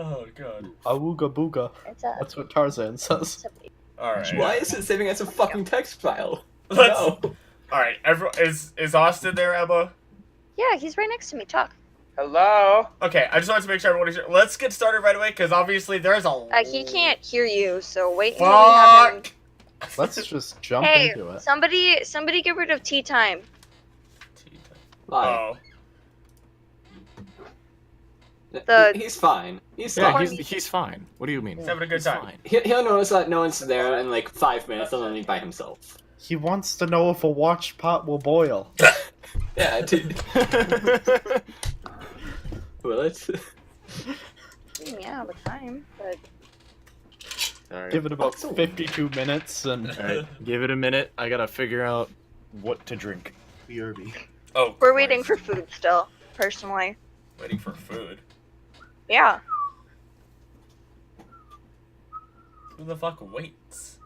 Oh god. Awooga booga. That's what Tarzan says. Alright. Why is it saving as a fucking text file? Let's... No. Alright, is Austin there, Emma? Yeah, he's right next to me. Talk. Hello? Okay, I just wanted to make sure everyone is here. Let's get started right away, because obviously there's a... He can't hear you, so wait until we have him. Let's just jump Hey, into it. somebody get rid of tea time. Oh. He's fine. He's Yeah, fine. he's fine. What do you mean? He's having a good time. Fine. He'll notice that no one's there in like 5 minutes and then he's by himself. He wants to know if a watch pot will boil. Yeah, Will it? Yeah, with time, but... Alright. Give it about 52 minutes and... Alright, give it a minute. I gotta figure out what to drink. BRB. Oh, We're waiting for food still, personally. Waiting for food? Yeah. Who the fuck waits?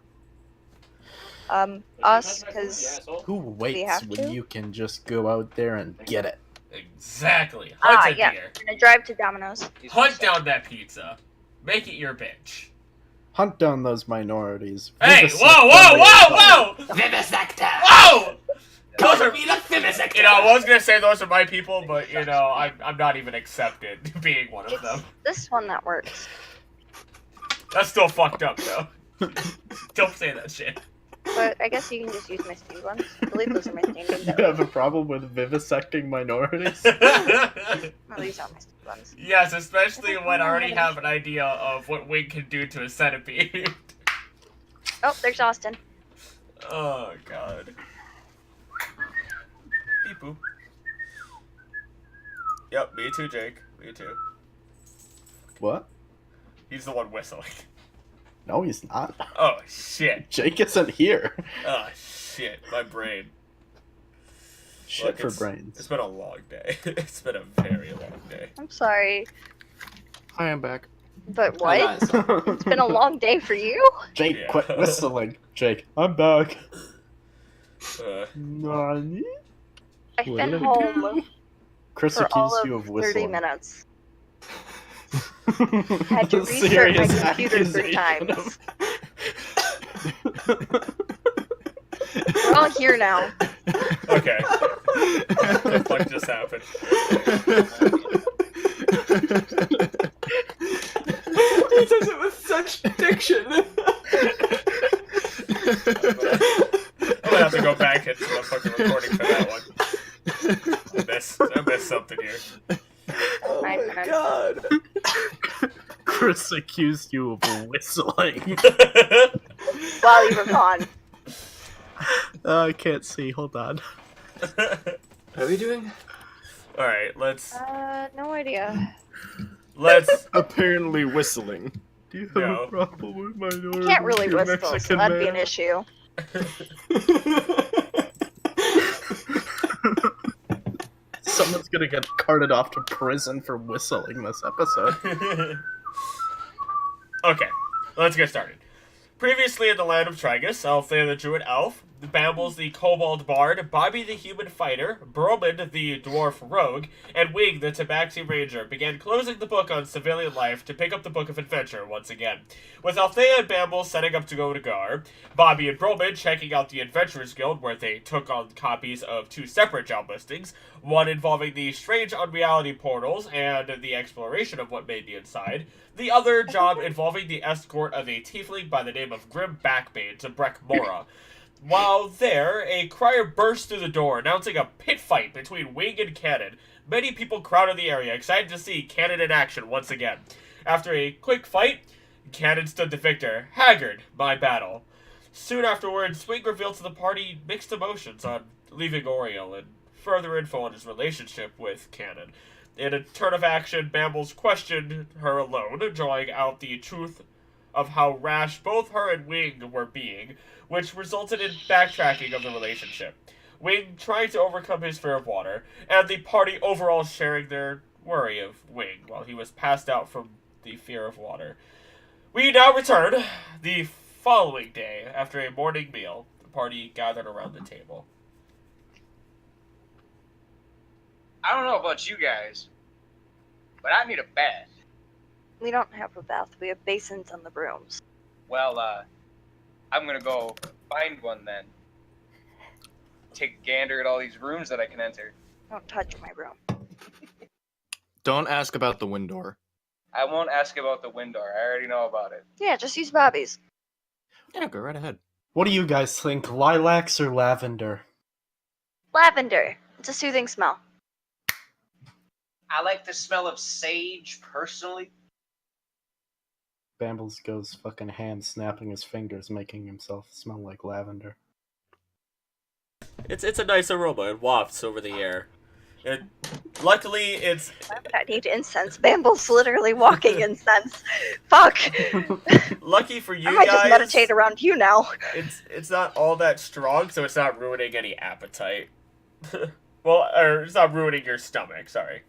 Us, because... Who waits have when to? you can just go out there and get it? Exactly. Hunt it, yeah. dear. I'm gonna drive to Domino's. Hunt down that pizza. Make it your bitch. Hunt down those minorities. Hey, Vivisect whoa, them whoa, with whoa, whoa! Vivisector! Whoa! Those are, Be the vivisector! you know, I was gonna say those are my people, but, you know, I'm not even accepted being one of them. It's this one that works. That's still fucked up, though. Don't say that shit. But I guess you can just use my Steve ones. I believe those are my Steve ones. You have a problem with vivisecting minorities? No, these are my Steve ones. Yes, especially when I already have an idea of what Wing can do to a centipede. Oh, there's Austin. Oh, God. Beep boop. Yep, me too, Jake. Me too. What? He's the one whistling. No, he's not. Oh, shit. Jake isn't here. Oh, shit. My brain. Shit Look, for it's brains. been a long day. It's been a very long day. I'm sorry, Hi, I'm back. but what? Oh, It's been a long day for you? Jake, Yeah. quit whistling. Jake, I'm back. I've Nani? been home Chris for all accused of you of 30 whistling. minutes. Had to restart my computer 3 times. We're all here now. Okay. What the fuck just happened? He says it with such diction. I'm gonna have to go back into the fucking recording for that one. I missed something here. Oh 9 my minutes. god. Chris accused you of whistling. While you were gone. I can't see. Hold on. What are we doing? Alright, let's... No idea. Apparently whistling. Do you have No. a problem with minorities? Can't really you whistle, so Mexican that'd be man? an issue. Someone's gonna get carted off to prison for whistling this episode. Okay, let's get started. Previously in the land of Trigis, Althaea the Druid Elf, Bambles the Kobold Bard, Bobby the Human Fighter, Bromund the Dwarf Rogue, and Wing the Tabaxi Ranger began closing the book on civilian life to pick up the book of adventure once again. With Althaea and Bambles setting up to go to Gar, Bobby and Bromund checking out the Adventurers Guild where they took on copies of 2 separate job listings, one involving the strange unreality portals and the exploration of what may be inside, the other job involving the escort of a tiefling by the name of Grim Backbane to Breck Mora. While there, a crier burst through the door, announcing a pit fight between Wing and Cannon. Many people crowded the area, excited to see Cannon in action once again. After a quick fight, Cannon stood the victor, haggard by battle. Soon afterwards, Wing revealed to the party mixed emotions on leaving Oriel and further info on his relationship with Cannon. In a turn of action, Bambles questioned her alone, drawing out the truth of how rash both her and Wing were being, which resulted in backtracking of the relationship. Wing trying to overcome his fear of water, and the party overall sharing their worry of Wing while he was passed out from the fear of water. We now return the following day after a morning meal. The party gathered around the table. I don't know about you guys, but I need a bath. We don't have a bath. We have basins on the brooms. Well, I'm gonna go find one then. Take a gander at all these rooms that I can enter. Don't touch my room. Don't ask about the wind door. I won't ask about the window. I already know about it. Yeah, just use Bobby's. Yeah, go right ahead. What do you guys think? Lilacs or lavender? Lavender. It's a soothing smell. I like the smell of sage, personally. Bambles goes fucking hand snapping his fingers, making himself smell like lavender. It's a nice aroma. It wafts over the air. Luckily, it's Why would I need incense? Bamble's literally walking incense. Fuck. lucky for you I might guys. just meditate around you now. It's not all that strong, so it's not ruining any appetite. Well, or it's not ruining your stomach. Sorry.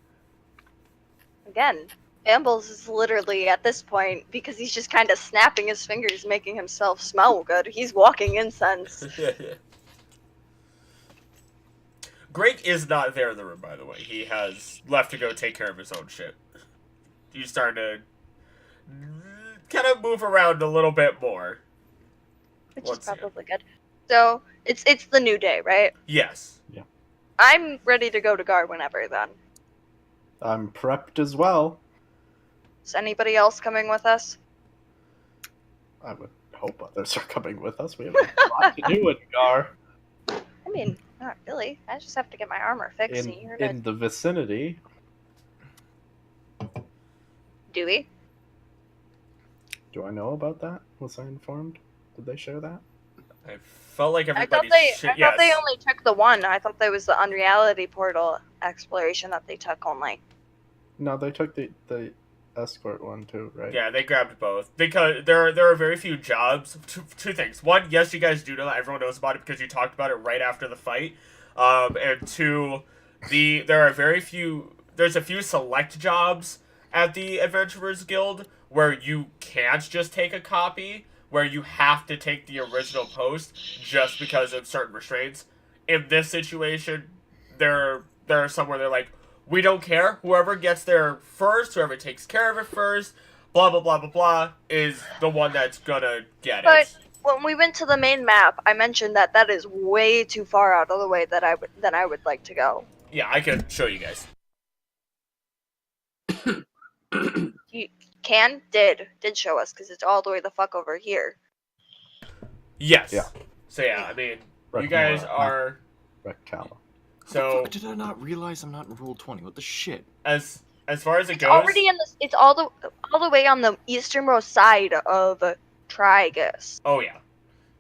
Again, Bambles is literally at this point, because he's just kind of snapping his fingers, making himself smell good. He's walking incense. Greg is not there in the room, by the way. He has left to go take care of his own shit. He's starting to kind of move around a little bit more. Which Let's is see. probably good. So, it's the new day, right? Yes. I'm ready to go to Gar whenever, then. I'm prepped as well. Is anybody else coming with us? I would hope others are coming with us. We have a lot to do in Gar. I mean, not really. I just have to get my armor fixed. and you're In the vicinity. Do we? Do I know about that? Was I informed? Did they share that? I felt like I thought everybody. they only took the one. I thought that was the Unreality Portal exploration that they took only. No, they took the escort one too, right? Yeah, they grabbed both because there are very few jobs. Two things. One, yes, you guys do know that everyone knows about it because you talked about it right after the fight. And two, there are very few. There's a few select jobs at the Adventurers Guild where you can't just take a copy, where you have to take the original post just because of certain restraints. In this situation, there are some where they're like, we don't care. Whoever gets there first, whoever takes care of it first, blah, blah, blah, blah, blah, is the one that's gonna get But it. when we went to the main map, I mentioned that is way too far out of the way that I would like to go. Yeah, I can show you guys. You did show us, because it's all the way the fuck over here. Yes. Yeah. So yeah, I mean, you Recmora, guys are... Recala. So, Did I not realize I'm not in Rule 20? What the shit? as far as it It's goes... already in this. It's all the way on the easternmost side of Trigis. Oh, yeah.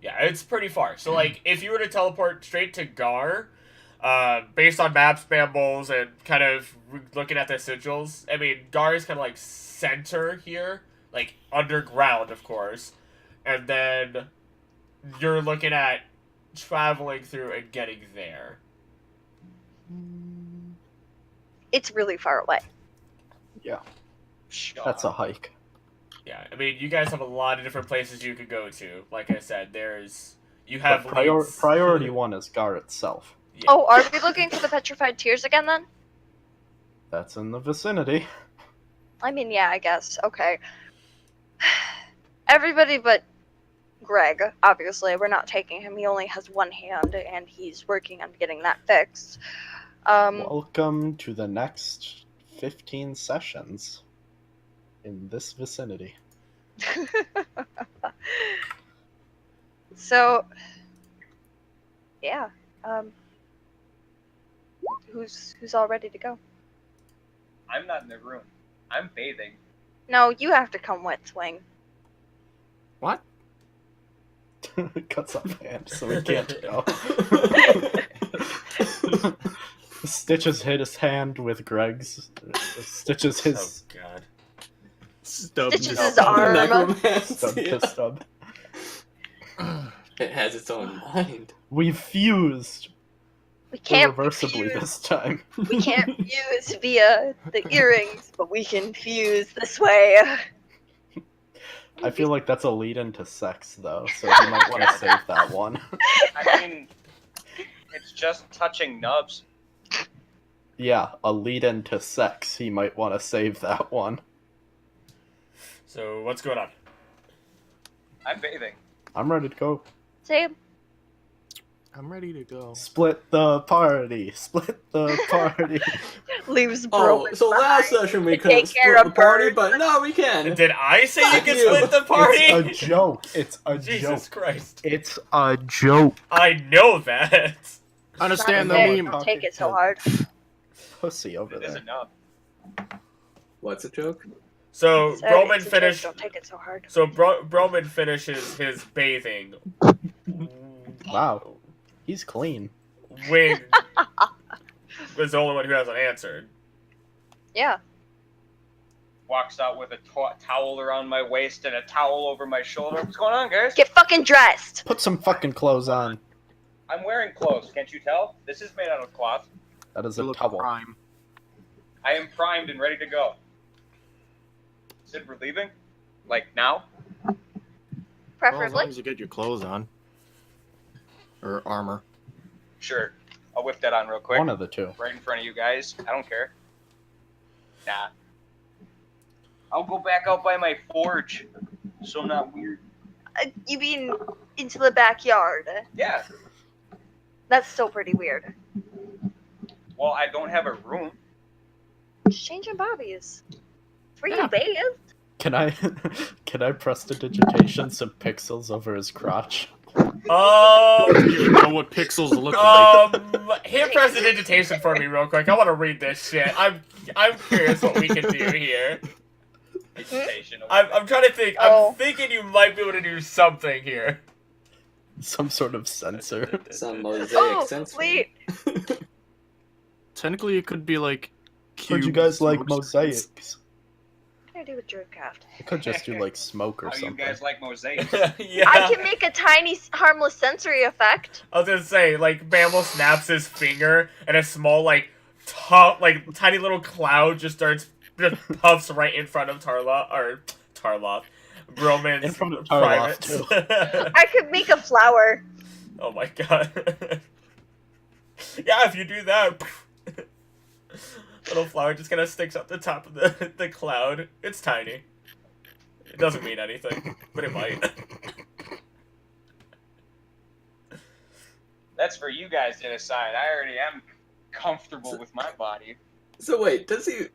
Yeah, it's pretty far. So, like, if you were to teleport straight to Gar, based on maps, Bambles, and kind of looking at the sigils, I mean, Gar is kind of like center here, like underground, of course, and then you're looking at traveling through and getting there. It's really far away. Yeah, Shut that's a up. hike. Yeah, I mean, you guys have a lot of different places you could go to. Like I said, you have But leads. priority one is Gar itself. Yeah. Oh, are we looking for the petrified tears again then? That's in the vicinity. I mean, yeah, I guess. Okay. Everybody but Greg, obviously, we're not taking him. He only has one hand, and he's working on getting that fixed. Welcome to the next 15 sessions in this vicinity. So, yeah. Who's all ready to go? I'm not in the room. I'm bathing. No, you have to come with Swing. What? Cuts off hand so he can't go. Stitches hit his hand with Greg's. Stitches his Oh, God. Stitches his arm. stub to stub. It has its own mind. We fused We can't irreversibly fuse. this time. We can't fuse via the earrings, but we can fuse this way. I feel like that's a lead into sex, though, so you might want to save that one. I mean, it's just touching nubs. Yeah, a lead into sex. He might want to save that one. So what's going on? I'm bathing. I'm ready to go. Same. I'm ready to go. Split the party. Split the party. Leaves Oh, Bromund so last behind session we to take couldn't care split the of party, birds. but now we can. Did I say you Fuck can you. split the party? It's a joke. It's a Jesus joke. Christ. It's a joke. I know that. Understand Not the fair, meme. Don't take it so hard. Pussy over It is there. enough. What's a joke? So Said Bromund it's a joke, finished. Don't take it so hard. So Bromund finishes his bathing. Wow. He's clean. Wing was the only one who hasn't answered. Yeah. Walks out with a towel around my waist and a towel over my shoulder. What's going on, guys? Get fucking dressed. Put some fucking clothes on. I'm wearing clothes. Can't you tell? This is made out of cloth. That is You a look towel. prime. I am primed and ready to go. Sid, we're leaving? Like now? Well, as Preferably. long as you get your clothes on. Or armor. Sure. I'll whip that on real quick. One of the two. Right in front of you guys. I don't care. Nah. I'll go back out by my forge. So I'm not weird. You mean into the backyard? Yeah. That's still pretty weird. Well, I don't have a room. Just changing bobbies. For you, Yeah. babe. Can I prestidigitation some pixels over his crotch? You know what pixels look like. Hit prestidigitation for me real quick. I want to read this shit. I'm curious what we can do here. Station. I'm trying to think. Oh. I'm thinking you might be able to do something here. Some sort of sensor. Some mosaic Oh, sense. wait. Technically, it could be like. Heard you cubes, guys like roaches. mosaics. What can I do with Druidcraft? I could just do like smoke or How you something. guys like mosaics? Yeah. I can make a tiny, harmless sensory effect. I was gonna say, like, Bamble snaps his finger, and a small, like, tiny little cloud just puffs right in front of Tarloth. Bromund's In front of Tarloth, privates. I could make a flower. Oh my god. Yeah, if you do that, little flower just kind of sticks up the top of the cloud. It's tiny. It doesn't mean anything, but it might. That's for you guys to decide. I already am comfortable with my body. So wait, does he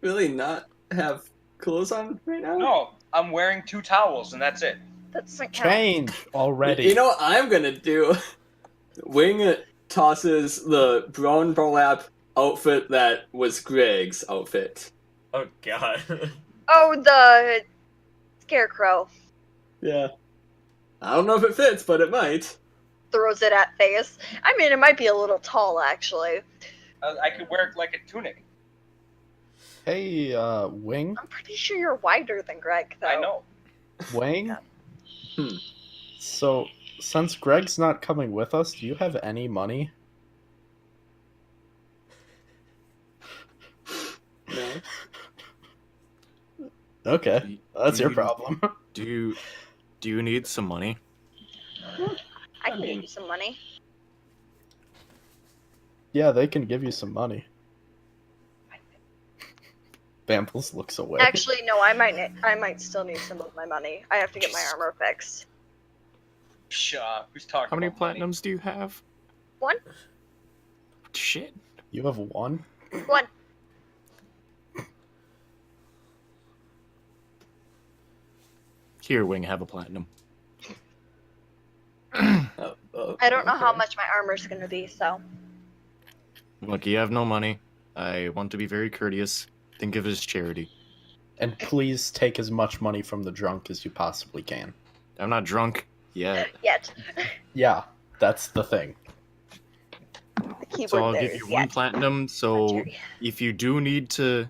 really not have clothes on right now? No, I'm wearing 2 towels and that's it. That doesn't count. Change already. You know what I'm gonna do? Wing tosses the brown burlap outfit that was Greg's outfit. Oh god. Oh, the scarecrow. Yeah. I don't know if it fits, but it might. Throws it at face. I mean, it might be a little tall, actually. I could wear it like a tunic. Hey, Wing? I'm pretty sure you're wider than Greg, though. I know. Wing? Hmm. So, since Greg's not coming with us, do you have any money? No. Okay, that's your Do you- problem. Do you need some money? I can give you some money. Yeah, they can give you some money. Bambles looks away. Actually, no, I might still need some of my money. I have to get my armor fixed. Who's talking How many about money? platinums do you have? 1? Shit. You have 1? 1. Here, Wing, have a platinum. I don't know how much my armor's gonna be, so. Look, you have no money. I want to be very courteous. Think of it as charity. And please take as much money from the drunk as you possibly can. I'm not drunk yet. Yet. Yeah, that's the thing. The keyboard So I'll there give is you 1 yet. platinum, so Jerry. if you do need to,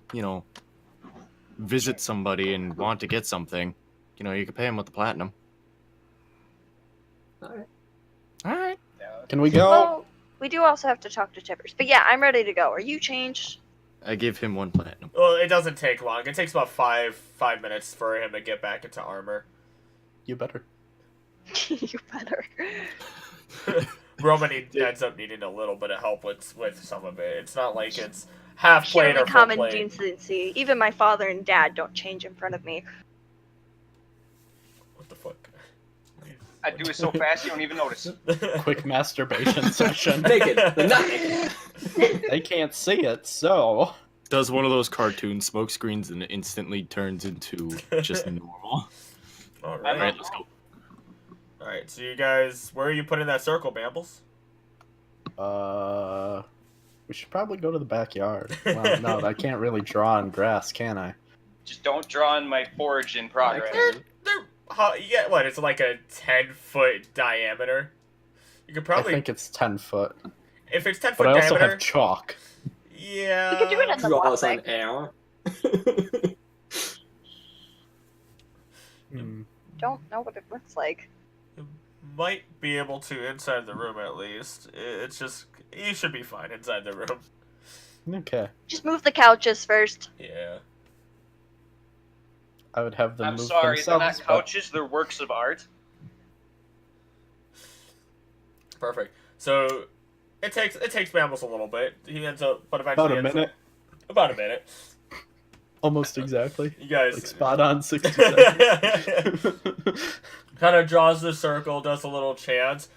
visit somebody and want to get something, you can pay them with the platinum. Alright. Alright. Can we go? Well, we do also have to talk to Tippers. But yeah, I'm ready to go. Are you changed? I give him 1 platinum. Well, it doesn't take long. It takes about five minutes for him to get back into armor. You better. You better. Roman ends up needing a little bit of help with some of it. It's not like it's half plate Purely or full common plate. decency. Even my father and dad don't change in front of me. What the fuck? I do it so fast you don't even notice. Quick masturbation session. Naked. They're not naked. They can't see it, so Does one of those cartoon smoke screens and it instantly turns into just normal. All All right. right, let's go. All right. So you guys, where are you putting that circle, Bambles? we should probably go to the backyard. Well, no, I can't really draw on grass, can I? Just don't draw on my forge in progress. Yeah, what? It's like a 10-foot diameter. You could probably, I think it's 10 foot, if it's 10 but foot I also diameter. have chalk. Yeah. You could do it in the Draws block, on right? air. Don't know what it looks like. Might be able to inside the room at least. It's just you should be fine inside the room. Okay. Just move the couches first. Yeah. I would have them I'm move sorry, they're themselves. not couches, they're works of art. Perfect. So it takes Bambles a little bit. He ends up, but About eventually a ends minute. up- about a minute. Almost exactly. You guys Like spot on 60 seconds. kind of draws the circle, does a little chant,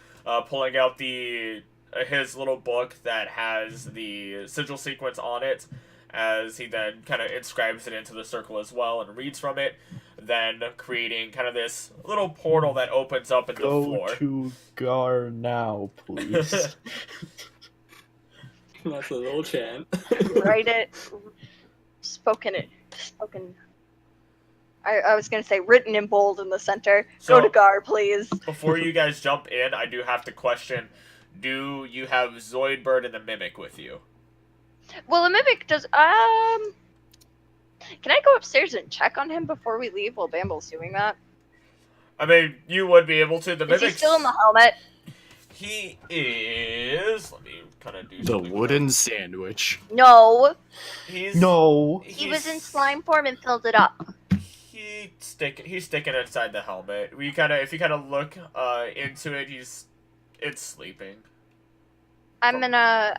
pulling out his little book that has the sigil sequence on it, as he then kind of inscribes it into the circle as well and reads from it, then creating kind of this little portal that opens up in the Go floor. to Gar now, please. That's a little chant. Write it. Spoken. I was gonna say written in bold in the center. So- Go to Gar, please. Before you guys jump in, I do have to question, do you have Zoidbird and the Mimic with you? Well, the mimic does. Can I go upstairs and check on him before we leave while Bamble's doing that? I mean, you would be able to. The Is he Mimic. still in the helmet? He is. Let me kind of do The something. wooden sandwich. No. He's No. He was in slime form and filled it up. He's sticking inside the helmet. If you kind of look into it, it's sleeping. I'm gonna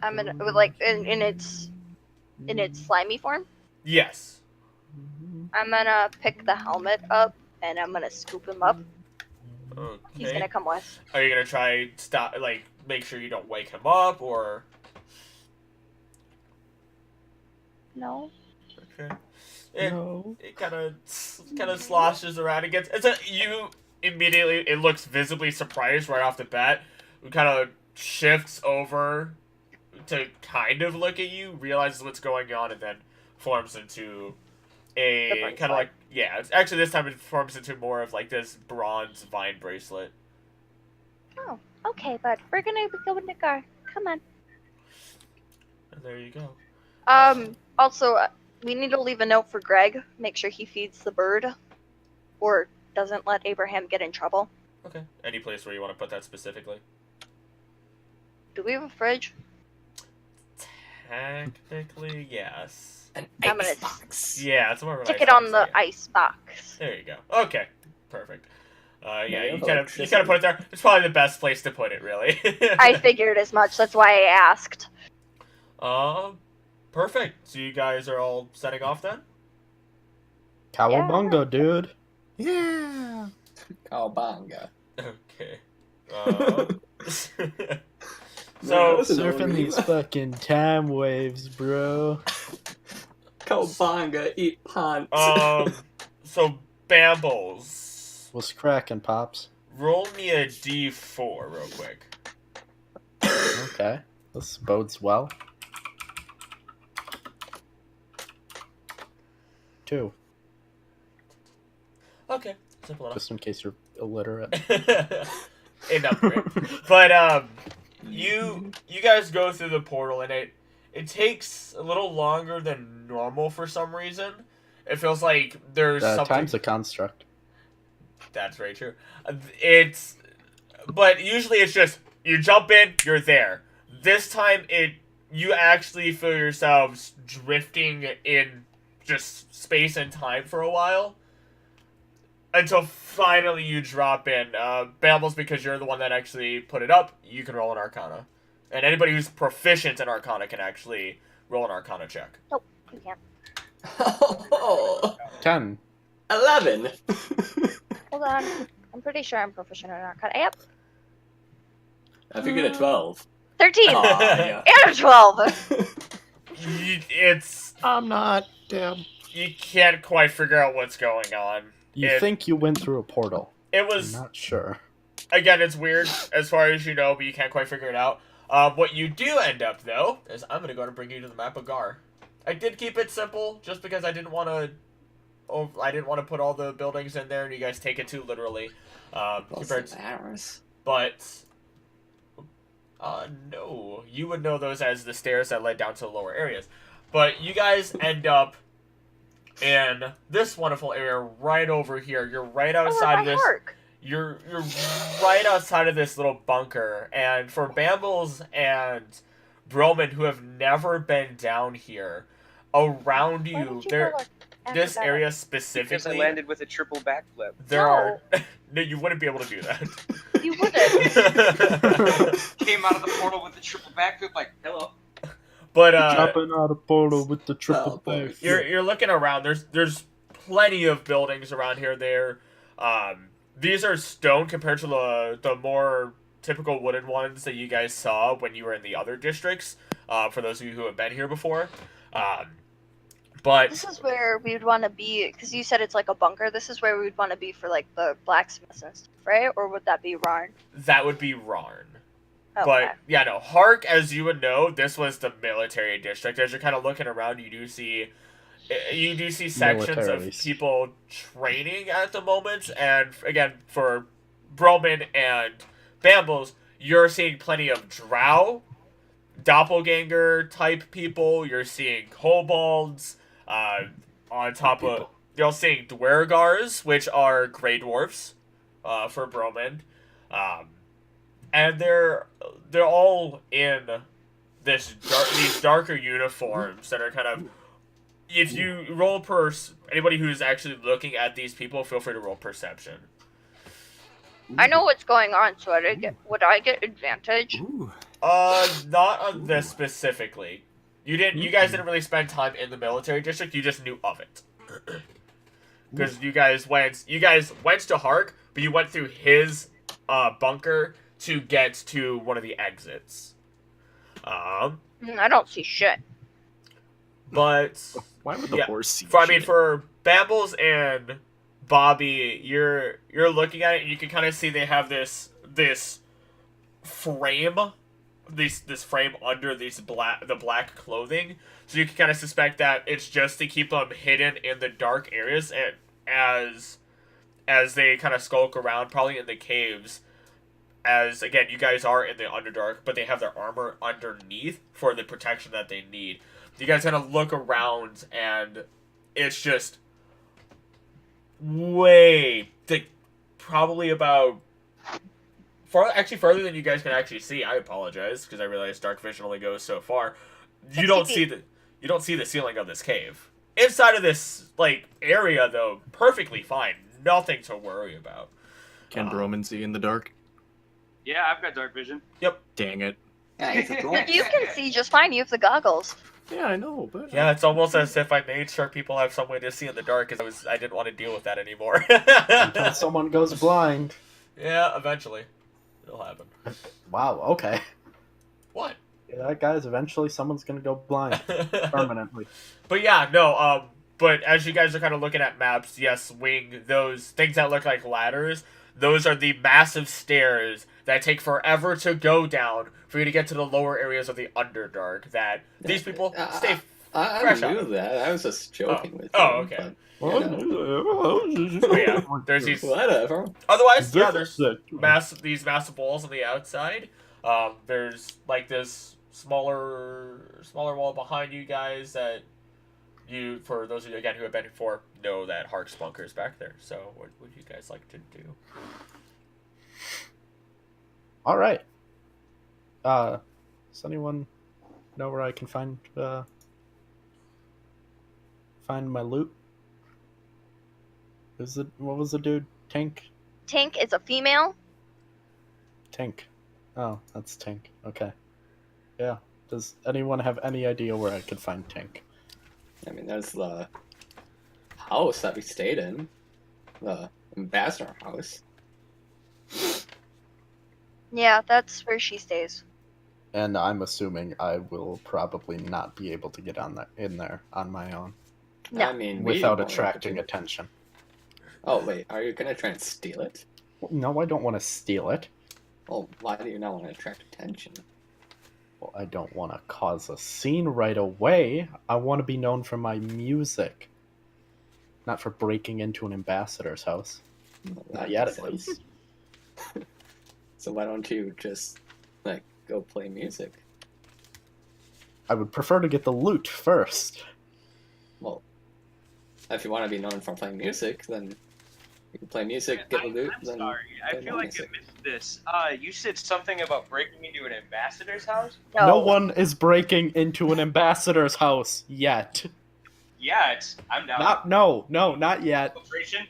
like in its slimy form. Yes. I'm gonna pick the helmet up and I'm gonna scoop him up. Okay. He's gonna come with. Are you gonna try make sure you don't wake him up or? No. Okay. No. It kind of sloshes around. It looks visibly surprised right off the bat. It kind of shifts over to kind of look at you, realizes what's going on, and then forms into The a bright kind of side. it's actually this time it forms into more of like this bronze vine bracelet. Oh, okay, bud. We're gonna be going to Gar. Come on. And there you go. Also, we need to leave a note for Greg. Make sure he feeds the bird, or doesn't let Abraham get in trouble. Okay. Any place where you want to put that specifically? Do we have a fridge? Technically, yes. An I'm gonna box. Yeah, it's more of an Stick ice it on box, the yeah. ice box. There you go. Okay, perfect. Yeah, Yeah, you kind of electricity. put it there. It's probably the best place to put it, really. I figured as much. That's why I asked. Perfect. So you guys are all setting off then? Cowabunga, dude. Yeah. Cowabunga. Okay. No, so that's another Surfing meme. these fucking time waves, bro. Cowabunga, eat pants. so Bambles, What's cracking, Pops? roll me a D4 real quick. Okay. This bodes well. 2. Okay, simple enough. Just in case you're illiterate. Enough, right? But you guys go through the portal and it takes a little longer than normal for some reason. It feels like there's something. Time's a construct. That's very true. But usually it's just you jump in, you're there. This time you actually feel yourselves drifting in just space and time for a while. Until finally you drop in. Bambles, because you're the one that actually put it up, you can roll an Arcana. And anybody who's proficient in Arcana can actually roll an Arcana check. Nope, you can't. Oh, 10. 11. Hold on. I'm pretty sure I'm proficient in Arcana. Yep. I think get a 12. 13! Aw, yeah. And a 12! It's I'm not. Damn. you can't quite figure out what's going on. You It- think you went through a portal. It You're was not sure. again, it's weird as far as you know, but you can't quite figure it out. What you do end up though is I'm gonna go and bring you to the map of Gar. I did keep it simple just because I didn't want to. I didn't want to put all the buildings in there and you guys take it too literally. Compared to, but no, you would know those as the stairs that led down to the lower areas. But you guys end up in this wonderful area right over here. You're right outside of this. You're right outside of this little bunker, and for Bambles and Bromund, who have never been down here, around you, this area Because I specifically, landed with a triple backflip. there are no, you wouldn't be able to do that. You wouldn't. Came out of the portal with a triple backflip, like, hello. But Jumping out of portal with the triple back. you're looking around. There's plenty of buildings around here. These are stone compared to the more typical wooden ones that you guys saw when you were in the other districts. For those of you who have been here before, but This is where we would want to be, because you said it's like a bunker. This is where we would want to be for like the blacksmiths and stuff, right? Or would that be Rarn? that would be Rarn. Okay. But yeah, no, Hark, as you would know, this was the military district. As you're kind of looking around, you do see sections of Militaries. people training at the moment. And again, for Bromund and Bambles, you're seeing plenty of drow, doppelganger type people. You're seeing kobolds. On top of you're seeing dwergars, which are gray dwarfs, for Bromund. And they're all in these darker uniforms that are kind of. If you roll anybody who's actually looking at these people, feel free to roll perception. I know what's going on, so would I get advantage? Ooh. Not on this specifically. You guys didn't really spend time in the military district. You just knew of it. Because you guys went to Hark, but you went through his bunker to get to one of the exits. I don't see shit. But Why would the Yeah, horse see shit? for Bambles and Bobby, you're looking at it and you can kind of see they have this frame, this frame under the black clothing, so you can kind of suspect that it's just to keep them hidden in the dark areas, and as they kind of skulk around, probably in the caves. As again, you guys are in the Underdark, but they have their armor underneath for the protection that they need. You guys kind of look around, and it's just probably about further than you guys can actually see. I apologize because I realize dark vision only goes so far. You don't see the ceiling of this cave. Inside of this area though, perfectly fine. Nothing to worry about. Can Bromund see in the dark? Yeah, I've got dark vision. Dang it. Yeah, he's a dwarf. You can see just fine. You have the goggles. Yeah, I know, but Yeah, it's almost as if I made sure people have some way to see in the dark because I didn't want to deal with that anymore. Until someone goes blind. Yeah, eventually. It'll happen. Wow, okay. What? Yeah, guys, eventually someone's gonna go blind. Permanently. But yeah, no, but as you guys are kind of looking at maps, yes, Wing, those things that look like ladders, those are the massive stairs that take forever to go down for you to get to the lower areas of the Underdark that these people stay I fresh knew out. that. I was just joking with you. Oh, okay. but, Yeah, there's these. whatever. Otherwise, yeah, there's these massive walls on the outside. There's this smaller wall behind you guys that for those of you again who have been before, know that Hark's bunker is back there. So, what would you guys like to do? All right. Does anyone know where I can find my loot? What was the dude? Tank? Tank is a female. Tank. Oh, that's Tank. Okay. Yeah. Does anyone have any idea where I could find Tank? I mean, there's the house that we stayed in. The Ambassador house. Yeah, that's where she stays. And I'm assuming I will probably not be able to get in there on my own No. I mean, without we won't attracting do- attention. Oh wait, are you gonna try and steal it? No, I don't want to steal it. Well, why do you not want to attract attention? Well, I don't want to cause a scene right away. I want to be known for my music, not for breaking into an ambassador's house. Well, Not that yet, makes at sense. least. So why don't you just like go play music? I would prefer to get the loot first. Well, if you want to be known for playing music, then you can play music, get the loot, I'm then sorry. I play feel more like I music. missed this. You said something about breaking into an ambassador's house? No one is breaking into an ambassador's house yet. Yeah, I'm down. Not yet. Infiltration?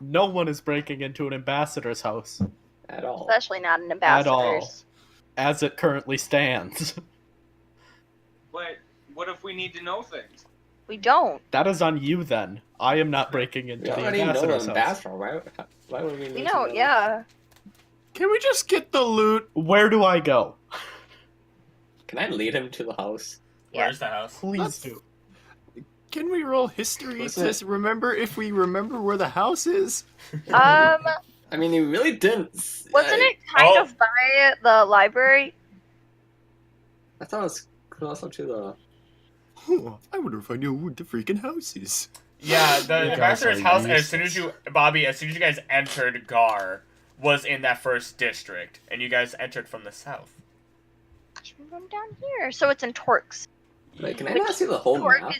No one is breaking into an ambassador's house, At all. Especially not an At all. ambassador's. as it currently stands. But what if we need to know things? We don't. That is on you then. I am not breaking We into the already know the ambassador's house. ambassador. Why would we need We to know, know? yeah. Can we just get the loot? Where do I go? Can I lead him to the house? Where's the house? Please Let's- do. Can we roll history What's to that? remember if we remember where the house is? I mean, you really didn't. Wasn't it kind of by the library? I thought it was closer to the. Oh, I wonder if I know where the freaking house is. Yeah, You the guys ambassador's are house, as soon as useless. as soon as you guys entered Gar, was in that first district, and you guys entered from the south. From down here. So it's in Torque's. Wait, can I not see the whole Torque map?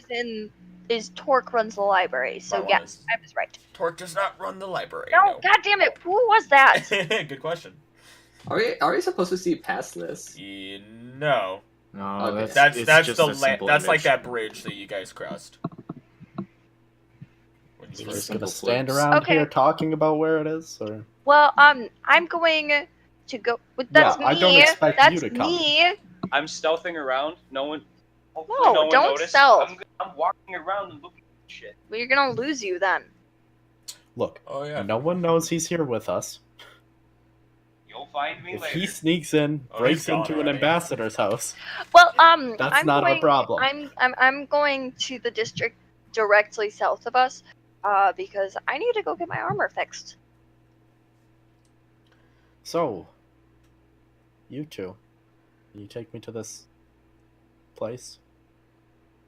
is Torque runs the library. So My yeah, was. I was right. Torque does not run the library. No, god damn it, who was that? Good question. Are we supposed to see past this? No, No, Okay. that's it's that's just the a simple that's like image. that bridge that you guys crossed. When you It's We're first- just gonna simple stand flips. around Okay. here talking about where it is, or Well, I'm going to go. That's Yeah, I me. don't expect That's you to come. me. I'm stealthing around. No one. Hopefully No, no one don't noticed. stealth. I'm walking around and looking at shit. Well, you're gonna lose you then. look, Oh yeah. no one knows he's here with us. You'll find me If later. he sneaks in, Oh, breaks he's gone into an already. ambassador's house, Well, that's I'm not going, our problem. I'm going to the district directly south of us, because I need to go get my armor fixed. So, you two, can you take me to this place?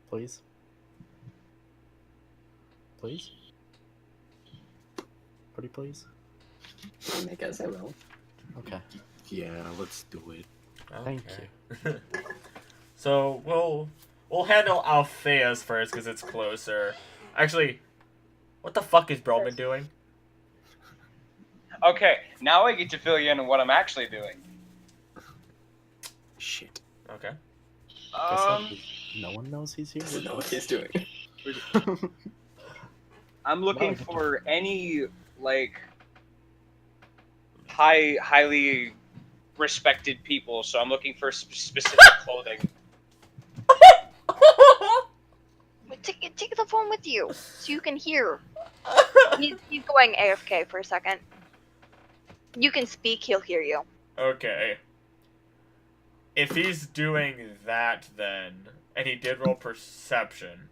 Please? Please? Pretty please? I guess I will. Okay. Yeah, let's do it. Thank you. So we'll handle Althea's first because it's closer. Actually, what the fuck is Bromund doing? Okay, now I get to fill you in on what I'm actually doing. Shit. Okay. No one knows he's here. Doesn't with know what us. he's doing. I'm looking Wow. for any like highly respected people, so I'm looking for specific clothing. Take the phone with you so you can hear. He's going AFK for a second. You can speak, he'll hear you. Okay. If he's doing that then, and he did roll perception.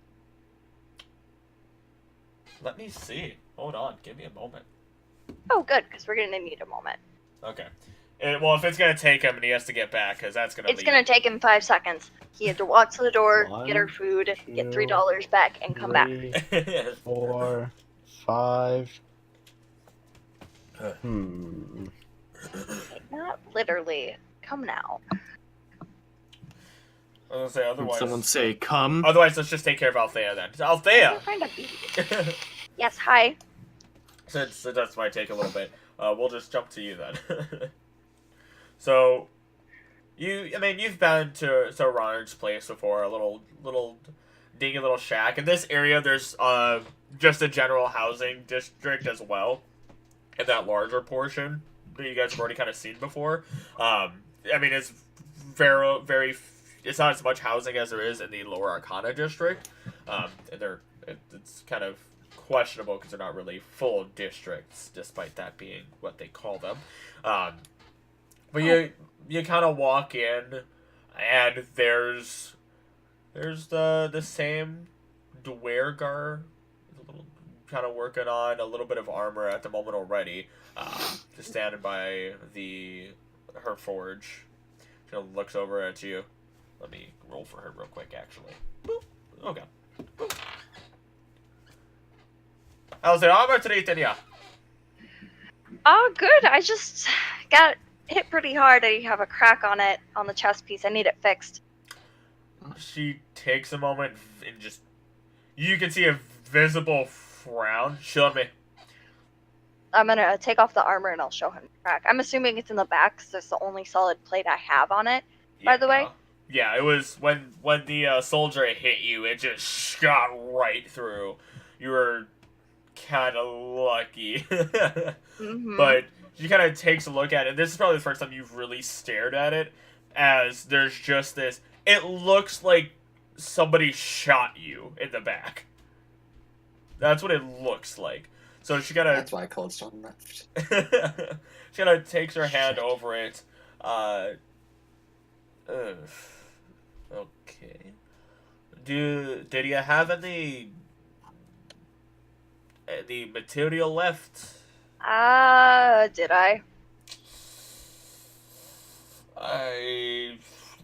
Let me see. Hold on, give me a moment. Oh, good, because we're gonna need a moment. Okay. Well, if it's gonna take him and he has to get back, because that's gonna It's leave. gonna take him 5 seconds. He had to walk to the door, One, get her food, get two, $3 back, and come back. 3, 4, 5. Not literally. Come now. I was gonna say Did otherwise. someone say come? Otherwise, let's just take care of Althea then. I'll Althea. find a baby. Yes, hi. Since that's might take a little bit, we'll just jump to you then. So, you've been to Ronard's place before, a little dingy little shack. In this area, there's just a general housing district as well, in that larger portion that you guys have already kind of seen before. It's very. It's not as much housing as there is in the Lower Arcana district. It's kind of questionable because they're not really full districts, despite that being what they call them. But you kind of walk in, and there's the same Dwergar, kind of working on a little bit of armor at the moment already, just standing by her forge. She looks over at you. Let me roll for her real quick, actually. Boop. Okay. Boop. How's the armor treating ya? Oh, good. I just got hit pretty hard. I have a crack on it, on the chest piece. I need it fixed. She takes a moment and just... You can see a visible frown. Show me. I'm gonna take off the armor and I'll show him the crack. I'm assuming it's in the back because it's the only solid plate I have on it, by the way. Yeah, it was when the soldier hit you, it just shot right through. You were kind of lucky. Mm-hmm. But she kind of takes a look at it. This is probably the first time you've really stared at it, as there's just this... It looks like somebody shot you in the back. That's what it looks like. So she kind of... That's why I called Stone Left. She kind of takes her hand over it. Okay. Did you have any material left? Did I? I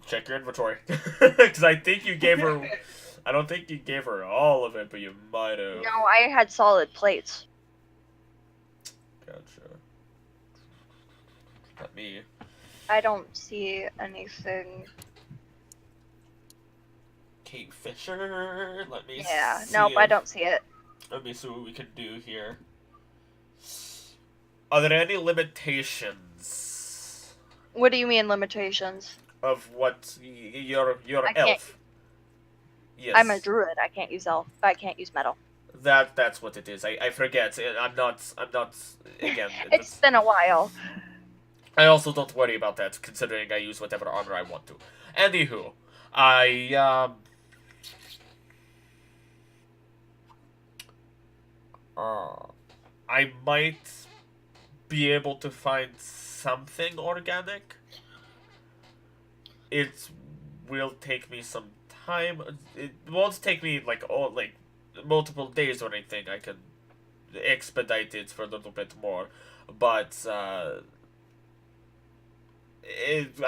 check your inventory because I think you gave her. I don't think you gave her all of it, but you might have. No, I had solid plates. Gotcha. Let me. I don't see anything. Kingfisher. Let me. Yeah, see nope, I don't see it. Let me see what we can do here. Are there any limitations What do you mean limitations? of what your I can't- elf? Yes. I'm a druid. I can't use elf. I can't use metal. That's what it is. I forget. I'm not again. It's been a while. I also don't worry about that, considering I use whatever armor I want to. Anywho, I might be able to find something organic. It will take me some time. It won't take me like multiple days or anything. I can expedite it for a little bit more, but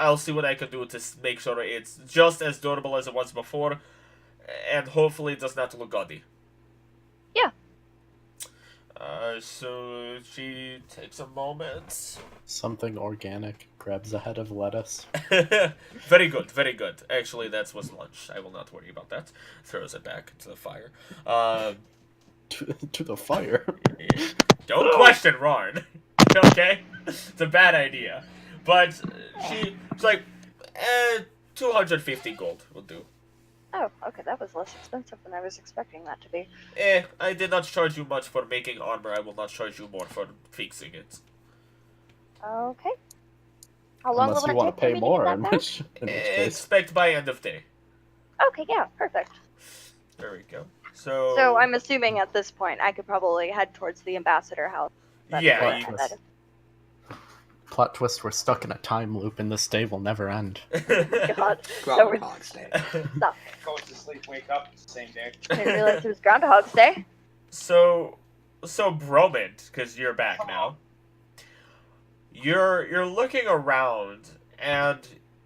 I'll see what I can do to make sure it's just as durable as it was before, and hopefully it does not look gaudy. Yeah. So she takes a moment. Something organic. Grabs a head of lettuce. Very good, very good. Actually, that was lunch. I will not worry about that. Throws it back into the fire. To the fire. Don't question Ron. Okay? It's a bad idea. But she's like, 250 gold will do. Oh, okay, that was less expensive than I was expecting that to be. I did not charge you much for making armor. I will not charge you more for fixing it. Okay. How long Unless will you it want take to pay for me more, to in get that which case. Expect by end of day. back? Okay, yeah, perfect. There we go. So I'm assuming at this point I could probably head towards the ambassador house. But Yeah, before you- I head- Plot twist, we're stuck in a time loop and this day will never end. God, Groundhog's Day. stop. Goes to sleep, wake up, it's the same day. I didn't realize it was Groundhog's Day. So Bromund, because you're back now. You're looking around and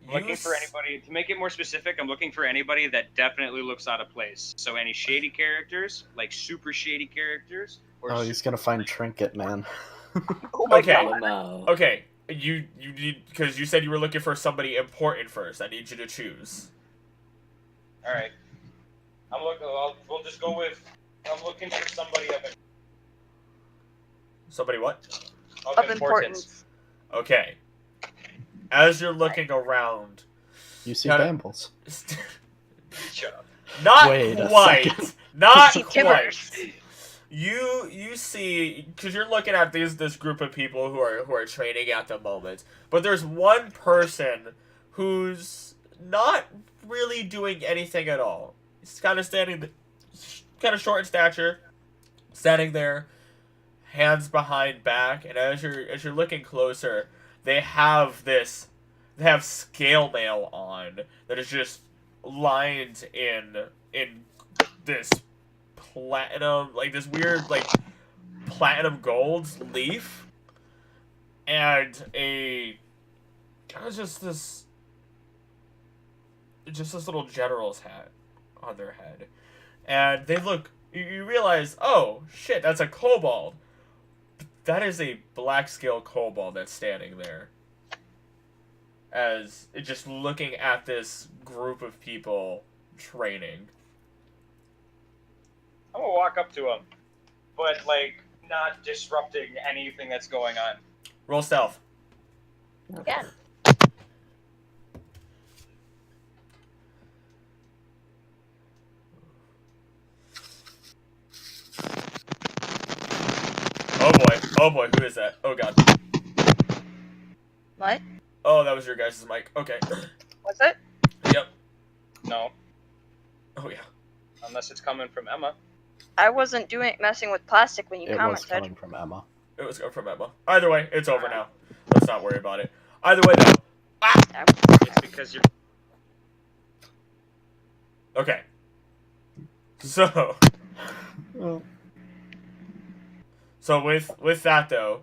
I'm looking for anybody, to make it more specific, I'm looking for anybody that definitely looks out of place. So any shady characters, like super shady characters, or Oh, he's gonna find Trinket, man. Oh my Okay. God. No. Okay, you need, because you said you were looking for somebody important first. I need you to choose. All right. I'm looking. We'll just go with. I'm looking for somebody Somebody what? Of importance. Okay. As you're looking around, You see Gotta- Bambles. Shut up. not Wait a quite, second. not See quite. Timbers. You see, because you're looking at this group of people who are training at the moment, but there's one person who's not really doing anything at all. He's kind of standing, kind of short in stature, standing there, hands behind back, and as you're looking closer, they have scale mail on that is just lined in this platinum, like this weird like platinum gold leaf, and a kind of just this little general's hat on their head, and they look. You realize, oh shit, that's a kobold. That is a black scale kobold that's standing there, as just looking at this group of people training. I'm gonna walk up to him, but like not disrupting anything that's going on. Roll stealth. Yeah. Oh boy, who is that? Oh god. What? Oh, that was your guys' mic. Okay. Was it? Yep. No, Oh yeah. unless it's coming from Emma. I wasn't messing with plastic when you It was commented. coming from Emma. It was from Emma. Either way, it's over now. Let's not worry about it. Either way though. It's because you're. Okay. So with that though,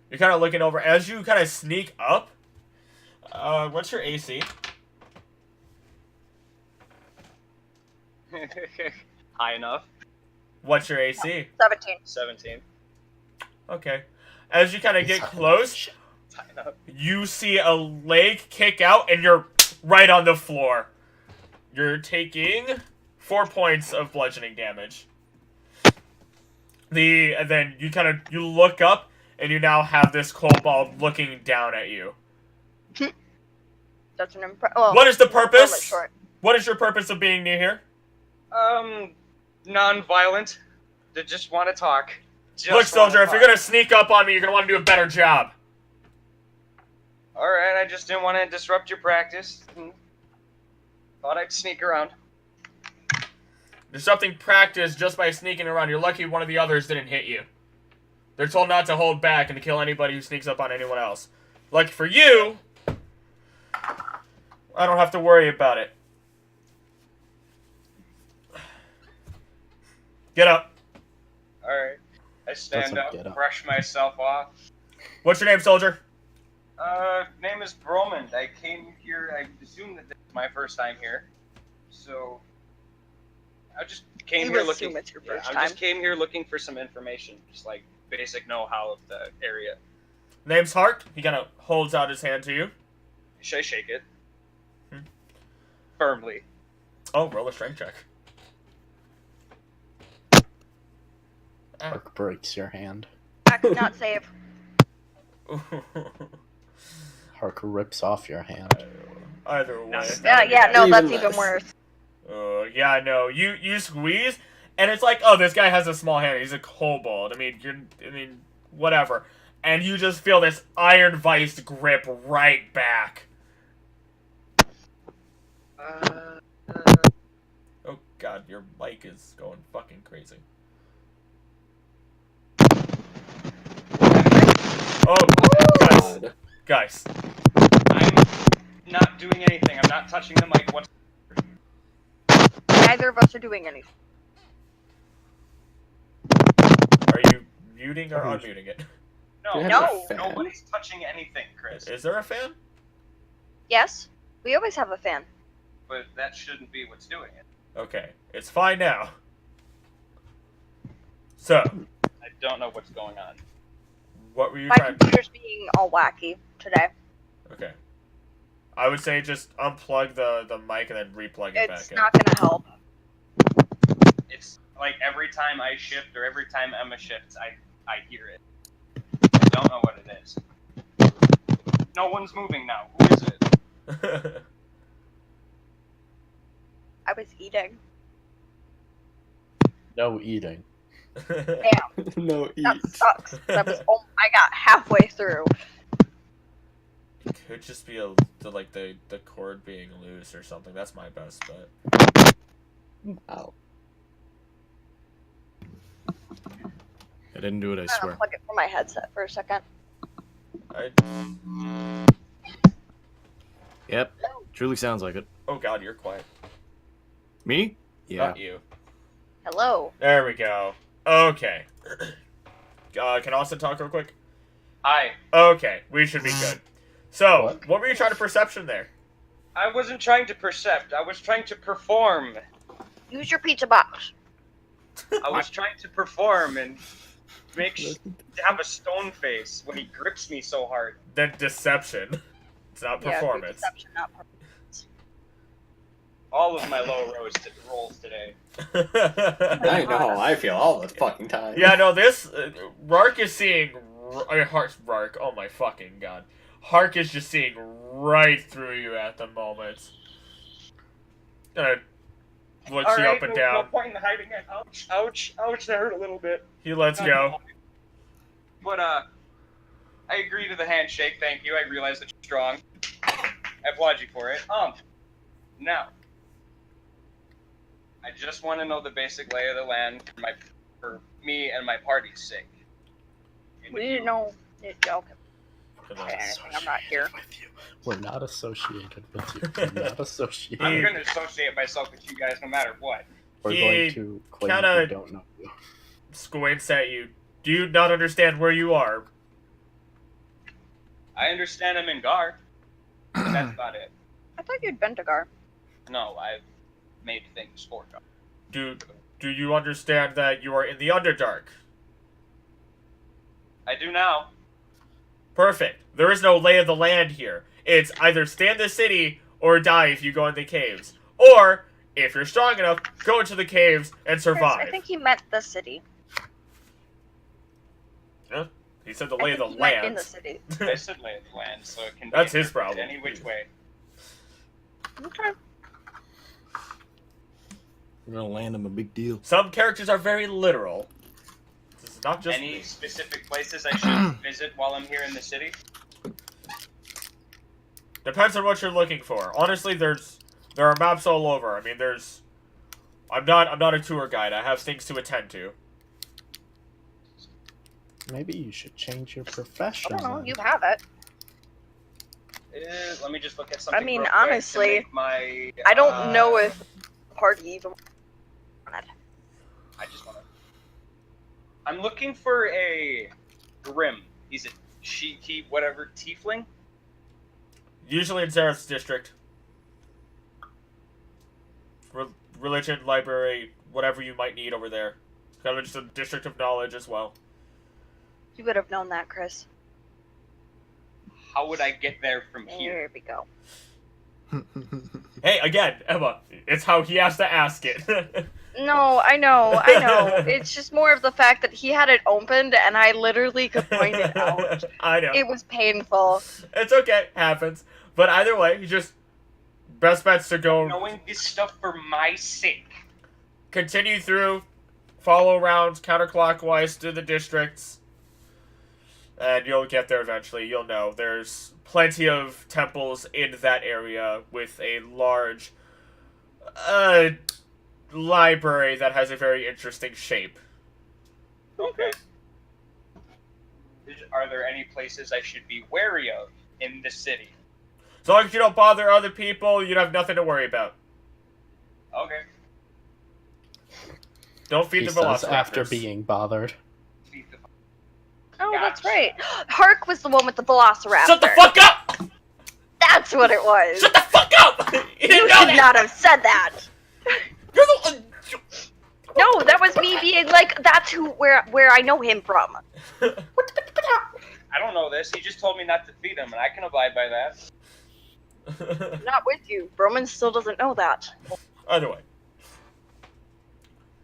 you're kind of looking over as you kind of sneak up. What's your AC? High enough. What's your AC? 17. 17. Okay. As you kind of get close, High enough. you see a leg kick out, and you're right on the floor. You're taking 4 points of bludgeoning damage. And then you look up, and you now have this kobold looking down at you. That's an well, What is the a little bit purpose? short. What is your purpose of being near here? Non-violent. They just want to talk. Look, soldier, if you're gonna sneak up on me, you're gonna want to do a better job. Alright, I just didn't want to disrupt your practice. Thought I'd sneak around. Disrupting practice just by sneaking around. You're lucky one of the others didn't hit you. They're told not to hold back and to kill anybody who sneaks up on anyone else. Lucky for you, I don't have to worry about it. Get up. Alright. I stand Doesn't get up, up. brush myself off. What's your name, soldier? Name is Bromund. I came here, I assume that this is my first time here. So, I just came You here assume looking... it's your Yeah, first I time. just came here looking for some information. Just like basic know-how of the area. Name's Hart. He kind of holds out his hand to you. Should I shake it? Hmm. Firmly. Oh, roll a strength check. Arc breaks your hand. I could not save. Hark rips off your hand. Either way. Nice. Yeah, no, that's Even even less. worse. Yeah, I know. You squeeze, and it's like, oh, this guy has a small hand. He's a kobold. I mean, whatever. And you just feel this iron vice grip right back. Oh god, your mic is going fucking crazy. Oh, guys. I'm not doing anything. I'm not touching the mic. What's... Neither of us are doing anything. Are you muting or unmuting it? No, Do you have a fan? nobody's touching anything, Chris. Is there a fan? Yes, we always have a fan. But that shouldn't be what's doing it. Okay, it's fine now. So, I don't know what's going on. what were you My trying? computer's being all wacky today. Okay. I would say just unplug the mic and then replug it It's back in. not gonna help. It's like every time I shift or every time Emma shifts, I hear it. I don't know what it is. No one's moving now. Who is it? I was eating. No eating. Damn, No eat. that sucks. That was I got halfway through. It could just be the cord being loose or something. That's my best bet. Ow. I didn't do it, I I'm gonna swear. plug it from my headset for a second. Yep. Truly sounds like it. Oh god, you're quiet. Me? Yeah. Not you. Hello. There we go. Okay. Can Austin talk real quick? Hi. Okay, we should be good. So, What? what were you trying to perception there? I wasn't trying to percept. I was trying to perform. Use your pizza box. I was trying to perform and have a stone face when he grips me so hard. Then deception. It's not performance. Yeah, deception, not performance. All of my low rolls today. I know how I feel all the fucking time. Yeah, no, this Rark is seeing Rark. Oh my fucking god, Hark is just seeing right through you at the moment. Looks you up and down. No point in hiding it. Ouch, ouch, ouch. That hurt a little bit. He lets go. But I agree to the handshake. Thank you. I realize that you're strong. I applaud you for it. Now. I just want to know the basic lay of the land for me and my party's sake. We didn't know. Okay. I'm not here. With you. We're not associated with you. We're not associated. I'm going to associate myself with you guys no matter what. We're He going to claim kinda- we don't know you. Squints at you. Do you not understand where you are? I understand I'm in Gar. That's about it. I thought you'd been to Gar. No, I've made things for Gar. Do you understand that you are in the Underdark? I do now. Perfect. There is no lay of the land here. It's either stay in the city or die if you go in the caves. Or, if you're strong enough, go into the caves and survive. I think he meant the city. Huh? He said the I lay of think the he meant in land. the city. I said lay of the land, so it can be That's his interpreted problem. any which way. Okay. We're gonna land him a big deal. Some characters are very literal. This is not just Any me. specific places I should visit while I'm here in the city? Depends on what you're looking for. Honestly, there are maps all over. I mean, I'm not a tour guide. I have things to attend to. Maybe you should change your I profession. don't know. then. You have it. Let me just look at something. I mean, real quick to honestly, make my, I don't know if party even. I just want to. I'm looking for a Grim. He's a whatever tiefling. Usually in Zareth's district. Religion, library, whatever you might need over there. Kind of just a district of knowledge as well. You would have known that, Chris. How would I get there from here? Here we go. Hey, again, Emma, it's how he has to ask it. No, I know. It's just more of the fact that he had it opened and I literally could point it out. I know. It was painful. It's okay, happens. But either way, you just best bet's to go Knowing this stuff for my sake. continue through, follow around counterclockwise through the districts, and you'll get there eventually. You'll know there's plenty of temples in that area with a large library that has a very interesting shape. Okay. Are there any places I should be wary of in the city? As long as you don't bother other people, you'd have nothing to worry about. Okay. Don't feed He the says velociraptors. after being bothered. Oh, that's Gotcha. right. Hark was the one with the velociraptor. Shut the fuck up! That's what it was. Shut the fuck up! You didn't You know should that! not have said that. You're the one. No, that was me being like, that's where I know him from. I don't know this. He just told me not to feed him, and I can abide by that. Not with you. Bromund still doesn't know that. Either way.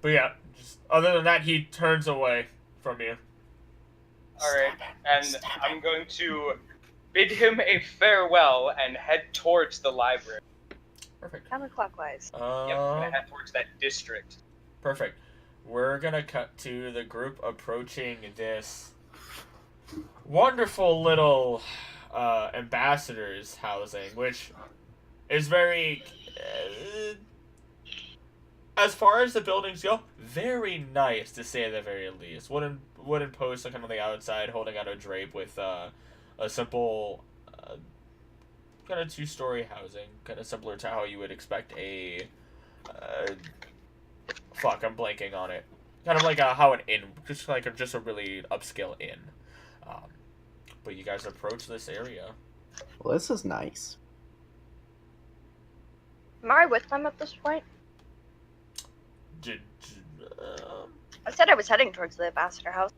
But yeah, just, other than that, he turns away from you. Alright, and I'm going to bid him a farewell and head towards the library. Perfect. Counterclockwise. Yep, I'm gonna head towards that district. Perfect. We're gonna cut to the group approaching this wonderful little ambassador's housing, which is very as far as the buildings go, very nice to say the very least. Wooden posts looking on the outside, holding out a drape with a simple kind of 2-story housing, kind of similar to how you would expect a fuck, I'm blanking on it. Kind of like how an inn, just a really upscale inn. But you guys approach this area. Well, this is nice. Am I with them at this point? Did, I said I was heading towards the ambassador house.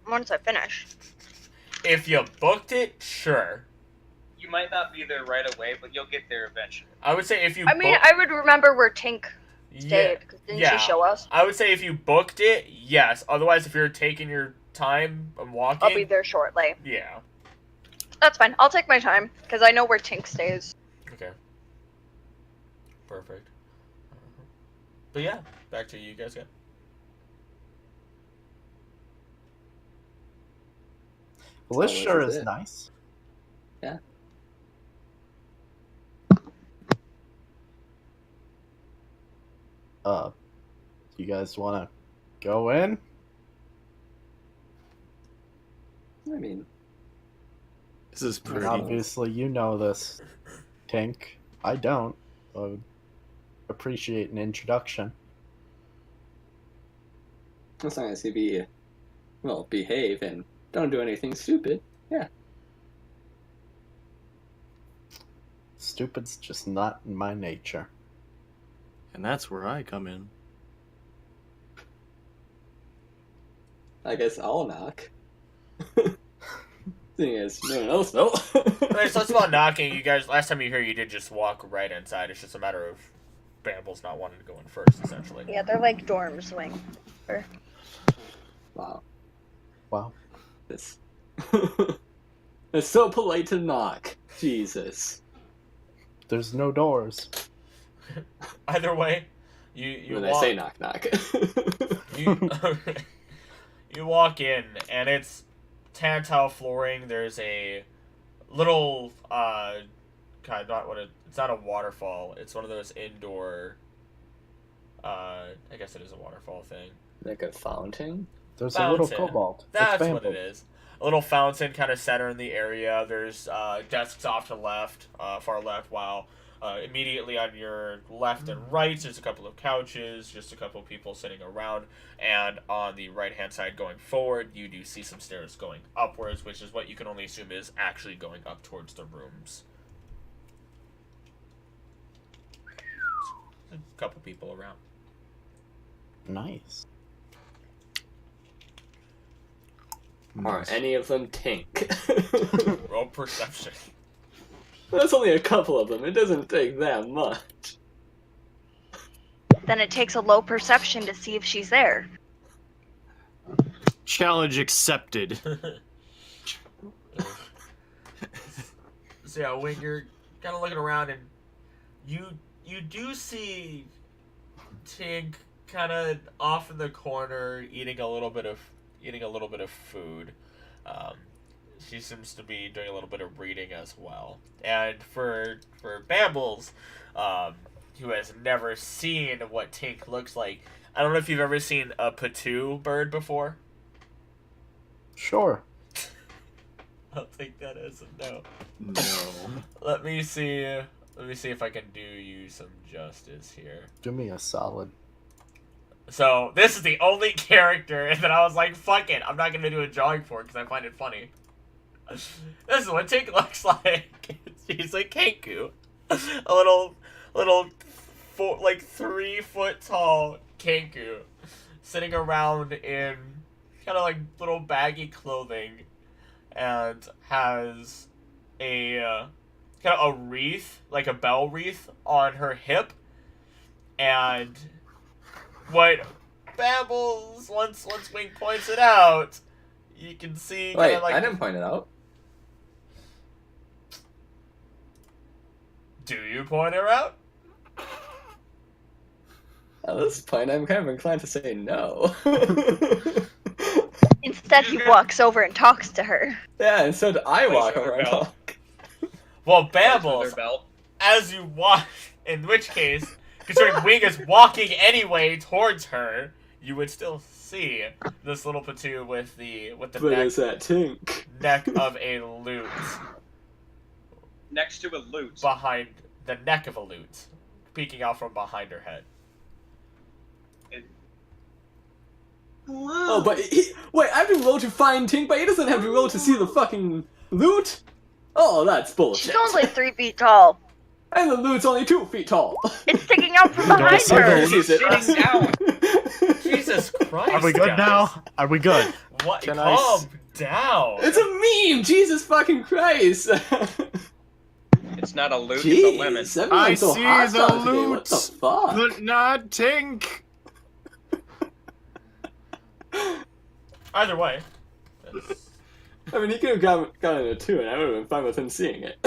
Once I finish. if you booked it, sure. You might not be there right away, but you'll get there eventually. I would say if you. I mean, I would remember where Tink stayed, because didn't she show us? I would say if you booked it, yes. Otherwise, if you're taking your time and walking, I'll be there shortly. Yeah. That's fine. I'll take my time, because I know where Tink stays. Okay. Perfect. But yeah, back to you guys. Well, this So sure this is it. nice. Yeah. You guys want to go in? I mean, This is pretty. Obviously, you know this, Tink. I don't. I would appreciate an introduction. as long as you behave and don't do anything stupid. Yeah. Stupid's just not in my nature. And that's where I come in. I guess I'll knock. Seeing as no one else will. Alright, so it's about knocking. You guys, last time you were here, you did just walk right inside. It's just a matter of Bambles not wanting to go in first, essentially. Yeah, they're like dorms, Wing. Wow. Wow. This. It's so polite to knock. Jesus. There's no doors. Either way, you When walk, I say knock knock. you, you walk in, and it's tan tile flooring. There's a little it's not a waterfall. It's one of those indoor. I guess it is a waterfall thing. Like a fountain? There's a little Fountain. kobold. That's It's what it Bambles. is. A little fountain kind of center in the area. There's desks off to the left, far left, while immediately on your left and right, there's a couple of couches, just a couple of people sitting around. And on the right-hand side going forward, you do see some stairs going upwards, which is what you can only assume is actually going up towards the rooms. A couple people around. Nice. Are any of them Tink? Roll perception. That's only a couple of them. It doesn't take that much. Then it takes a low perception to see if she's there. Challenge accepted. So yeah, when you're kind of looking around, and you do see Tig kind of off in the corner eating a little bit of food. She seems to be doing a little bit of reading as well. And for Bambles, who has never seen what Tink looks like, I don't know if you've ever seen a patoo bird before. Sure. I'll take that as a no. No. Let me see if I can do you some justice here. Do me a solid. So, this is the only character that I was like, fuck it, I'm not gonna do a drawing for because I find it funny. This is what Tink looks like. She's a kenku. A little 3 foot tall kenku. Sitting around in kind of like little baggy clothing. And has a kind of a wreath, like a bell wreath, on her hip. And what Bambles, once Wing points it out, you can see Wait, kinda like, I didn't point it out. do you point her out? At this point, I'm kind of inclined to say no. Instead, he walks over and talks to her. Yeah, and so do I Place walk her over and belt. talk. Well, With Bambles, their belt. as you walk, in which case, considering Wing is walking anyway towards her, you would still see this little platoon with the What is that tink? neck of a lute Next to a loot. behind the neck of a lute, peeking out from behind her head. Oh, but wait, I have to roll to find Tink, but he doesn't have to roll to see the fucking loot? Oh, that's bullshit. She's only 3 feet tall. And the loot's only 2 feet tall. It's sticking out from behind see her. the Sees it. Sitting down. Jesus Christ! Are we good guys. now? Are we good? What? Can I Calm down. It's a meme! Jesus fucking Christ! It's not a loot, it's a lemon. Jeez, everyone's I so see hot the today. What loot. the fuck? But not Tink. Either way. I mean, he could have gotten a 2, and I would have been fine with him seeing it.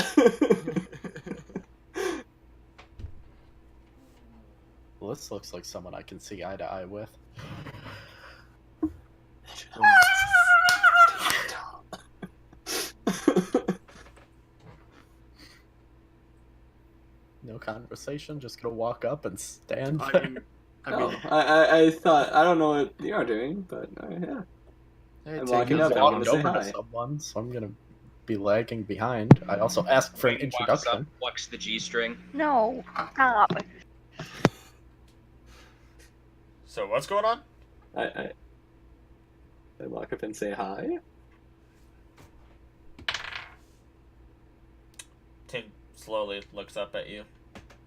Well, this looks like someone I can see eye to eye with. No conversation, just gonna walk up and stand I there. mean, No, I thought, I don't know what you're doing, but yeah. hey, I'm take walking it up, I down. wanna Walked say over hi. to someone, so I'm gonna be lagging behind. I also asked for an Wing walks up, introduction. plucks the G-string. No, stop. So what's going on? I walk up and say hi. Tink slowly looks up at you.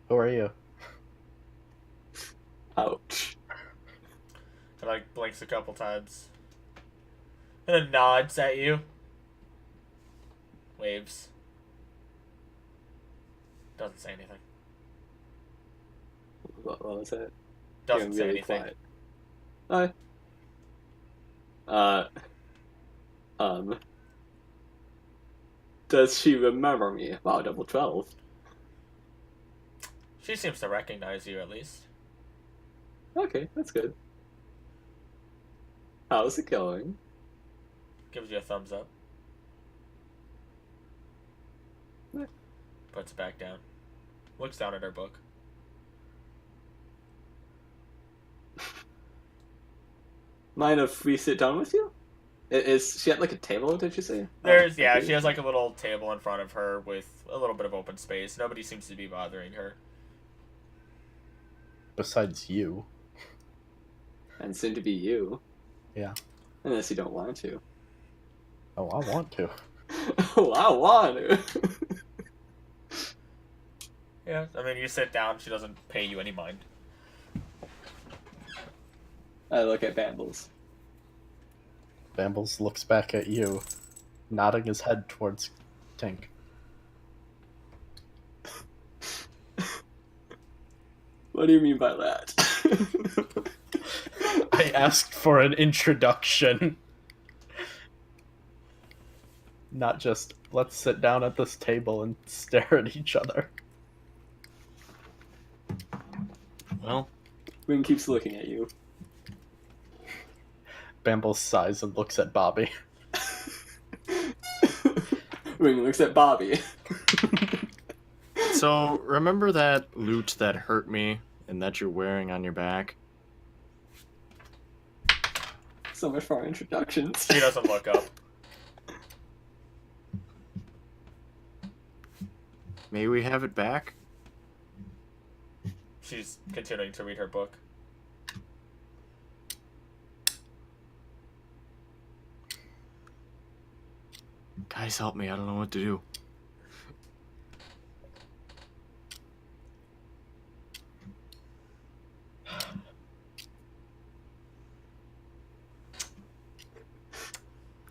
Who are you? Ouch. And like blinks a couple times. And then nods at you. Waves. Doesn't say anything. What was that? Doesn't Getting say really anything. quiet. Hi. Does she remember me? Wow, double 12. She seems to recognize you at least. Okay, that's good. How's it going? Gives you a thumbs up. Yeah. Puts it back down. Looks down at her book. Mind if we sit down with you? Is she at like a table, did you say? There's Oh, yeah, okay. she has like a little table in front of her with a little bit of open space. Nobody seems to be bothering her. Besides you. And soon to be you. Yeah. Unless you don't want to. Oh, I want to. Oh, I want to. Yeah, I mean you sit down, she doesn't pay you any mind. I look at Bambles. Bambles looks back at you, nodding his head towards Tink. What do you mean by that? I asked for an introduction. Not just, let's sit down at this table and stare at each other. Well, Wing keeps looking at you. Bambles sighs and looks at Bobby. Wing looks at Bobby. so remember that loot that hurt me and that you're wearing on your back? So much for our introductions. She doesn't look up. May we have it back? She's continuing to read her book. Guys, help me. I don't know what to do.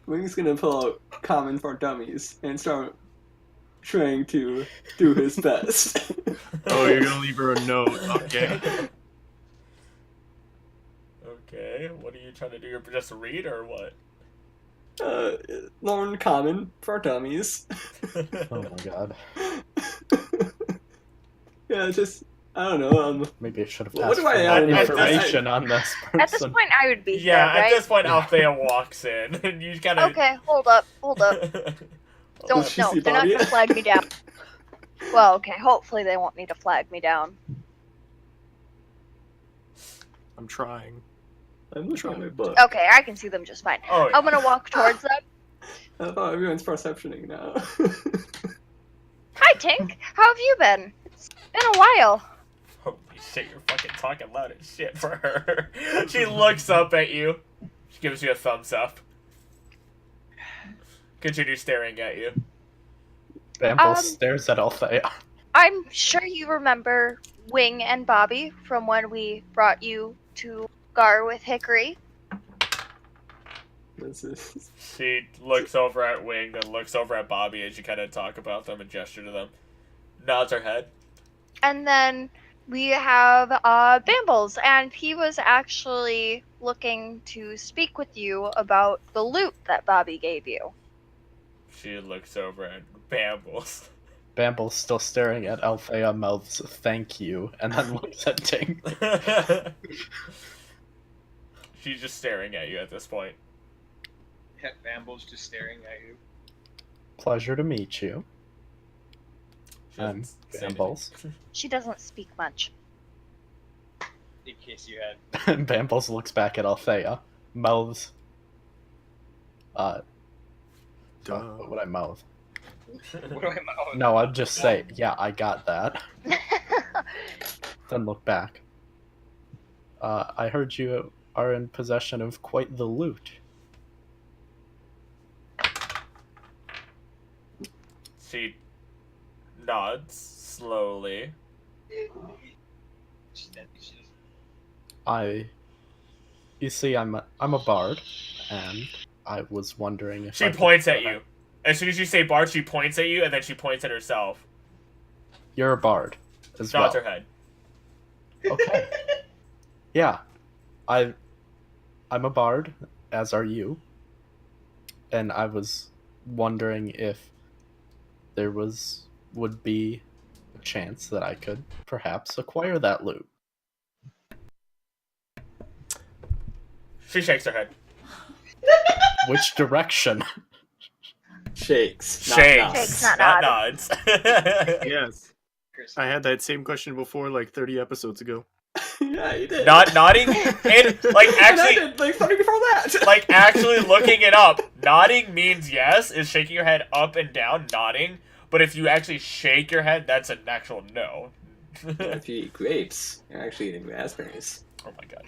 Wing's gonna pull out Common for Dummies and start trying to do his best. Oh, you're gonna leave her a note. Okay. Okay, what are you trying to do? You're just read or what? Learn Common for Dummies. Oh my god. Yeah, just, I don't know, Maybe I should have What asked do for I more add? information on this person. At this point, I would be Yeah, scared, at right? this point Althea walks in and you kind of Okay, hold up. Does she No, see they're not Bobby? gonna flag me down. Well, okay, hopefully they won't need to flag me down. I'm trying. I'm looking at my book. Okay, I can see them just fine. Oh, yeah. I'm gonna walk towards them. I thought everyone's perceptioning now. Hi, Tink. How have you been? It's been a while. Holy shit, you're fucking talking loud as shit for her. She looks up at you. She gives you a thumbs up. Continues staring at you. Bambles stares at Althea. I'm sure you remember Wing and Bobby from when we brought you to Gar with Hickory. This is... She looks over at Wing, then looks over at Bobby as you kind of talk about them and gesture to them. Nods her head. And then we have Bambles, and he was actually looking to speak with you about the loot that Bobby gave you. She looks over at Bambles. Bambles still staring at Althea, mouths "thank you," and then looks at Ting. She's just staring at you at this point. Bambles just staring at you. Pleasure to meet you. She doesn't I'm say anything. Bambles. She doesn't speak much. In case you had. Bambles looks back at Althea, mouths. Duh. What would I mouth? What do I mouth? No, I'd just say, yeah, I got that. Then look back. I heard you are in possession of quite the loot. She nods slowly. You see, I'm a bard, and I was wondering if She points at you. As soon as you say Bard, she points at you, and then she points at herself. You're a bard, as Nods well. her head. Okay. Yeah, I'm a bard, as are you, and I was wondering if there would be a chance that I could perhaps acquire that loot. She shakes her head. Which direction? Shakes. Not Shakes, nods. Shakes, not not nod. nods. Yes. I had that same question before, like 30 episodes ago. Yeah, you did. Not nodding and like And I actually did, like 30 before that. like actually looking it up. Nodding means yes, is shaking your head up and down, nodding. But if you actually shake your head, that's an actual no. If you eat grapes, you're actually eating raspberries. Oh my god.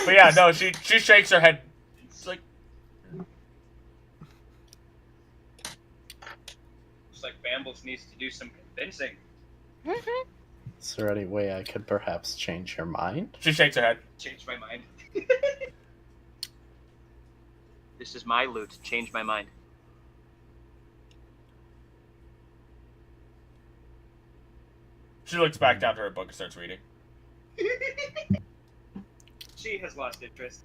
But yeah, no, she shakes her head. It's like Looks like Bambles needs to do some convincing. Is there any way I could perhaps change your mind? she shakes her head. Change my mind. This is my loot. Change my mind. She looks back down to her book and starts reading. She has lost interest.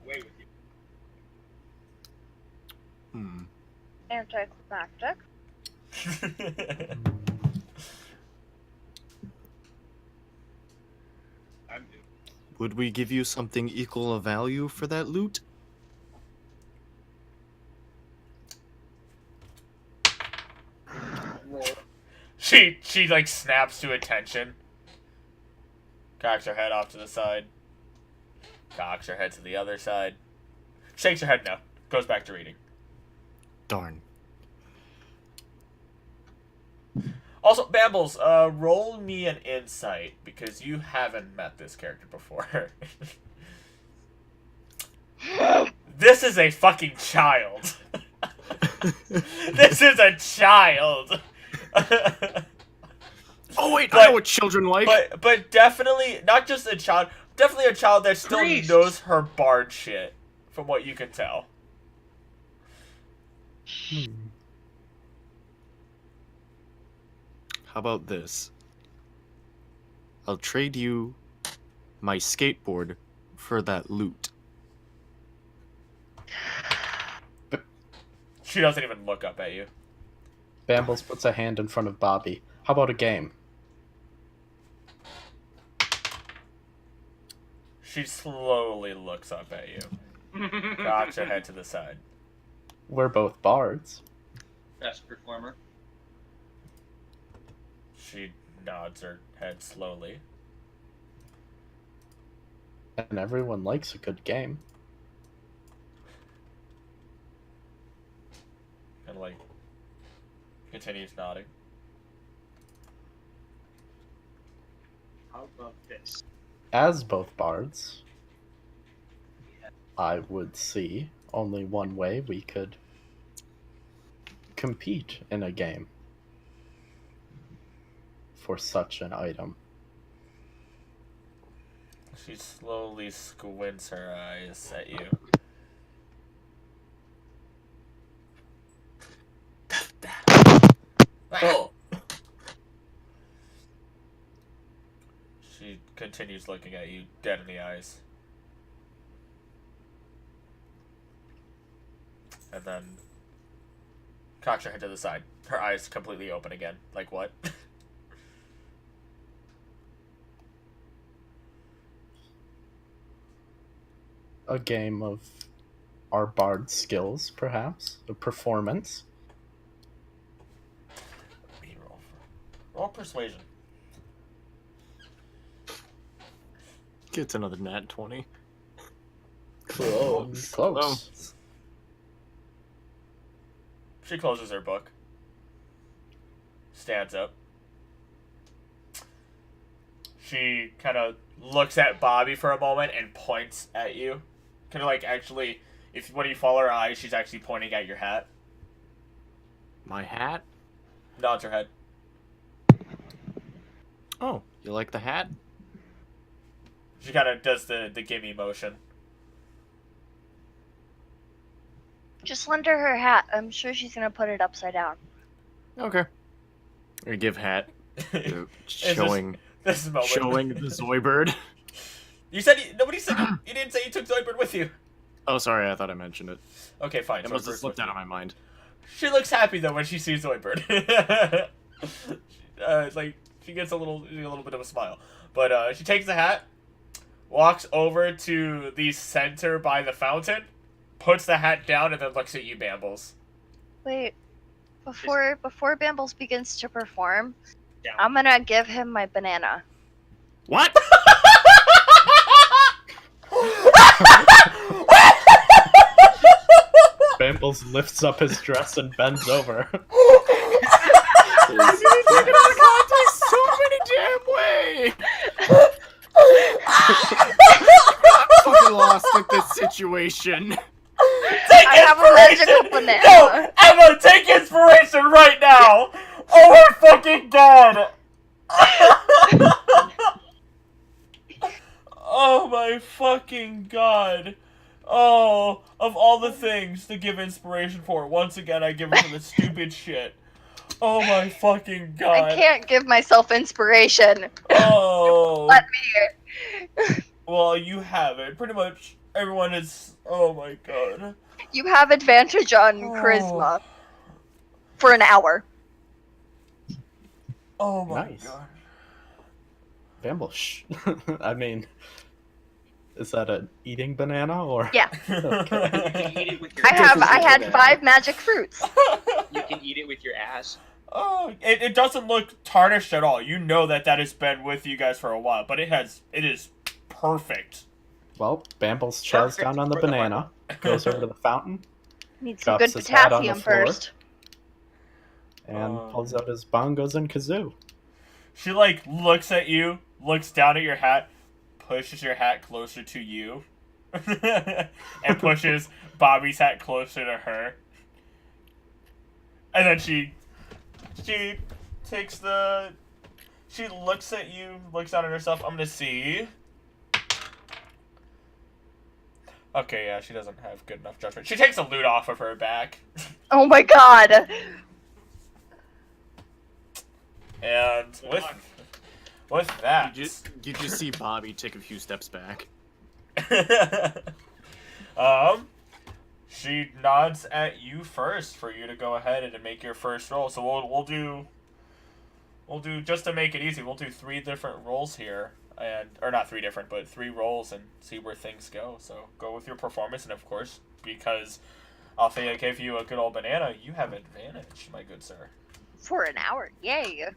Away with you. Anticlimactic. I'm due. Would we give you something equal of value for that loot? She like snaps to attention. Cocks her head off to the side. Cocks her head to the other side. Shakes her head no. Goes back to reading. Darn. Also, Bambles, roll me an insight because you haven't met this character before. This is a fucking child. This is a child. Oh wait, But- I know what children like. But definitely not just a child, definitely a child that still Priest. knows her bard shit, from what you can tell. How about this? I'll trade you my skateboard for that loot. She doesn't even look up at you. Bambles puts a hand in front of Bobby. How about a game? She slowly looks up at you. Cocks her head to the side. We're both bards. Best performer. She nods her head slowly. And everyone likes a good game. And, like, continues nodding. How about this? As both bards, I would see only one way we could compete in a game for such an item. She slowly squints her eyes at you. Oh, She continues looking at you, dead in the eyes. And then cocks her head to the side. Her eyes completely open again. Like, what? A game of our bard skills, perhaps? A performance? Roll persuasion. Gets another nat 20. close. Close. She closes her book. Stands up. She kind of looks at Bobby for a moment and points at you. Kind of like, actually, if when you follow her eyes, she's actually pointing at your hat. My hat? Nods her head. Oh, you like the hat? She kind of does the gimme motion. Just lend her her hat. I'm sure she's gonna put it upside down. Okay. I give hat. Showing This moment. showing the Zoidbird. You said nobody said you didn't say you took Zoidbird with you. Oh, sorry, I thought I mentioned it. Okay, fine. It must have Zoidbird's slipped with out of you. my mind. She looks happy though when she sees Zoidbird. It's like she gets a little bit of a smile, but she takes the hat, walks over to the center by the fountain, puts the hat down, and then looks at you, Bambles. Wait, before Bambles begins to perform, Down. I'm gonna give him my banana. What? Bambles lifts up his dress and bends over. Take it out of context so many damn way. I'm fucking lost at this situation. Take I have a magical banana. No, Emma, take inspiration right now. Oh my fucking god. Oh my fucking god. Oh, of all the things to give inspiration for, once again I give it for the stupid shit. Oh my fucking god. I can't give myself inspiration. Oh. Let me. Well, you have it. Pretty much everyone is. Oh my god. You have advantage on charisma for an hour. Oh my Nice. god. Bambles. Shh. I mean, is that an eating banana or? Yeah. You can eat it with your. I had 5 magic fruits. You can eat it with your ass. Oh, it doesn't look tarnished at all. You know that has been with you guys for a while, but it is perfect. Well, Bambles chows Perfect down on the for the banana, goes over to the fountain, Need some Drops good his hat on the potassium floor. first. and Oh. pulls out his bongos and kazoo. She like looks at you, looks down at your hat, pushes your hat closer to you, and pushes Bobby's hat closer to her. And then she takes the. She looks at you, looks down at herself. I'm gonna see. Okay, yeah, she doesn't have good enough judgment. She takes the loot off of her back. Oh my god. And with that. You just see Bobby take a few steps back. She nods at you first for you to go ahead and make your first roll. So we'll do just to make it easy. We'll do 3 different rolls here, or not 3 different, but 3 rolls and see where things go. So go with your performance, and of course, because Althaea gave you a good old banana, you have advantage, my good sir. For an hour. Yay.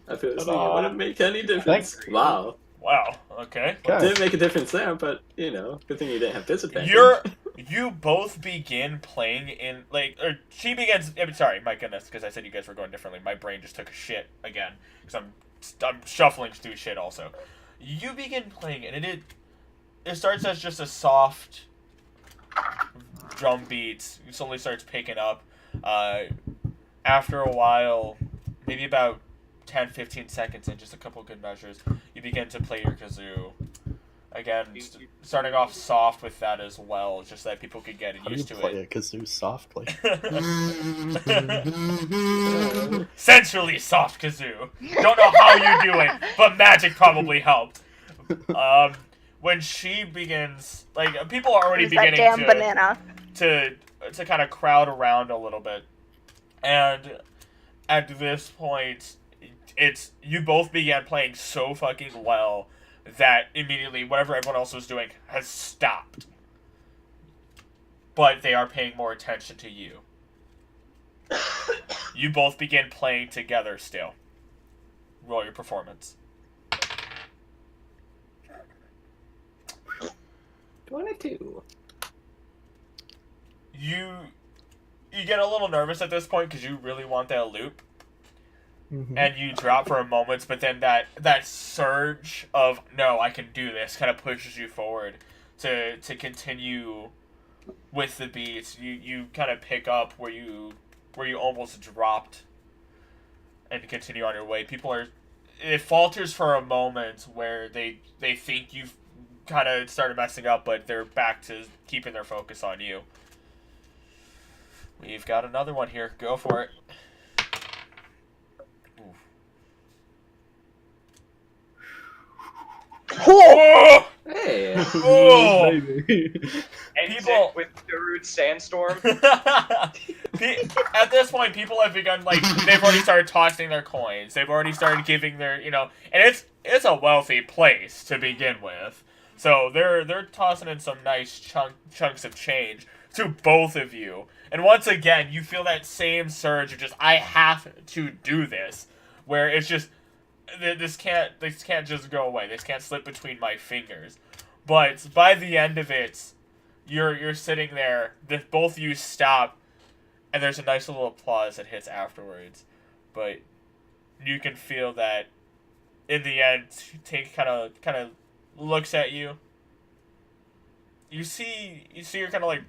I feel it wouldn't make any difference. Thanks. Wow. Wow. Okay. Okay. Didn't make a difference there, but, good thing you didn't have disadvantage. You both begin playing in, or she begins, sorry, my goodness, because I said you guys were going differently. My brain just took a shit again, because I'm shuffling through shit also. You begin playing, and it starts as just a soft drum beat. It slowly starts picking up. After a while, maybe about 10-15 seconds in, just a couple good measures, you begin to play your kazoo. Again, starting off soft with that as well, just so that people could get used to it. How do you play a kazoo softly? Sensually soft kazoo. Don't know how you do it, but magic probably helped. When she begins, people are already beginning that damn banana. to kind of crowd around a little bit, and at this point, you both began playing so fucking well that immediately whatever everyone else was doing has stopped. But they are paying more attention to you. You both begin playing together still. Roll your performance. 22. You get a little nervous at this point because you really want that loop. Mm-hmm. And you drop for a moment, but then that surge of, no, I can do this, kind of pushes you forward to continue with the beats. You kind of pick up where you almost dropped and continue on your way. It falters for a moment where they think you've kind of started messing up, but they're back to keeping their focus on you. We've got another one here. Go for it. Oh! Hey. Oh! And People- with Darude Sandstorm. At this point, people have begun, they've already started tossing their coins. They've already started giving their, and it's a wealthy place to begin with. So they're tossing in some nice chunks of change to both of you. And once again, you feel that same surge of just, I have to do this. Where it's just, this can't just go away. This can't slip between my fingers. But by the end of it, you're sitting there. Both of you stop, and there's a nice little applause that hits afterwards. But you can feel that in the end, Tink kind of looks at you. You see her kind of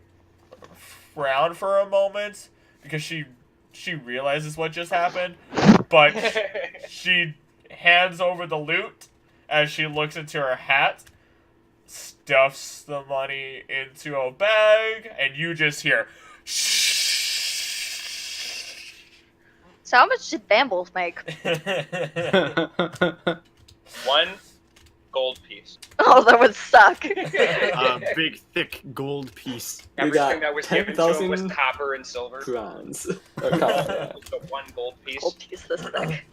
frown for a moment because she realizes what just happened, but she hands over the loot as she looks into her hat, stuffs the money into a bag, and you just hear shh. So how much did Bambles make? 1 gold piece. Oh, that would suck. A big, thick gold piece. We Everything got that was given to him was 10,000 copper and silver. Crowns. So 1 gold piece. Gold piece this thick.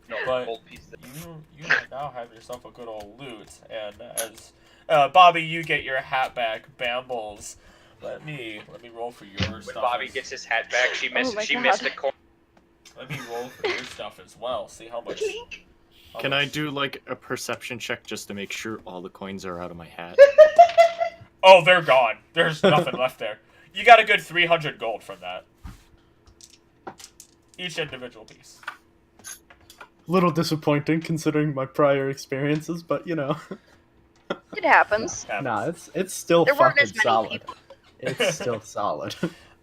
No, But- gold piece. You now have yourself a good old loot, and as Bobby, you get your hat back. Bambles, let me roll for your When stuff. Bobby gets his hat back, she missed my missed God. a coin. Let me roll for your stuff as well. See how much. Can I do a perception check just to make sure all the coins are out of my hat? Oh, they're gone. There's nothing left there. You got a good 300 gold from that. Each individual piece. Little disappointing considering my prior experiences, but It happens. Happens. nah, it's still There weren't fucking as many solid. people. It's still solid.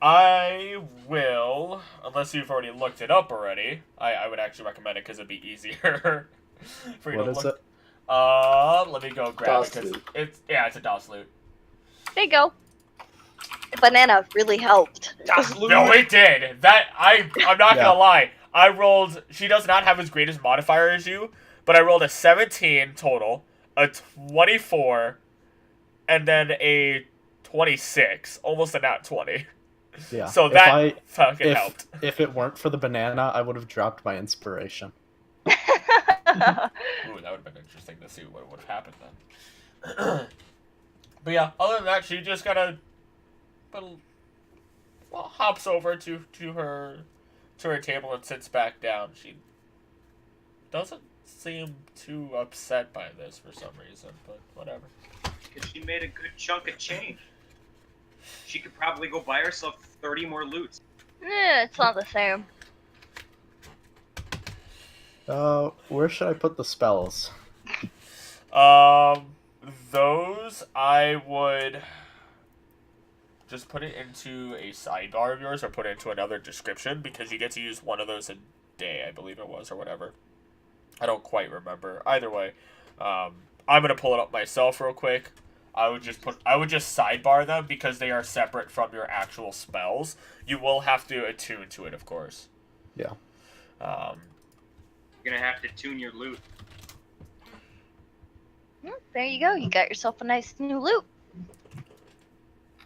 I will, unless you've already looked it up already. I would actually recommend it because it'd be easier for you What to is look. it? Let me go grab it DOS because loot. it's a DOS loot. There you go. The banana really helped. Das Loot. No, it did. I'm not Yeah. gonna lie. I rolled. She does not have as great as modifier as you, but I rolled a 17 total, a 24, and then a 26, almost a nat 20. Yeah. So if that fucking helped. If it weren't for the banana, I would have dropped my inspiration. Ooh, that would have been interesting to see what would have happened then. But yeah, other than that, she just kind of hops over to her table and sits back down. doesn't seem too upset by this for some reason, but whatever. Because she made a good chunk of change. She could probably go buy herself 30 more loots. It's not the same. Where should I put the spells? Those I would just put it into a sidebar of yours or put it into another description because you get to use one of those a day, I believe it was, or whatever. I don't quite remember. Either way, I'm gonna pull it up myself real quick. I would just sidebar them because they are separate from your actual spells. You will have to attune to it, of course. Yeah. You're gonna have to tune your loot. There you go. You got yourself a nice new loot.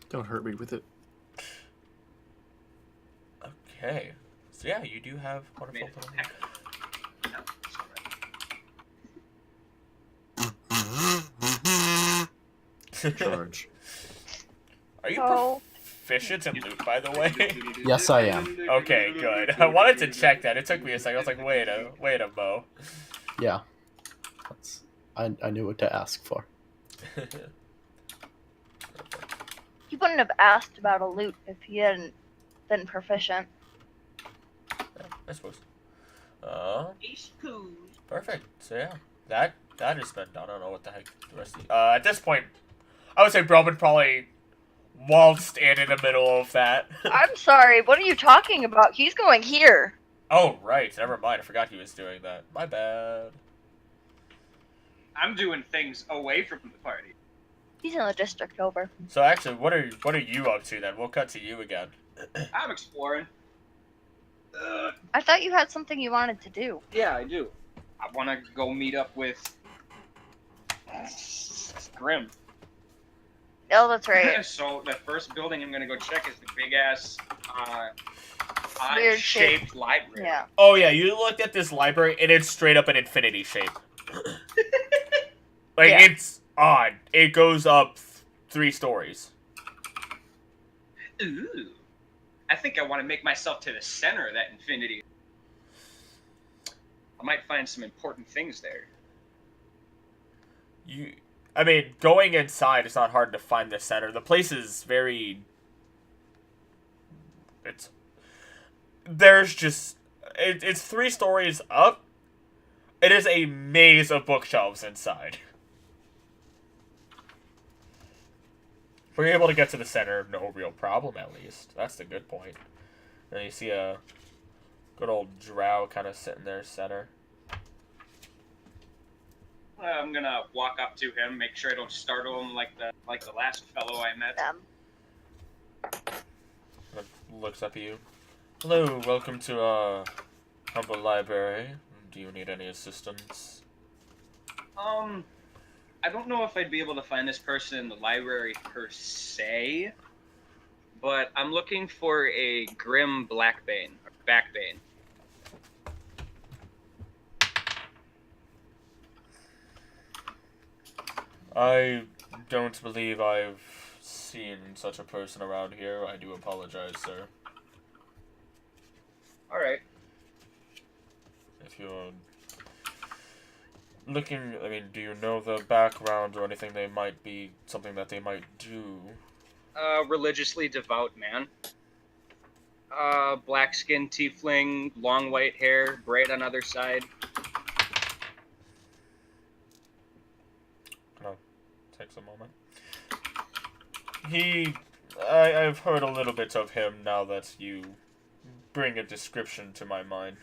Don't hurt me with it. Okay. So yeah, you do have wonderful little... No, it's alright. Charge. Are you Oh. proficient in loot, by the way? Yes, I am. Okay, good. I wanted to check that. It took me a second. I was like, wait a mo. Yeah. I knew what to ask for. You wouldn't have asked about a loot if you hadn't been proficient. Yeah, I suppose. Perfect. So yeah, that has been done. I don't know what the heck the rest of at this point, I would say Bromund probably waltzed in the middle of that. I'm sorry, what are you talking about? He's going here. Oh, right. Never mind. I forgot he was doing that. My bad. I'm doing things away from the party. He's in the district over. So actually, what are you up to then? We'll cut to you again. I'm exploring. I thought you had something you wanted to do. Yeah, I do. I want to go meet up with Grim. Oh, that's right. So the first building I'm gonna go check is the big ass, Weird odd-shaped library. Yeah. Oh yeah, you looked at this library and it's straight up an infinity shape. Like Yeah. it's odd. It goes up 3 stories. Ooh. I think I want to make myself to the center of that infinity. I might find some important things there. I mean, going inside, it's not hard to find the center. The place is very... It's 3 stories up. It is a maze of bookshelves inside. We're able to get to the center, no real problem, at least. That's the good point. And you see a good old drow kind of sitting there center. I'm gonna walk up to him, make sure I don't startle him like the last fellow I met. Looks up at you. Hello, welcome to our humble library. Do you need any assistance? I don't know if I'd be able to find this person in the library per se, but I'm looking for a Grim Blackbane, or Backbane. I don't believe I've seen such a person around here. I do apologize, sir. Alright. If you're looking, I mean, do you know the background or anything something that they might do? Religiously devout man. Black skin tiefling, long white hair, braid on other side. Takes a moment. I've heard a little bit of him now that you bring a description to my mind.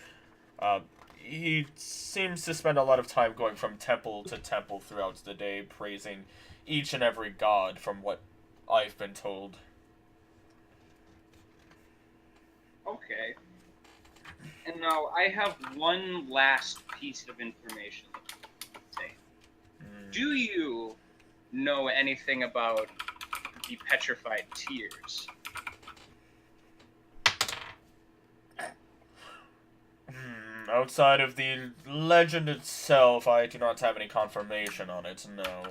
He seems to spend a lot of time going from temple to temple throughout the day, praising each and every god from what I've been told. Okay. And now I have one last piece of information. Do you know anything about the petrified tears? Outside of the legend itself, I do not have any confirmation on it, no.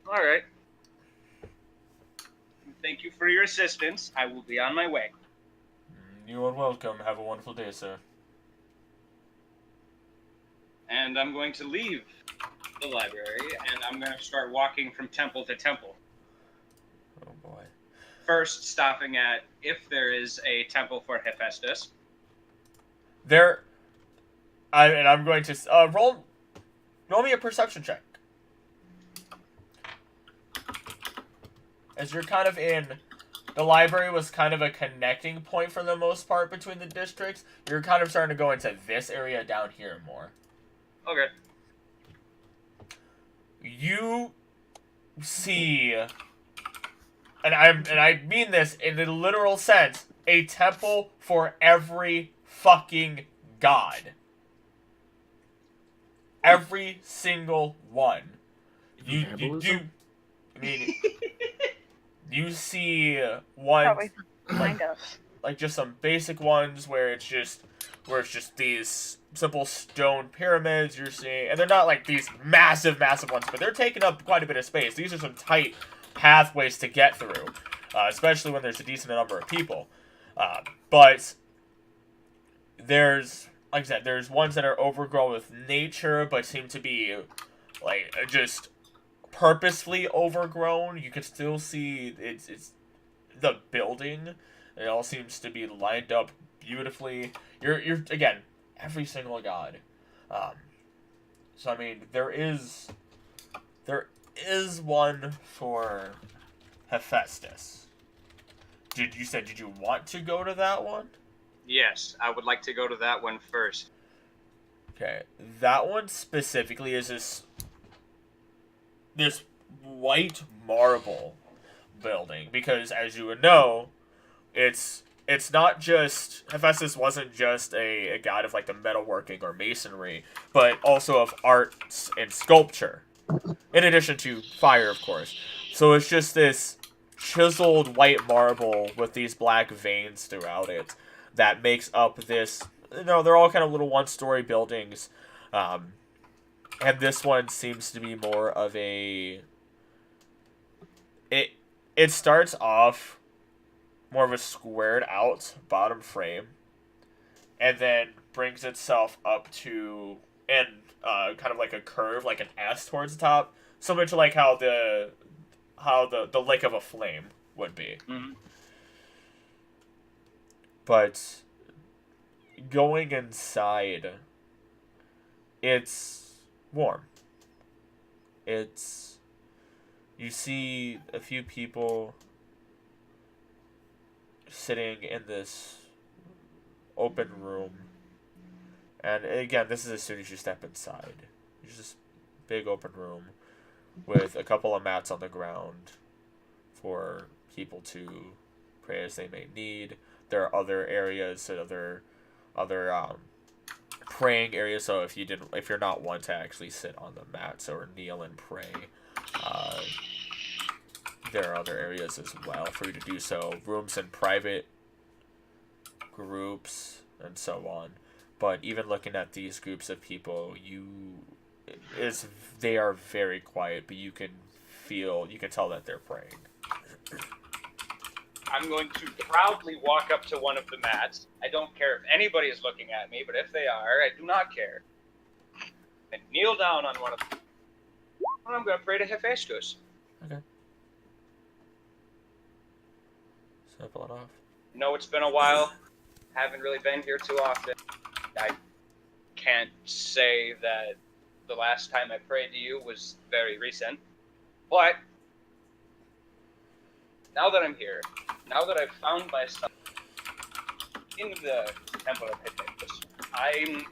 Alright. Thank you for your assistance. I will be on my way. You are welcome. Have a wonderful day, sir. and I'm going to leave the library, and I'm going to start walking from temple to temple. Oh boy. First, stopping at if there is a temple for Hephaestus. I'm going to roll me a perception check. As you're kind of in, the library was kind of a connecting point for the most part between the districts. You're kind of starting to go into this area down here more. Okay. You see, and I mean this in the literal sense, a temple for every fucking god. Every single one. You I mean, you see ones Probably behind us. like just some basic ones where it's just these simple stone pyramids you're seeing, and they're not like these massive ones, but they're taking up quite a bit of space. These are some tight pathways to get through, especially when there's a decent number of people. But there's, like I said, there's ones that are overgrown with nature, but seem to be like just purposefully overgrown. You can still see it's the building. It all seems to be lined up beautifully. You're again, every single god. So I mean, there is one for Hephaestus. Did you want to go to that one? Yes, I would like to go to that one first. Okay, that one specifically is this white marble building, because as you would know, it's not just, Hephaestus wasn't just a god of like the metalworking or masonry, but also of arts and sculpture, in addition to fire, of course. So it's just this chiseled white marble with these black veins throughout it that makes up this. They're all kind of little one-story buildings, and this one seems to be more of a. It starts off more of a squared out bottom frame, and then brings itself up to and kind of like a curve, like an S towards the top, similar to like how the lake of a flame would be. Mm-hmm. But going inside, it's warm. You see a few people sitting in this open room. And again, this is as soon as you step inside. There's this big open room with a couple of mats on the ground for people to pray as they may need. There are other areas, other praying areas. So if you're not one to actually sit on the mats or kneel and pray, there are other areas as well for you to do so. Rooms in private groups and so on. But even looking at these groups of people, they are very quiet, but you can tell that they're praying. I'm going to proudly walk up to one of the mats. I don't care if anybody is looking at me, but if they are, I do not care. And kneel down on one of them. And I'm going to pray to Hephaestus. Okay. So pull it off. No, it's been a while. Haven't really been here too often. I can't say that the last time I prayed to you was very recent. But now that I'm here, now that I've found myself in the Temple of Hephaestus, I'm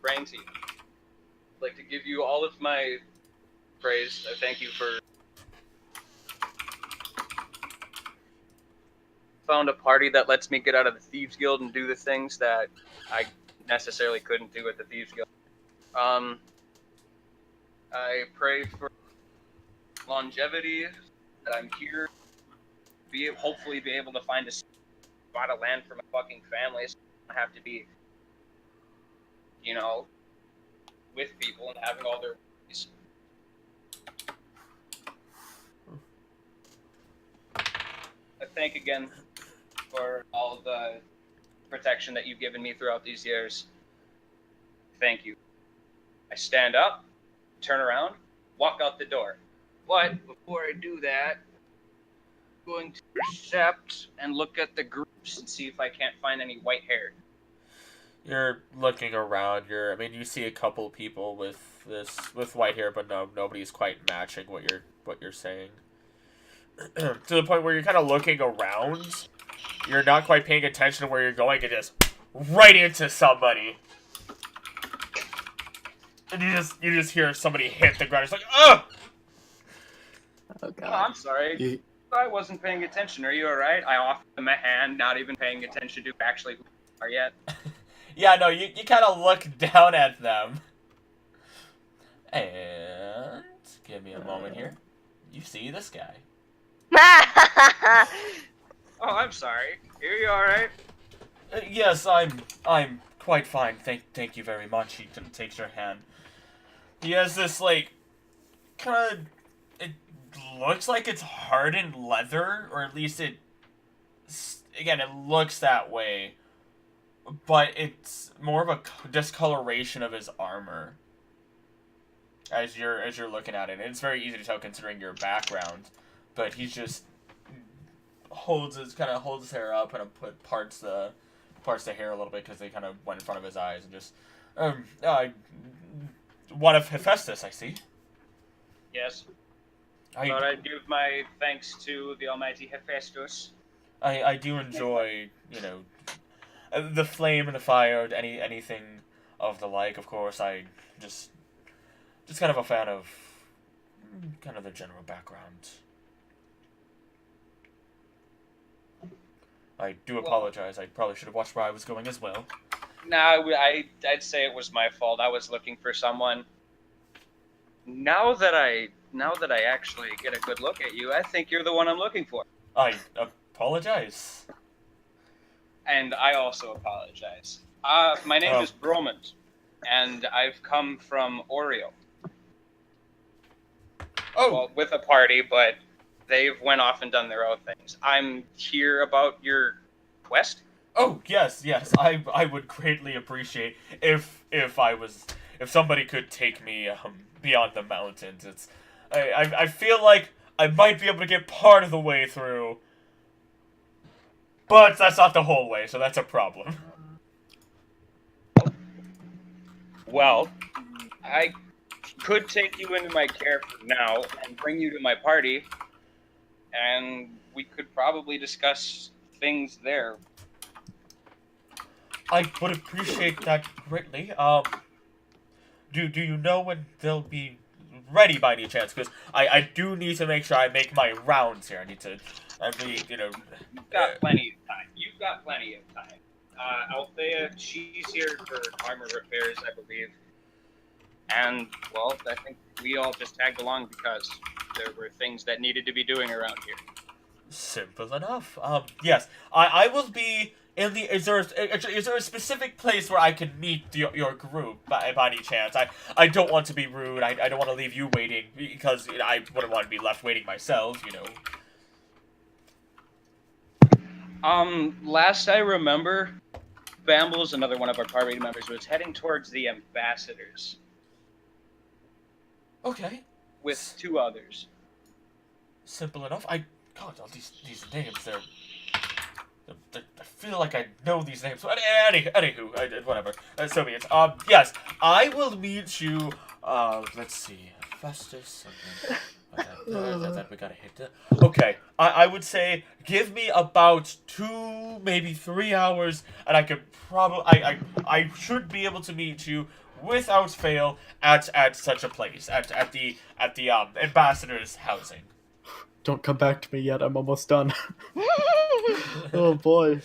praying to you. I'd like to give you all of my praise. I thank you for found a party that lets me get out of the Thieves Guild and do the things that I necessarily couldn't do at the Thieves Guild. I pray for longevity, that I'm here, hopefully be able to find a spot of land for my fucking family, so I don't have to be, with people and having all their ways. I thank again for all the protection that you've given me throughout these years. Thank you. I stand up, turn around, walk out the door. But before I do that, I'm going to percept and look at the groups and see if I can't find any white hair. You're looking around. You see a couple people with white hair, but nobody's quite matching what you're saying. To the point where you're kind of looking around, you're not quite paying attention to where you're going, and just right into somebody. And you just hear somebody hit the ground. It's like, ugh! Oh Oh, god. I'm sorry. I wasn't paying attention. Are you alright? I offered them a hand, not even paying attention to actually who they are yet. Yeah, no, you kind of look down at them. And give me a moment here. You see this guy. Oh, I'm sorry. Are you alright? Yes, I'm quite fine. Thank you very much. He takes your hand. He has this, like, kind of, it looks like it's hardened leather, or at least it looks that way. But it's more of a discoloration of his armor. As you're looking at it, and it's very easy to tell considering your background. But he's just holds his hair up and parts the hair a little bit because they kind of went in front of his eyes and just one of Hephaestus, I see. Yes. Thought I'd give my thanks to the almighty Hephaestus. I do enjoy, the flame and the fire, anything of the like. Of course, I just kind of a fan of kind of the general background. I do apologize. I probably should have watched where I was going as well. Nah, I'd say it was my fault. I was looking for someone. Now that I actually get a good look at you, I think you're the one I'm looking for. I apologize. And I also apologize. My name is Bromund, and I've come from Oreo. Oh, Well, with a party, but they've went off and done their own things. I'm here about your quest. oh, yes. I would greatly appreciate if somebody could take me beyond the mountains. I feel like I might be able to get part of the way through, but that's not the whole way, so that's a problem. Well, I could take you into my care for now and bring you to my party, and we could probably discuss things there. I would appreciate that greatly. Do you know when they'll be ready by any chance? Because I do need to make sure I make my rounds here. You've got plenty of time. Althaea, she's here for armor repairs, I believe. And, well, I think we all just tagged along because there were things that needed to be doing around here. Simple enough. Yes, I will be in the. Is there a specific place where I can meet your group by any chance? I don't want to be rude. I don't want to leave you waiting because I wouldn't want to be left waiting myself. Last I remember, Bambles, another one of our party members, was heading towards the ambassadors Okay. with two others. Simple enough. God, all these names, I feel like I know these names. Anywho, whatever. So be it. Yes, I will meet you. Let's see, Festus. That we gotta hit. Okay, I would say give me about 2, maybe 3 hours, and I could probably I should be able to meet you without fail at such a place at the ambassador's housing. Don't come back to me yet. I'm almost done. Oh boy.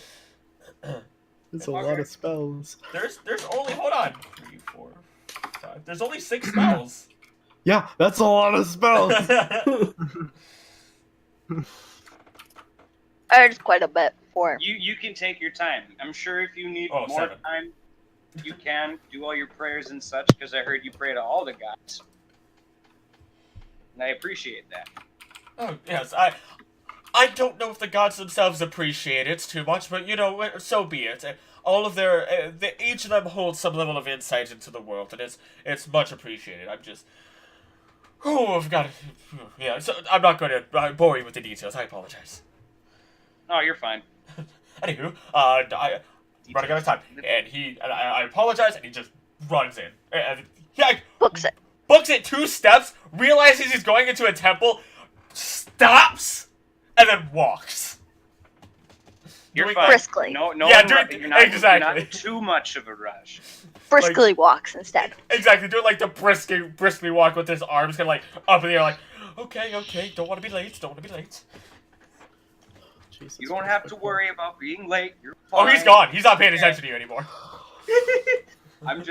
There's a lot of spells. There's only, hold on, 3, 4, 5. There's only 6 spells. Yeah, that's a lot of spells. There's quite a bit for him. You can take your time. I'm sure if you need more 7. time, you can do all your prayers and such, because I heard you pray to all the gods. And I appreciate that. Oh, yes, I don't know if the gods themselves appreciate it too much, but, so be it. all of their each of them holds some level of insight into the world, and it's much appreciated. I'm just, I've got, yeah. So I'm not going to bore you with the details. I apologize. No, you're fine. Anywho, I running out of time, and I apologize, and he just runs in, and he like, Books it. books it 2 steps, realizes he's going into a temple, stops, and then walks. You're Doing, fine. Briskly. No, Yeah, you're not exactly. too much of a rush. Briskly walks instead. Exactly, doing like the briskly walk with his arms kind of like up in the air, like, okay, don't want to be late, Jesus You don't Christ, have to okay. worry about being late. You're Oh, fine. he's gone. He's not paying attention to you anymore. I'm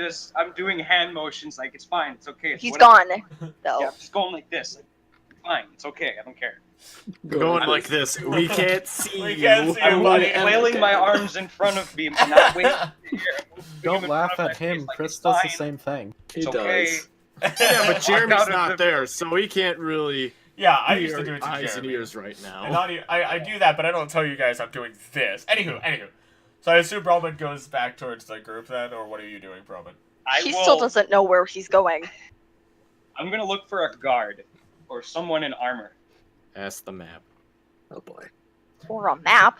doing hand motions like it's fine. It's okay. It's He's whatever. gone, though. Yeah, I'm just going like this. Like, fine. It's okay. I don't care. Going like this. We can't see We you. can't see you, I'm buddy. flailing my arms in front of me, and not waiting. Don't laugh at him. Chris does the same thing. He It's does. okay. Yeah, but Jeremy's out of not the- there, so he can't really Yeah, I used to hear do it to eyes and Jeremy. ears right And now. I do that, but I don't tell you guys I'm doing this. Anywho. So I assume Bromund goes back towards the group then, or what are you doing, Bromund? He still doesn't know where he's going. I'm gonna look for a guard or someone in armor. Ask the map. Oh boy. Or a map.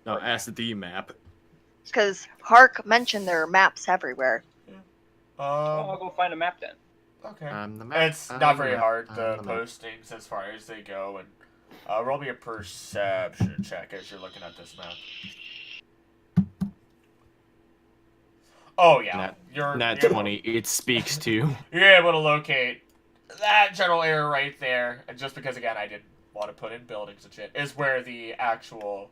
No, ask the map. Because Hark mentioned there are maps everywhere. Well, I'll go find a map then. Okay. The map. It's not very hard, I'm the the map. postings as far as they go, and roll me a perception check as you're looking at this map. Oh yeah, you're Nat you're- 20. It speaks to. You're able to locate that general area right there, and just because again I didn't want to put in buildings and shit, is where the actual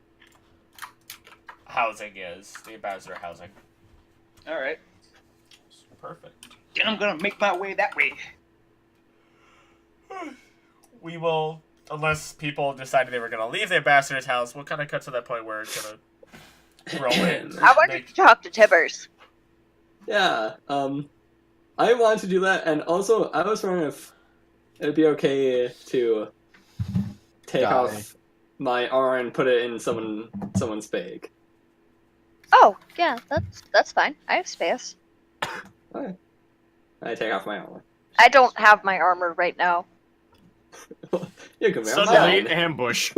housing is, the ambassador housing. All right. Perfect. Then I'm gonna make my way that way. We will, unless people decided they were gonna leave the ambassador's house, we'll kind of cut to that point where it's gonna roll in. I wanted to talk to Tibbers. Yeah, I wanted to do that, and also I was wondering if it'd be okay to take Die. off my armor and put it in someone's bag. Oh, yeah, that's fine. I have space. Okay. I take off my armor. I don't have my armor right now. You can wear Suddenly, mine. ambush.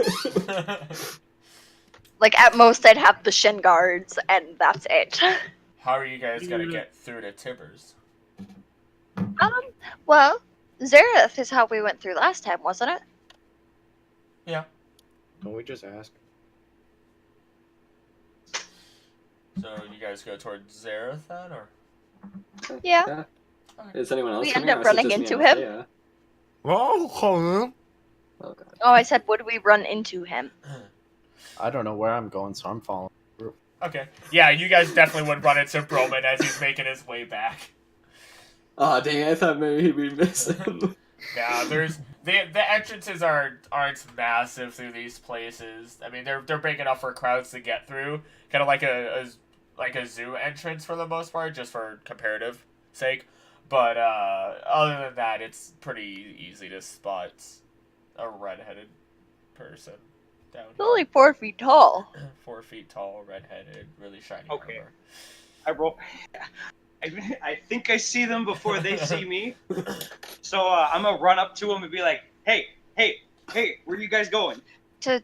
Like, at most, I'd have the shin guards, and that's it. How are you guys gonna get through to Tibbers? Well, Zareth is how we went through last time, wasn't it? Yeah. Don't we just ask? So you guys go towards Zareth then, or? Yeah. Is anyone else We coming, end up or is it running just me into and him. Althaea? Oh, Oh god. Oh, I said, would we run into him? I don't know where I'm going, so I'm following. Okay. Yeah, you guys definitely would run into Bromund as he's making his way back. Oh dang! I thought maybe we'd miss him. Yeah, there's the entrances aren't massive through these places. I mean, they're big enough for crowds to get through, kind of like a zoo entrance for the most part, just for comparative sake. But other than that, it's pretty easy to spot a redheaded person down He's only 4 feet tall. here. 4 feet tall, redheaded, really shiny Okay. armor. I roll. I think I see them before they see me. So I'm gonna run up to them and be like, "Hey, where are you guys going?" To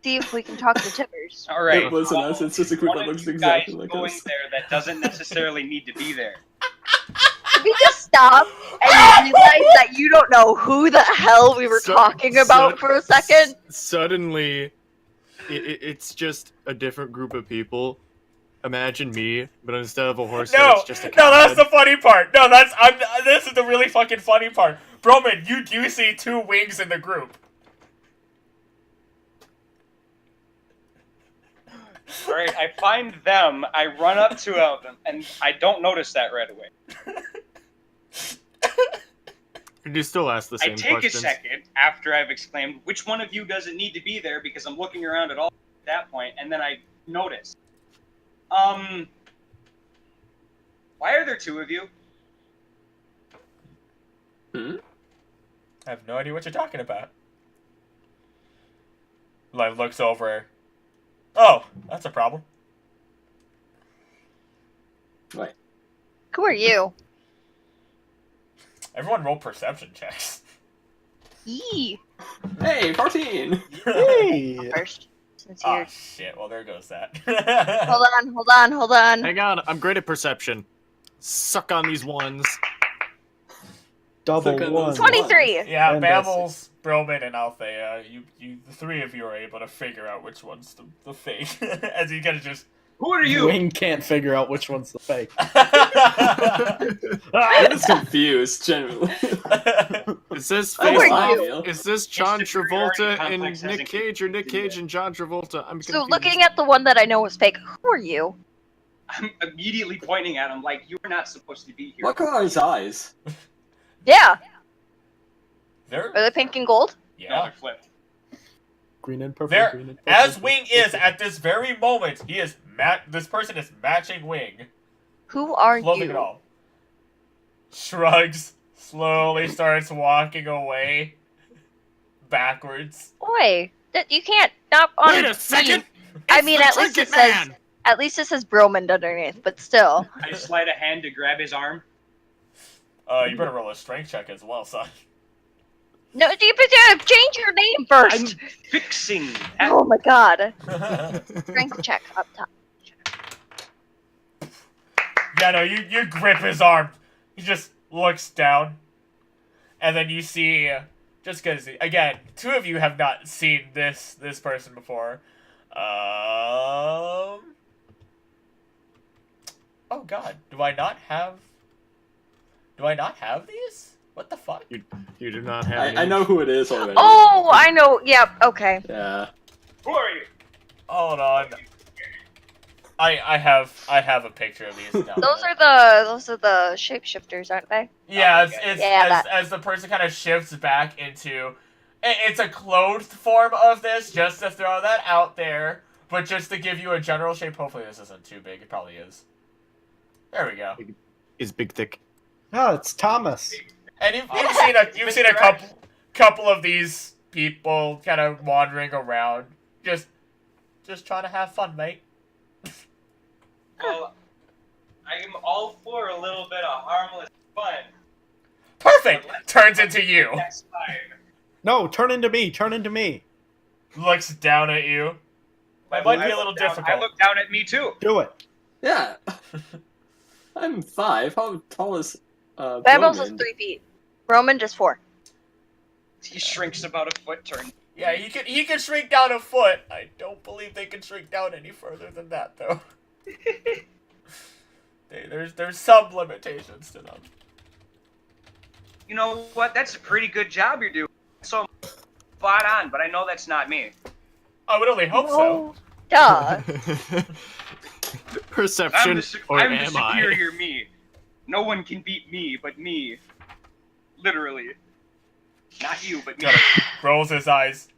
see if we can talk to Tibbers. All right. It wasn't us, it's just a group one that of looks you exactly guys like going us. there that doesn't necessarily need to be there. Did we just stop and realize that you don't know who the hell we were talking about for a second? Suddenly, it's just a different group of people. Imagine me, but instead of a horse, No, it's just a no, that's cowhead. the funny part. No, this is the really fucking funny part. Bromund, you do see 2 wings in the group. All right, I find them. I run up to them, and I don't notice that right away. You still ask the I same take questions. a second after I've exclaimed, "Which one of you doesn't need to be there?" Because I'm looking around at all at that point, and then I notice. Why are there 2 of you? Hmm? I have no idea what you're talking about. Like, looks over. Oh, that's a problem. Right. Who are you? Everyone roll perception checks. Yee. Hey, 14! Hey! First, since Ah, you're. shit. Well, there goes that. Hold on. Hang on, I'm great at perception. Suck on these ones. Double Look on one. those 23. Yeah, And Bambles, Bromund, and Althaea, the three of you are able to figure out which one's the fake. As you kind of just... Who are you? Wing can't figure out which one's the fake. I'm just confused, genuinely. Is this Who face are off? you? Is this John superiority Travolta complex and Nick hasn't Cage, or Nick kicked in Cage yet. and John Travolta? I'm confused. So looking at the one that I know is fake, who are you? I'm immediately pointing at him like you're not supposed to be here. What color are his eyes? Yeah. They're... Are they pink and gold? No, Yeah. they're flipped. Green and purple. There, Green and purple. as Wing is at this very moment, he is this person is matching Wing. Who are Clothing and you? all. Shrugs, slowly starts walking away. Backwards. Boy, that you can't knock on. Wait a second! I It's mean, the at least Trinket it says. Man! At least it says Bromund underneath, but still. I slide a hand to grab his arm. You better roll a strength check as well, son. No, you better change your name first. I'm fixing that. Oh my god. Strength check up top. Yeah, no, you grip his arm. He just looks down. And then you see, just because, again, two of you have not seen this person before. Oh god, do I not have these? What the fuck? You do not have. I know who it is already. Oh, I know. Yep. Okay. Yeah. Who are you? Hold on. I have a picture of these now. Those are the shapeshifters, aren't they? Yeah, Oh, it's yeah, as the person kind of shifts back into... It's a clothed form of this, just to throw that out there. But just to give you a general shape, hopefully this isn't too big. It probably is. There we go. Is big thick. Oh, it's Thomas. And you've seen a couple of these people kind of wandering around, just trying to have fun, mate. Well, I am all for a little bit of harmless fun. Perfect. Turns into you. Next time. No, turn into me. Turn into me. Looks down at you. That might be a little I difficult. look down at me too. Do it. Yeah. I'm 5. How tall is Bambles is Bromund? 3 feet. Roman just 4. He shrinks about a foot turn. Yeah, he can shrink down a foot. I don't believe they can shrink down any further than that, though. There's some limitations to them. You know what? That's a pretty good job you're doing. So spot on, but I know that's not me. I would only hope so. Duh. Perception, or I'm the am I? superior me. No one can beat me but me. Literally. Not you, but me. Kind of rolls his eyes.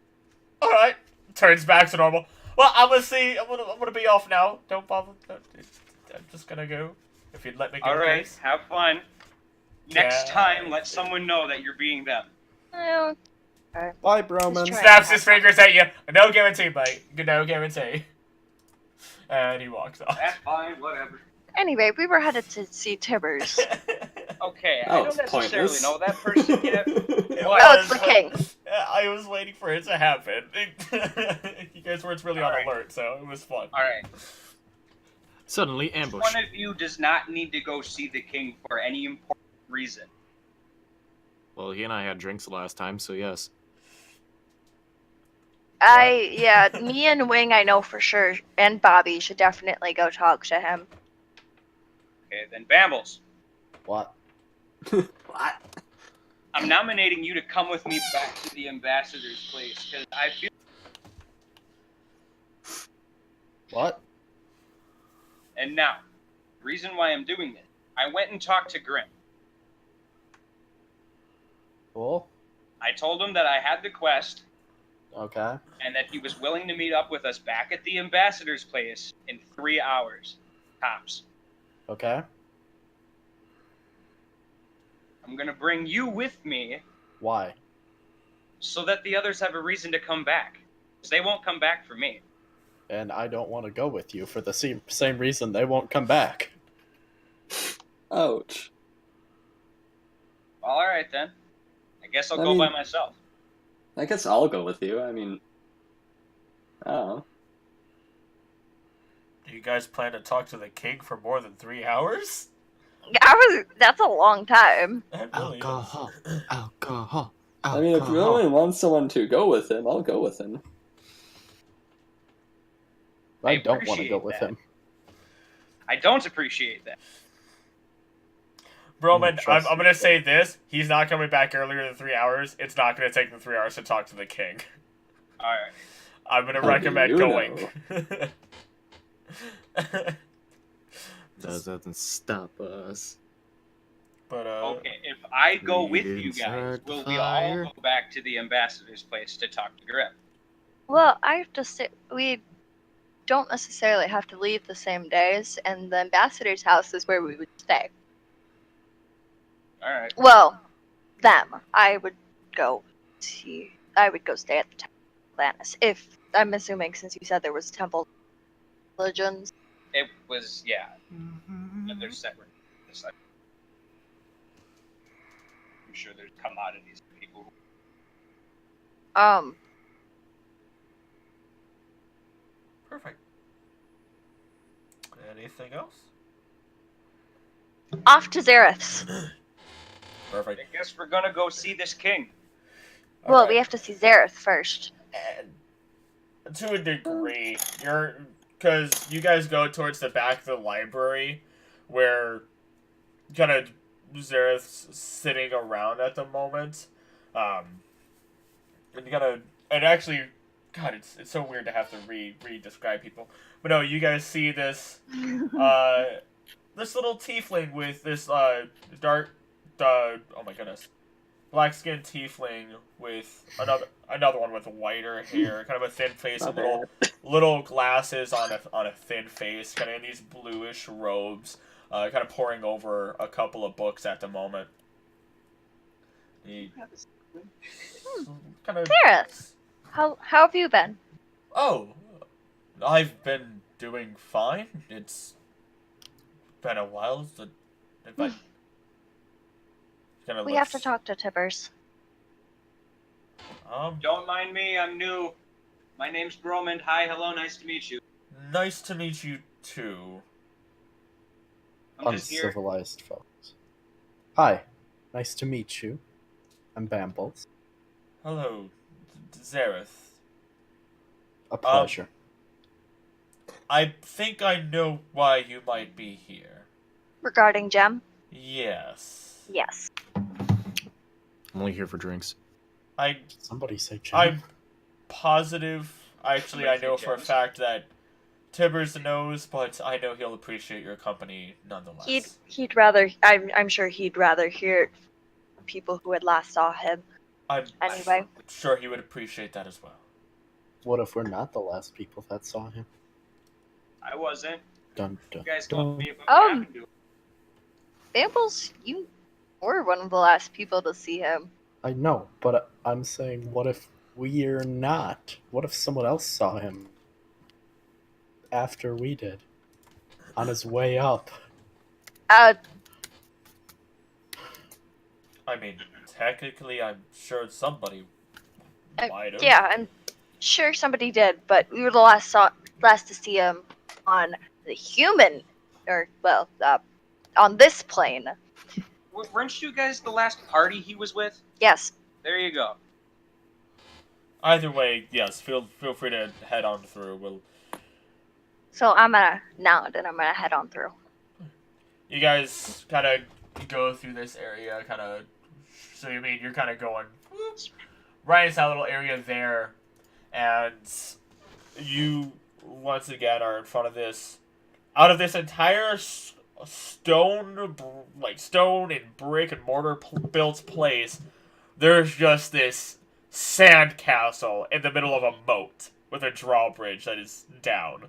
All right, turns back to normal. Well, I'm gonna be off now. Don't bother. I'm just gonna go. If you'd let me go, Alright, please. have fun. Next Yeah. time, let someone know that you're being them. Oh, Bye, Bromund. Just try. Snaps his fingers at you. No guarantee, mate. No guarantee. And he walks off. That's fine, whatever. anyway, we were headed to see Tibbers. Okay, That I was don't necessarily pointless. know that person yet. Oh, it's the king. I was waiting for it to happen. You guys weren't really on Alright. alert, so it was fun. Alright. Suddenly ambush. One of you does not need to go see the king for any important reason. Well, he and I had drinks last time, so yes. Me and Wing, I know for sure, and Bobby should definitely go talk to him. Okay, then Bambles. What? What? I'm nominating you to come with me back to the ambassador's place, because I feel... What? And now, the reason why I'm doing this, I went and talked to Grim. Cool. I told him that I had the quest, Okay. and that he was willing to meet up with us back at the ambassador's place in 3 hours, tops. Okay. I'm gonna bring you with me Why? so that the others have a reason to come back. 'Cause they won't come back for me. And I don't want to go with you for the same reason they won't come back. Ouch. Well, all right then. I guess I'll I go by mean- myself. I guess I'll go with you. I mean, I don't know. Do you guys plan to talk to the king for more than 3 hours? That's a long time. That really Alcohol. is. Alcohol. I mean, if Rowan wants someone to go with him, I'll go with him. I don't want to go appreciate with that. him. I don't appreciate that. Broman, Trust I'm me. gonna say this. He's not coming back earlier than 3 hours. It's not gonna take them 3 hours to talk to the king. All right. I'm gonna How do recommend you going. Doesn't stop us. But Okay, if I go with you Inside guys, the will we all fire. go back to the ambassador's place to talk to Grim? Well, I have to say, we don't necessarily have to leave the same days, and the ambassador's house is where we would stay. All right. Well, them. I would go stay at the Temple of Atlantis. If I'm assuming, since you said there was Temple Legends. It was, yeah. They're separate. It's like, I'm sure there's commodities for people. perfect. Anything else? Off to Zareth's. Perfect. I guess we're gonna go see this king. Well, Alright. we have to see Zareth first. And to a degree, because you guys go towards the back of the library, where kind of Zareth's sitting around at the moment, and you gotta, and actually, God, it's so weird to have to re-describe people, but no, you guys see this, this little tiefling with this dark, oh my goodness, black-skinned tiefling with another one with whiter hair, kind of a thin face, Not and little glasses on a thin face, kind of in these bluish robes, kind of poring over a couple of books at the moment. He kind of. Zareth, how have you been? Oh, I've been doing fine. It's been a while. If I kind of We have to talk to Tibbers. Don't mind me, I'm new. My name's Bromund. Hi, hello, nice to meet you. Nice to meet you too. I'm just here. Uncivilized folks. Hi, nice to meet you. I'm Bambles. Hello, Zareth. A pleasure. I think I know why you might be here. Regarding Gem? Yes. Yes. I'm only here for drinks. Somebody say Jim. I'm positive. Actually, I know for a James. fact that Tibbers knows, but I know he'll appreciate your company nonetheless. He'd rather. I'm sure he'd rather hear it from people who had last saw him. I'm Anyway. sure he would appreciate that as well. What if we're not the last people that saw him? I wasn't. Dun, dun, You guys told dun. me about what happened to him. Bambles, you were one of the last people to see him. I know, but I'm saying, what if we're not? What if someone else saw him after we did? On his way up? I mean, technically, I'm sure somebody might have. Yeah, I'm sure somebody did, but we were the last to see him on the human, on this plane. Weren't you guys the last party he was with? Yes. There you go. Either way, yes, feel free to head on through. So I'm gonna nod and I'm gonna head on through. You guys kind of go through this area, kind of. So you mean you're kind of going whoops, right into that little area there, and you once again are in front of this. Out of this entire stone and brick and mortar built place, there's just this sand castle in the middle of a moat with a drawbridge that is down.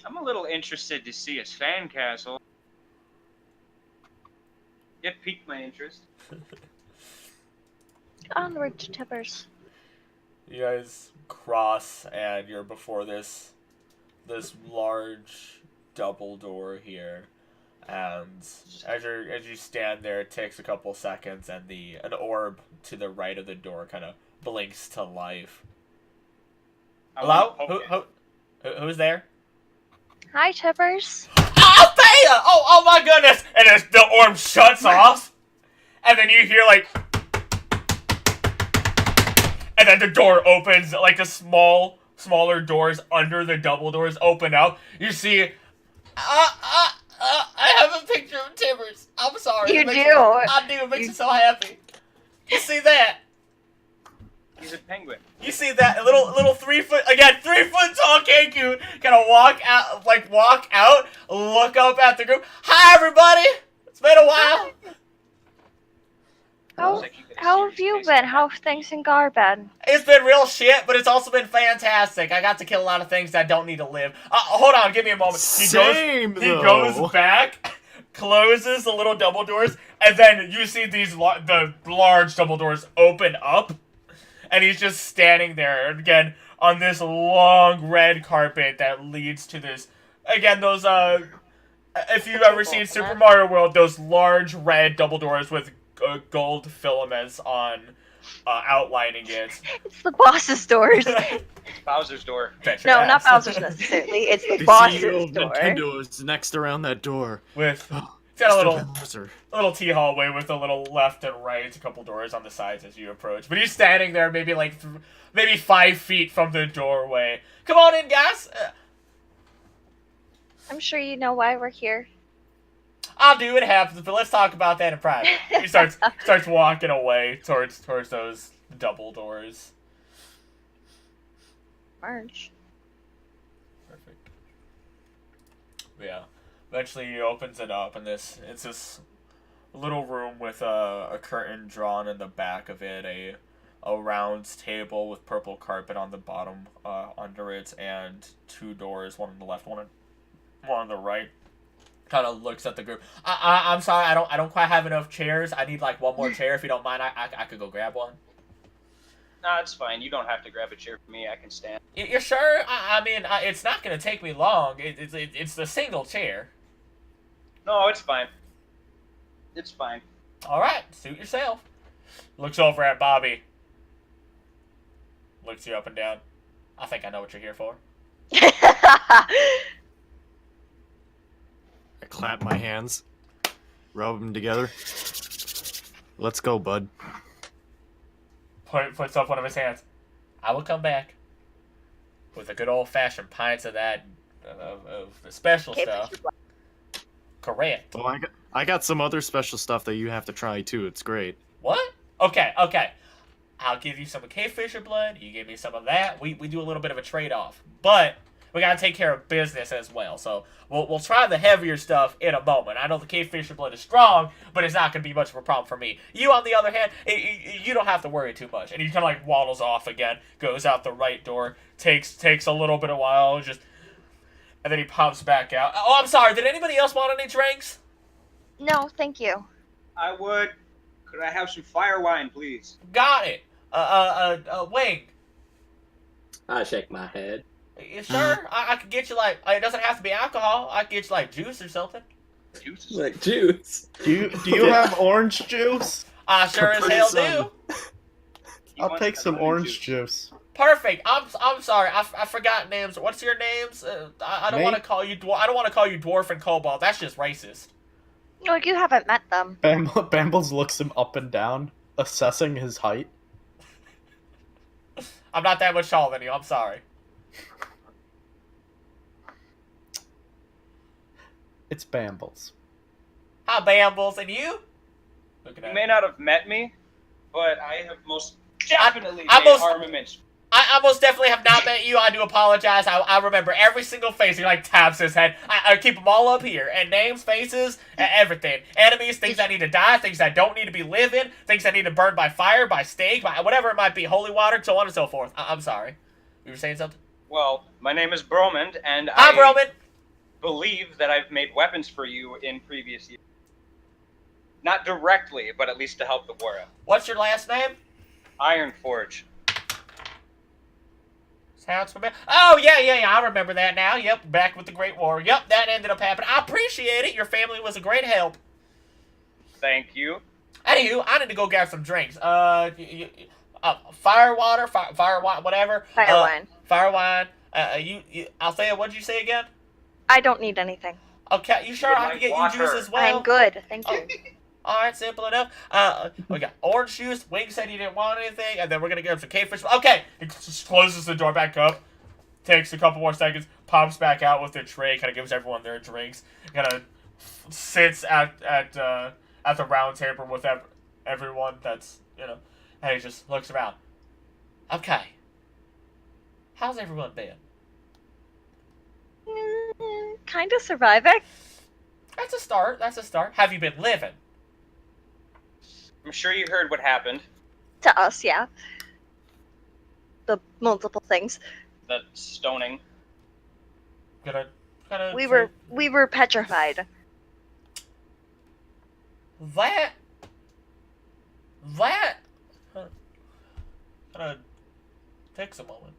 I'm a little interested to see his fan castle. It piqued my interest. Onward to Tibbers. You guys cross, and you're before this large double door here. And as you stand there, it takes a couple seconds, and an orb to the right of the door kind of blinks to life. Hello? Who's there? Hi, Chippers. Althaea! Oh my goodness! And as the orb shuts off, and then you hear like, and then the door opens, like the smaller doors under the double doors open up. You see, I have a picture of Timbers. I'm sorry. You do. I do. It makes me so happy. You see that? He's a penguin. You see that little 3 foot tall Kenku kind of walk out, look up at the group. Hi everybody. It's been a while. How have you been? How have things in Gar been? It's been real shit, but it's also been fantastic. I got to kill a lot of things that don't need to live. Hold on, give me a moment. He goes back, closes the little double doors, and then you see the large double doors open up, and he's just standing there again on this long red carpet that leads to this. Again, those if you've ever seen Super Mario World, those large red double doors with gold filaments on outlining it. It's the boss's doors. Bowser's door. No, not Bowser's necessarily. It's the The boss's CEO of door. Nintendo is next around that door. With it's got a Bowser. little T hallway with a little left and right, a couple doors on the sides as you approach. But he's standing there, maybe maybe 5 feet from the doorway. Come on in, guys. I'm sure you know why we're here. I'll do it happens, but let's talk about that in private. He starts walking away towards those double doors. March. Perfect. Yeah. Eventually he opens it up, and it's this little room with a curtain drawn in the back of it, a round table with purple carpet on the bottom under it, and 2 doors, one on the left, one on the right. Kind of looks at the group. I'm sorry, I don't quite have enough chairs. I need like one more chair if you don't mind. I could go grab one. Nah, it's fine. You don't have to grab a chair for me. I can stand. You're sure? I mean, it's not gonna take me long. It's the single chair. No, it's fine. It's fine. All right, suit yourself. Looks over at Bobby. Looks you up and down. I think I know what you're here for. I clap my hands, rub them together. Let's go, bud. Puts up one of his hands. I will come back with a good old-fashioned pints of that of the special stuff. Correct. Well, I got some other special stuff that you have to try too. It's great. What? Okay. I'll give you some of K-Fisher blood. You give me some of that. We do a little bit of a trade-off, but we gotta take care of business as well. So we'll try the heavier stuff in a moment. I know the K-Fisher blood is strong, but it's not gonna be much of a problem for me. You, on the other hand, you don't have to worry too much. And he kind of like waddles off again, goes out the right door, takes a little bit of while, and then he pops back out. Oh, I'm sorry. Did anybody else want any drinks? No, thank you. I would. Could I have some fire wine, please? Got it. Wing. I shake my head. You sure? I could get you like. It doesn't have to be alcohol. I could get you like juice or something. Juice. Like juice. Do you have orange juice? I sure as hell do. I'll take some orange juice. Perfect. I'm sorry. I forgot names. What's your names? I don't want to call you I don't want to call you dwarf and kobold. That's just racist. No, you haven't met them. Bambles looks him up and down, assessing his height. I'm not that much taller than you. I'm sorry. It's Bambles. Hi, Bambles, and you? Looking You at may not have met me, but I have most definitely I made most- armaments. I most definitely have not met you. I do apologize. I remember every single face. He like taps his head. I keep them all up here. And names, faces, everything. Enemies, things that need to die, things that don't need to be living, things that need to burn by fire, by stake, by whatever it might be. Holy water, so on and so forth. I'm sorry. You were saying something? Well, my name is Bromund, and Hi, I Bromund. believe that I've made weapons for you in previous years. Not directly, but at least to help the war out. What's your last name? Iron Forge. Sounds familiar. Oh, yeah, I remember that now. Yep, back with the Great War. Yep, that ended up happening. I appreciate it. Your family was a great help. Thank you. Anywho, I need to go grab some drinks. Fire water, whatever. Fire wine. Fire wine. Althaea, what did you say again? I don't need anything. Okay, you sure Would I can like get you water. juice as well? I'm good, thank you. All right, simple enough. We got orange juice. Wing said he didn't want anything, and then we're gonna get him some cavefish. Okay, he just closes the door back up. Takes a couple more seconds. Pops back out with the tray. Kind of gives everyone their drinks. Kind of sits at the round table with everyone. That's and he just looks around. Okay, how's everyone been? Kind of surviving. That's a start. Have you been living? I'm sure you heard what happened. To us, yeah. The multiple things. The stoning. Gonna We were petrified. That gonna takes a moment.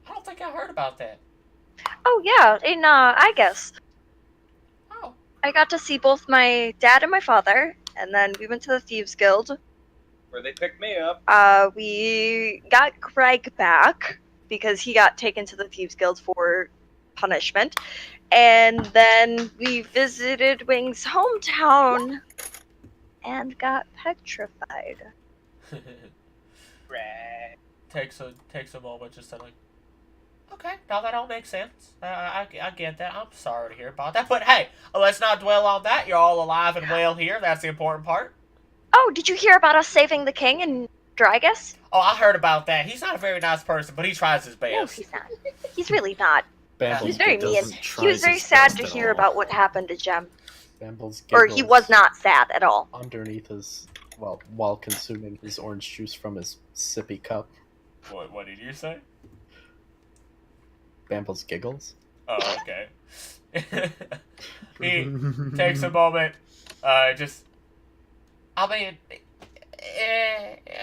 I don't think I heard about that. Oh yeah, in I guess. Oh. I got to see both my dad and my father, and then we went to the Thieves Guild. Where they picked me up. We got Greg back because he got taken to the Thieves Guild for punishment. And then we visited Wing's hometown and got petrified. Right. takes a moment just to like. Okay, now that all makes sense. I get that. I'm sorry to hear about that, but hey, let's not dwell on that. You're all alive and well here. That's the important part. Oh, did you hear about us saving the king in Trigis? Oh, I heard about that. He's not a very nice person, but he tries his No, best. he's not. He's really not. Bambles He's very mean. doesn't He try was very his sad best to at hear all. about what happened to Jem. Bambles Or he was giggles not sad at all. underneath his while consuming his orange juice from his sippy cup. What did you say? Bambles giggles. Oh, okay. He takes a moment.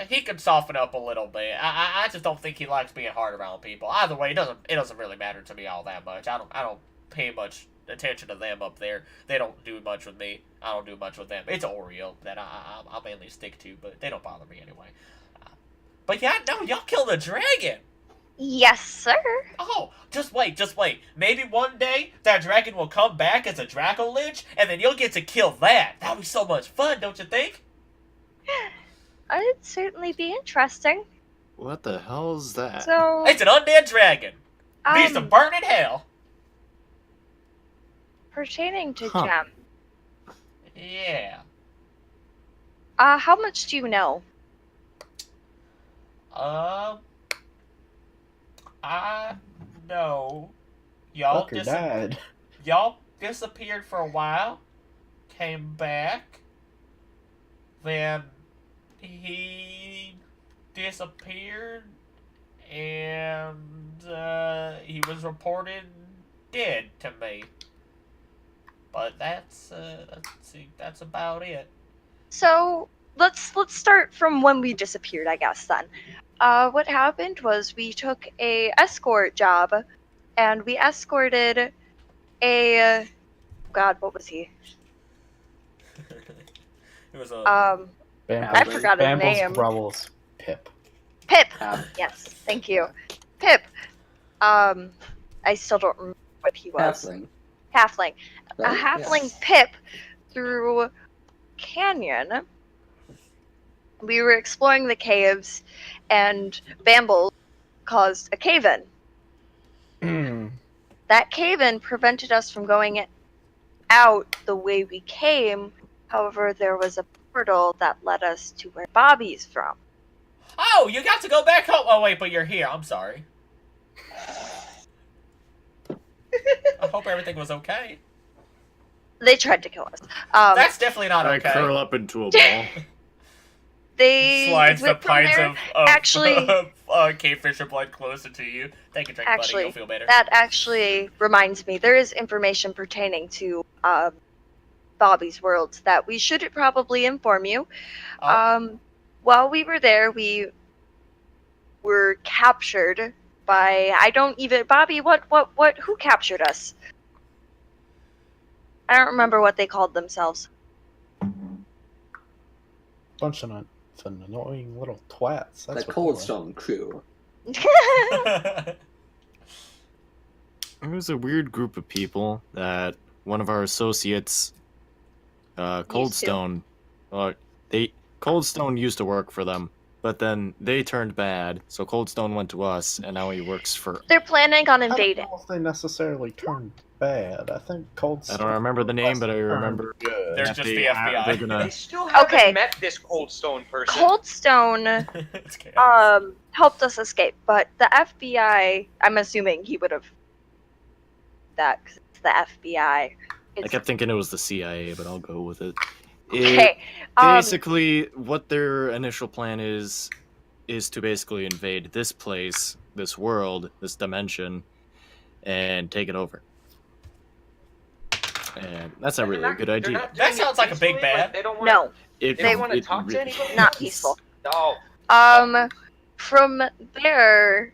He can soften up a little bit. I just don't think he likes being hard around people. Either way, it doesn't really matter to me all that much. I don't pay much attention to them up there. They don't do much with me. I don't do much with them. It's Oreo that I'll mainly stick to, but they don't bother me anyway. But yeah, no, y'all killed a dragon. Yes, sir. Oh, just wait. Maybe one day that dragon will come back as a Draco-Lich, and then you'll get to kill that. That'll be so much fun, don't you think? It'd certainly be interesting. What the hell is that? So, It's an undead dragon. Beast of burning hell. pertaining to Huh. Jem, Yeah. how much do you know? I know y'all Fucker died. y'all disappeared for a while, came back, then he disappeared, and he was reported dead to me. But that's that's about it. So let's start from when we disappeared, I guess. Then, what happened was we took a escort job, and we escorted a God, what was he? It was a I forgot his Bambles name. growls. Pip. Pip. Half- Yes, thank you, Pip. I still don't remember what he was. Halfling. Halfling. Right? A halfling Yes. Pip through canyon. We were exploring the caves, and Bambles caused a cave-in. That cave-in prevented us from going out the way we came. However, there was a portal that led us to where Bobby's from. Oh, you got to go back home. Oh wait, but you're here. I'm sorry. I hope everything was okay. They tried to kill us. That's definitely not I okay. curl up into a ball. They Slides the went from pints there. of actually- Kingfisher blood closer to you. Take a drink, buddy. Actually, You'll feel better. that actually reminds me. There is information pertaining to Bobby's world that we should probably inform you. Oh. While we were there, we were captured by Bobby, who captured us? I don't remember what they called themselves. Bunch of annoying little twats. That's The what they Cold were. Stone crew. It was a weird group of people that one of our associates, Coldstone, Coldstone used to work for them, but then they turned bad, so Coldstone went to us, and now he works for. They're planning on I don't invading. know if they necessarily turned bad. I think Cold I don't remember the name, but I remember good. They're that just they the FBI. They're They gonna. still haven't Okay. met this Coldstone person. Coldstone It's chaos. helped us escape, but the FBI, I'm assuming he would have that because it's the FBI. I It's, kept thinking it was the CIA, but I'll go with it. okay. Basically, what their initial plan is to basically invade this place, this world, this dimension, and take it over. And that's not They're really a good they're idea. not That doing it sounds like a big peacefully, bad. like, they don't wanna, No, They They- don't want to talk to anybody. not peaceful. No. From there,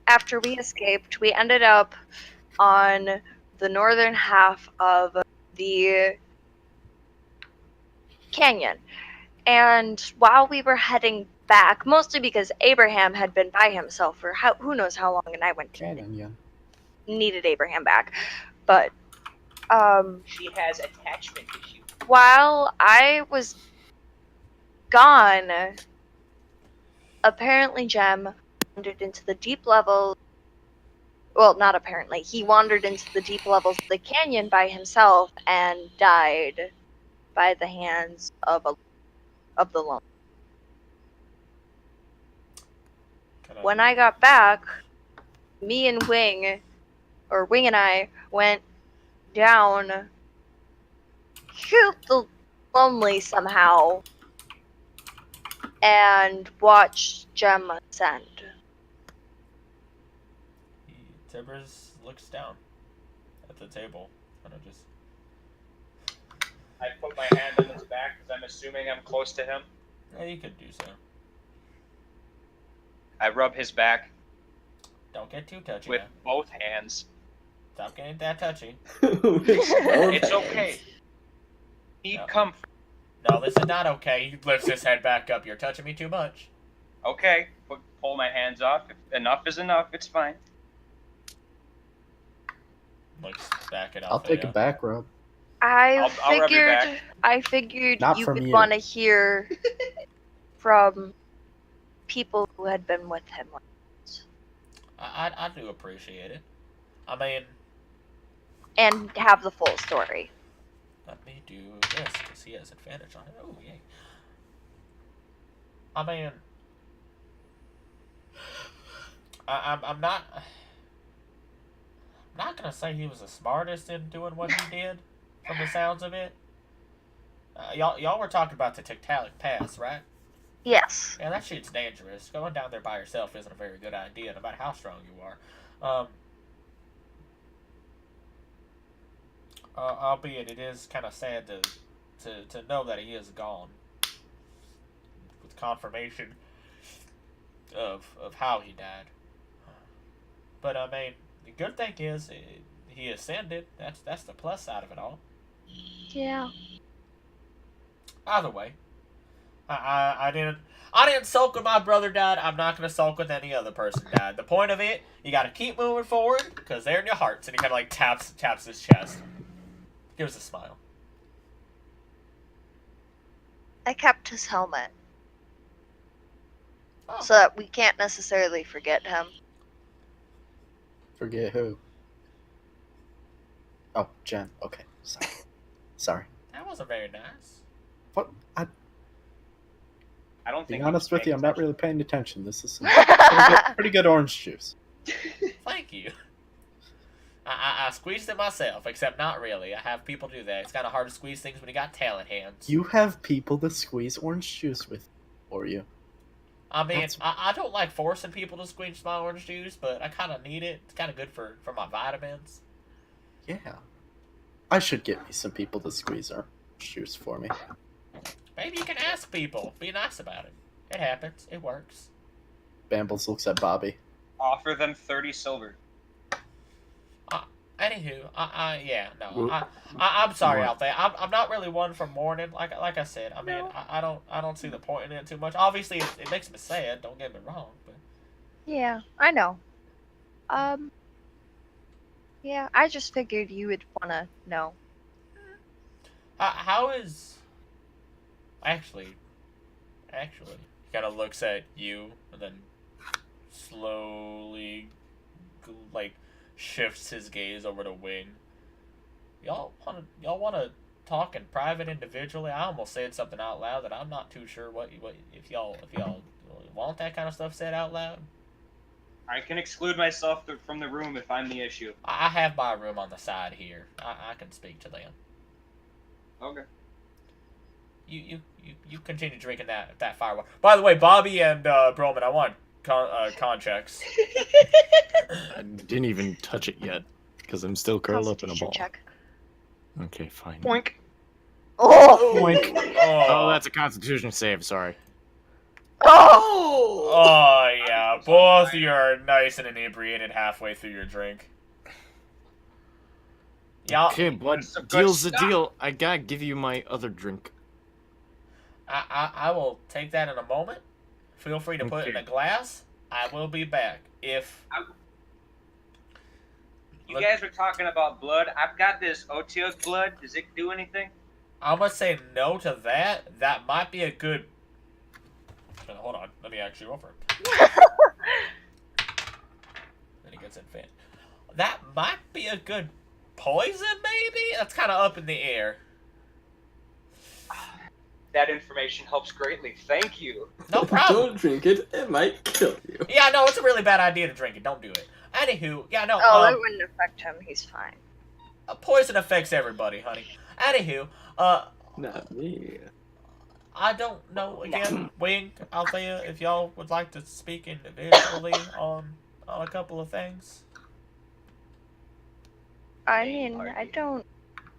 after we escaped, we ended up on the northern half of the canyon. And while we were heading back, mostly because Abraham had been by himself for who knows how long, and I needed Abraham back. But She has attachment issues. while I was gone, apparently Jem wandered into the deep levels. Well, not apparently. He wandered into the deep levels of the canyon by himself and died by the hands of the lone. When I got back, me and Wing and I went down, killed the lonely somehow, and watched Jem ascend. Tibbers looks down at the table. Kind of just. I put my hand on his back because I'm assuming I'm close to him. Yeah, you could do so. I rub his back Don't get too touchy. with Now. both hands. Stop getting that touchy. It's okay. Need No. comfort. No, this is not okay. He lifts his head back up. You're touching me too much. Okay, pull my hands off. If enough is enough, it's fine. Looks back at Althaea. I'll take a back rub. I I'll rub your back. figured Not you from would you. want to hear from people who had been with him. I do appreciate it. I mean, And have the full story. let me do this because he has advantage on it. Oh, yay. I mean, I'm not gonna say he was the smartest in doing what he did, from the sounds of it. Y'all were talking about the Tiktaalik Pass, right? Yes. Yeah, that shit's dangerous. Going down there by yourself isn't a very good idea, no matter how strong you are. Albeit it is kind of sad to know that he is gone. With confirmation of how he died. But I mean, the good thing is he ascended. That's the plus side of it all. Yeah. Either way, I didn't sulk when my brother died. I'm not gonna sulk when any other person died. The point of it, you gotta keep moving forward because they're in your hearts. And he kind of like taps his chest, gives a smile. I kept his helmet Oh. so that we can't necessarily forget him. Forget who? Oh, Jen. Okay. Sorry. That wasn't very nice. What? I don't Being think. honest he was with you, I'm paying not really paying attention. This is some I pretty good orange juice. Thank you. I squeezed it myself, except not really. I have people do that. It's kind of hard to squeeze things when you got talent hands. You have people to squeeze orange juice with for you. I mean, That's- I don't like forcing people to squeeze my orange juice, but I kind of need it. It's kind of good for my vitamins. Yeah. I should get me some people to squeeze orange juice for me. Maybe you can ask people. Be nice about it. It happens. It works. Bambles looks at Bobby. offer them 30 silver. Anywho, yeah, no, Well, I'm sorry, what? Althea. I'm not really one for mourning. Like I said, I mean, I don't see the point in it too much. Obviously, it makes me sad. Don't get me wrong, but Yeah, I know. Yeah, I just figured you would want to know. how is actually he kind of looks at you and then slowly like shifts his gaze over to Wing. Y'all want to talk in private individually? I almost said something out loud that I'm not too sure what if y'all want that kind of stuff said out loud. I can exclude myself from the room if I'm the issue. I have my room on the side here. I can speak to them. Okay. You continue drinking that firewater. By the way, Bobby and Bromund, I want con checks. I didn't even touch it yet because I'm still curled up in a Constitution ball. check. Okay, fine. Boink. Oh! Boink. Oh, Oh, that's a Constitution save. Sorry. Oh! Oh yeah, both of you are nice and inebriated halfway through your drink. Yeah, Okay, bud. That's some good Deal's the stuff. deal. I gotta give you my other drink. I will take that in a moment. Feel free to put it in a glass. I will be back. If You guys were talking about blood. I've got this Oteo's blood. Does it do anything? I'm gonna say no to that. That might be a good. Hold on, let me actually roll for it. Then he gets in fan. That might be a good poison, maybe. That's kind of up in the air. That information helps greatly. Thank you. No problem. Don't drink it. It might kill you. Yeah, no, it's a really bad idea to drink it. Don't do it. Anywho, yeah, no. Oh, it wouldn't affect him. He's fine. Poison affects everybody, honey. Anywho, Not me. I don't know. Again, Wing, Althea, if y'all would like to speak individually on a couple of things. I mean, I don't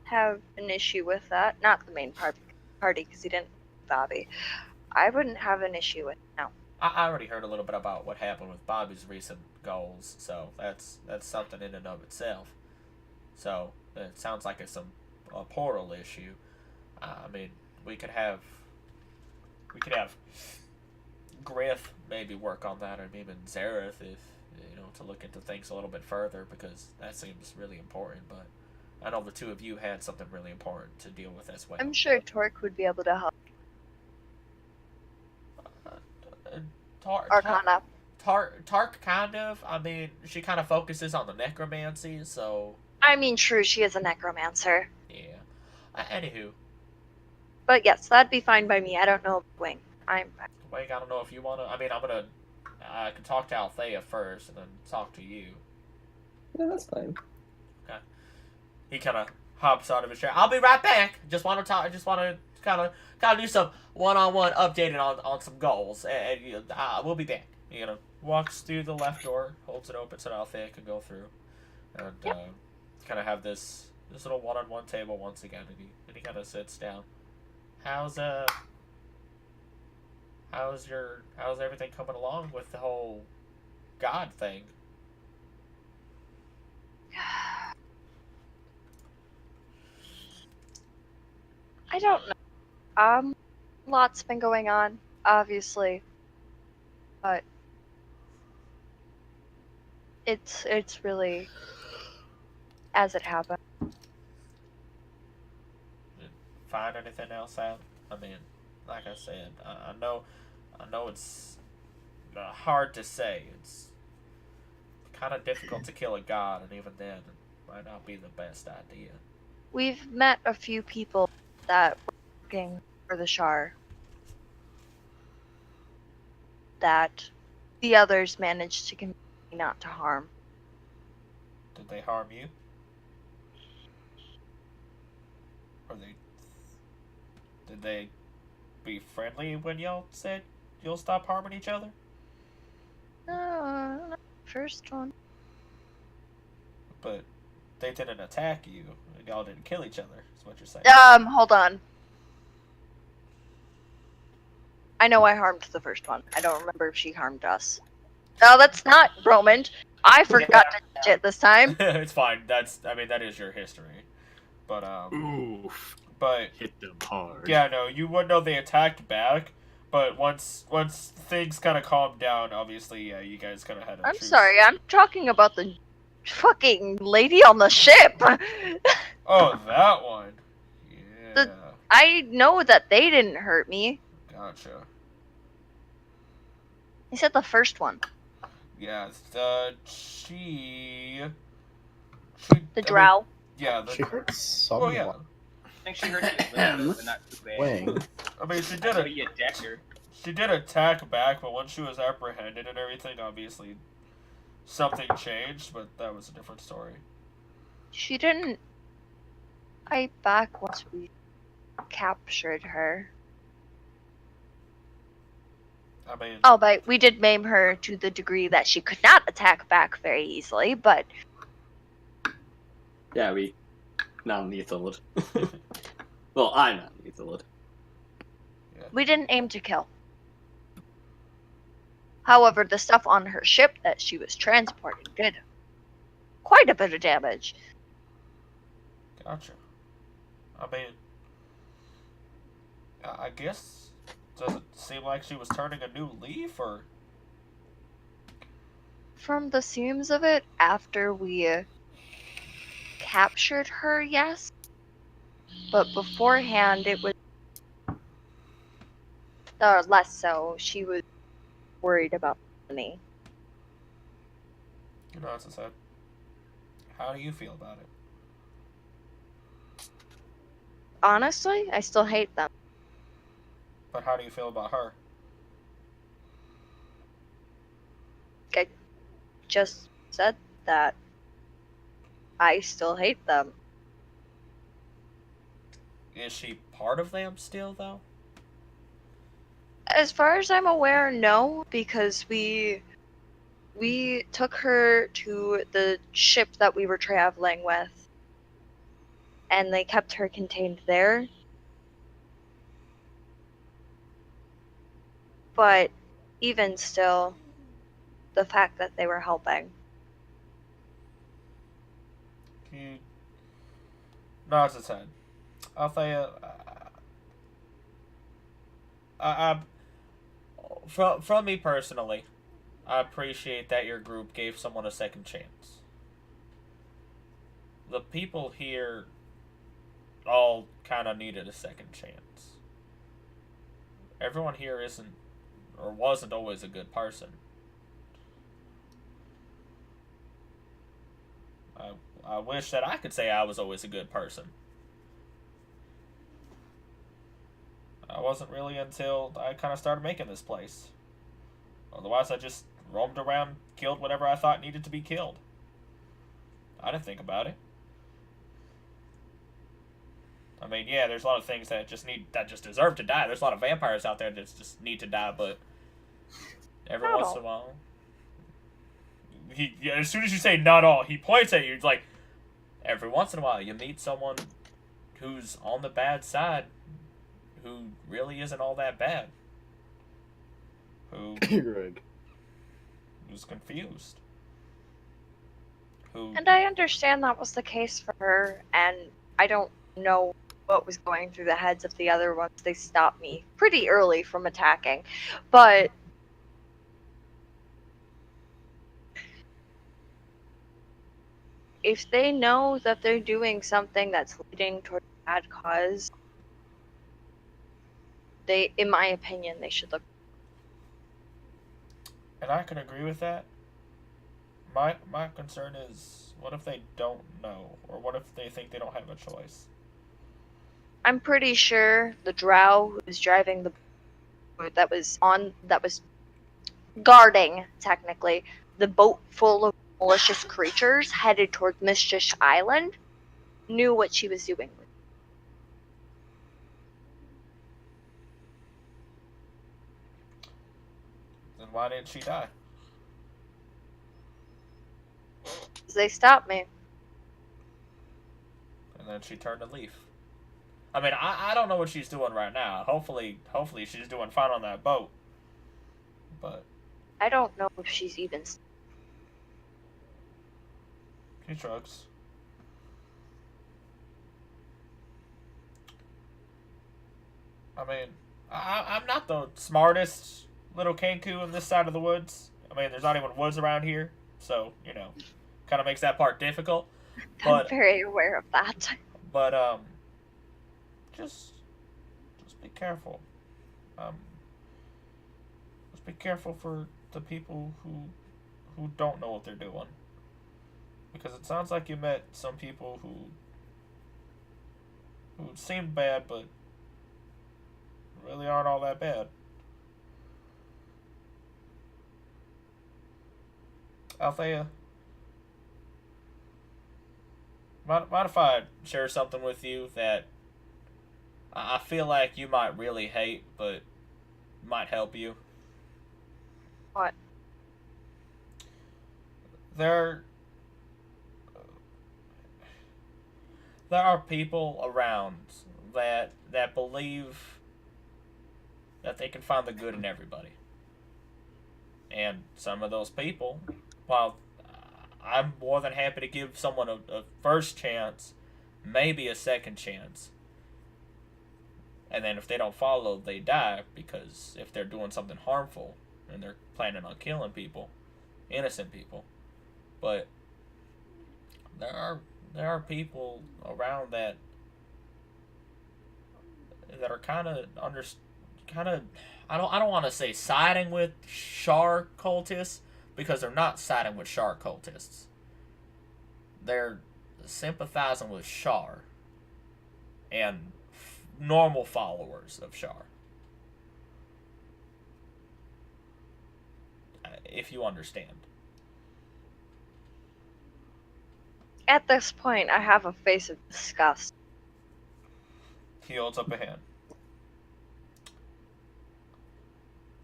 have an issue with that. Not the main party, because he didn't Bobby. I wouldn't have an issue with it, no. I already heard a little bit about what happened with Bobby's recent goals, so that's something in and of itself. So it sounds like it's a portal issue. I mean, we could have Griff maybe work on that, or even Zareth if to look into things a little bit further, because that seems really important. But I know the two of you had something really important to deal with as well. I'm sure Torque would be able to help. Arcana. Tark kind of. I mean, she kind of focuses on the necromancy, so I mean, true, she is a necromancer. yeah. Anywho, But yes, that'd be fine by me. I don't know Wing. Wake, I don't know if you want to. I mean, I can talk to Althaea first, and then talk to you. Yeah, that's fine. He kind of hops out of his chair. I'll be right back. Just want to talk. Just want to kind of do some one-on-one updating on some goals, and we'll be back. Walks through the left door, holds it open so Althea can go through, and kind of have this little one-on-one table once again, and he kind of sits down. How's everything coming along with the whole God thing? I don't know. Lots been going on, obviously, but it's really as it happened. Find anything else out? I mean, like I said, I know it's hard to say. It's kind of difficult to kill a god, and even then, it might not be the best idea. We've met a few people that were working for the Shar that the others managed to convince me not to harm. Did they harm you? Or did they be friendly when y'all said you'll stop harming each other? No, first one. But they didn't attack you, and y'all didn't kill each other, is what you're saying. Hold on. I know I harmed the first one. I don't remember if she harmed us. No, that's not Bromund. I forgot to touch it this time. It's fine. That is your history. But Oof. but Hit them hard. yeah, no, you would know they attacked back. But once things kind of calmed down, obviously, yeah, you guys kind of had a I'm truce. sorry, I'm talking about the fucking lady on the ship. Oh, that one. Yeah. I know that they didn't hurt me. Gotcha. He said the first one. Yeah, she The drow. Yeah, She hurt someone. well, yeah. I think she heard you little, but not too bad. Wing. I mean, she So did you decked her. she did attack back, but once she was apprehended and everything, obviously something changed. But that was a different story. She didn't fight back once we captured her. I mean, Oh, but we did maim her to the degree that she could not attack back very easily, but Yeah, we non-lethaled. Well, I non-lethaled. we didn't aim to kill. However, the stuff on her ship that she was transporting did quite a bit of damage. gotcha. I mean, I guess, does it seem like she was turning a new leaf, or? From the seams of it, after we captured her, yes. But beforehand, it was less so. She was worried about money. You know, as I said, how do you feel about it? Honestly, I still hate them. But how do you feel about her? I just said that I still hate them. Is she part of them still, though? As far as I'm aware, no, because we took her to the ship that we were traveling with, and they kept her contained there. But even still, the fact that they were helping. He nods his head. Althea, from me personally, I appreciate that your group gave someone a second chance. The people here all kind of needed a second chance. Everyone here isn't, or wasn't always a good person. I wish that I could say I was always a good person. I wasn't really until I kind of started making this place. Otherwise, I just roamed around, killed whatever I thought needed to be killed. I didn't think about it. I mean, yeah, there's a lot of things that just deserve to die. There's a lot of vampires out there that just need to die, but every Not once all. in a while, as soon as you say not all, he points at you. It's like every once in a while you meet someone who's on the bad side, who really isn't all that bad, Greg. who's confused, who And I understand that was the case for her, and I don't know what was going through the heads of the other ones. They stopped me pretty early from attacking, but if they know that they're doing something that's leading toward a bad cause, they, in my opinion, they should look. and I can agree with that. My concern is, what if they don't know, or what if they think they don't have a choice? I'm pretty sure the drow who was driving the boat that was guarding, technically, the boat full of malicious creatures headed toward Mischief Island knew what she was doing. Then why didn't she die? They stopped me. And then she turned a leaf. I mean, I don't know what she's doing right now. Hopefully she's doing fine on that boat. But I don't know if she's even. He shrugs. I mean, I'm not the smartest little Kenku in this side of the woods. I mean, there's not even woods around here, so, you know, kind of makes that part difficult. I'm But, very aware of that. but just be careful. Just be careful for the people who don't know what they're doing. Because it sounds like you met some people who seemed bad, but really aren't all that bad. Althea, mind if I share something with you that I feel like you might really hate, but might help you? What? There are people around that believe that they can find the good in everybody. And some of those people, while I'm more than happy to give someone a first chance, maybe a second chance, and then if they don't follow, they die, because if they're doing something harmful and they're planning on killing people, innocent people. But there are people around that are kind of I don't want to say siding with Shar cultists, because they're not siding with Shar cultists. They're sympathizing with Shar and normal followers of Shar. If you understand. At this point, I have a face of disgust. He holds up a hand.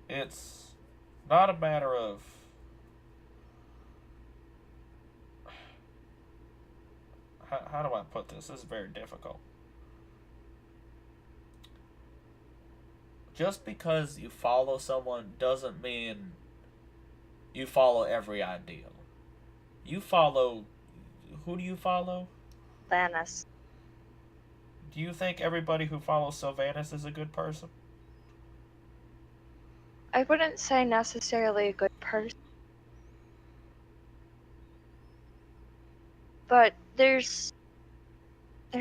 It's not a matter of how do I put this? This is very difficult. Just because you follow someone doesn't mean you follow every ideal. You follow... Who do you follow? Sylvanas. Do you think everybody who follows Sylvanas is a good person? I wouldn't say necessarily a good person. But there's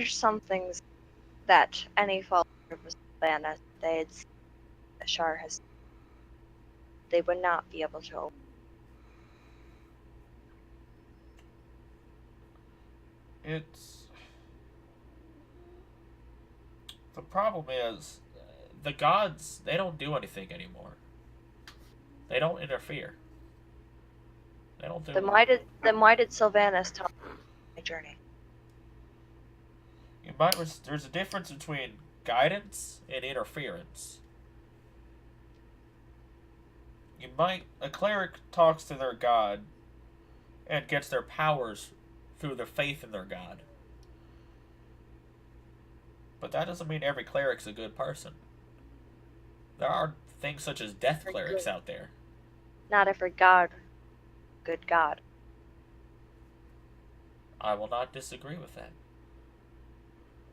some things that any follower of Sylvanas they'd see that Shar has, they would not be able to. It's... The problem is, the gods, they don't do anything anymore. They don't interfere. They don't do... Then why did Sylvanas tell me my journey? There's a difference between guidance and interference. A cleric talks to their god and gets their powers through their faith in their god. But that doesn't mean every cleric's a good person. There are things such as death clerics out there. Not every god, good god. I will not disagree with that.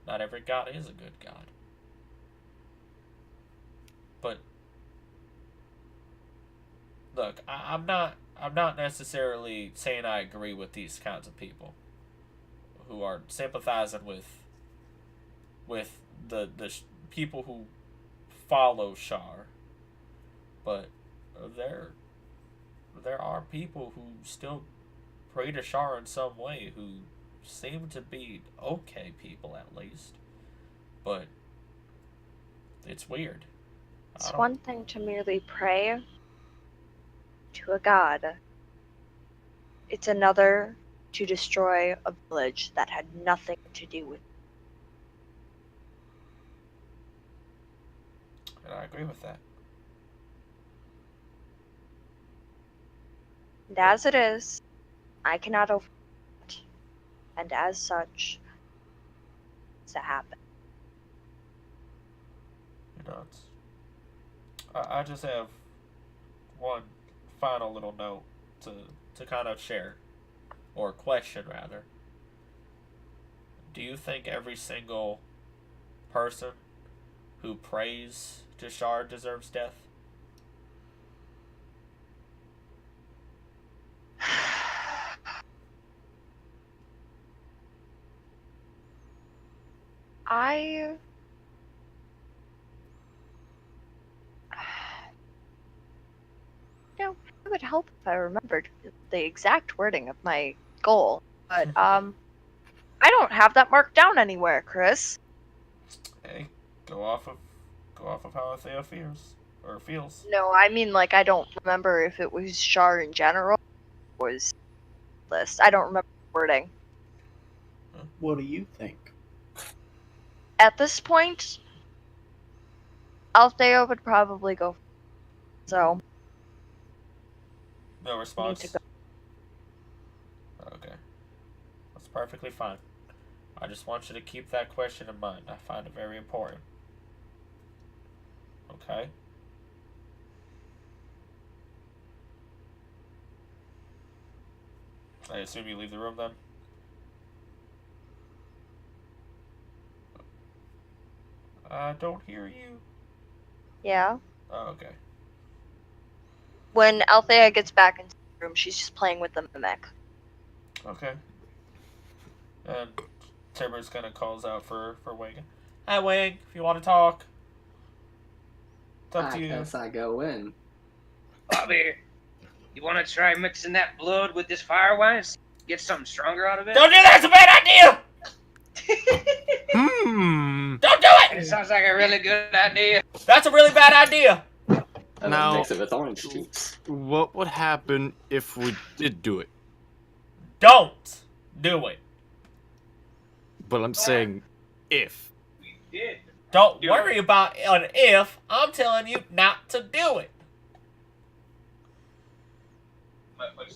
Not every god is a good god. But look, I'm not necessarily saying I agree with these kinds of people who are sympathizing with the people who follow Shar. But there are people who still pray to Shar in some way, who seem to be okay people at least. But it's weird. It's one thing to merely pray to a god. It's another to destroy a village that had nothing to do with it. And I agree with that. And as it is, I cannot overlook it. And as such, it's to happen. You know, I just have one final little note to kind of share, or question rather. Do you think every single person who prays to Shard deserves death? I you know, it would help if I remembered the exact wording of my goal, but I don't have that marked down anywhere, Chris. Hey, go off of how Althaea feels. No, I mean like I don't remember if it was Shar in general or was list. I don't remember the wording. What do you think? At this point, Althaea would probably go. So No I need response. to go. Okay, that's perfectly fine. I just want you to keep that question in mind. I find it very important. Okay? I assume you leave the room then? I don't hear you. Yeah. Oh, okay. When Althaea gets back into the room, she's just playing with the mimic. Okay. And Timber's kind of calls out for Wing. Hi, Wing, if you want to talk. It's up I to you. guess I go in. Bobby, you want to try mixing that blood with this fire wise? Get something stronger out of it? Don't do that! It's a bad idea! Don't do It it! sounds like a really good idea. That's a really bad idea! And Now- then mix it with orange juice. What would happen if we did do it? Don't do it. But I'm saying if. We did. Don't Do worry about an if. I'm telling you not to do it.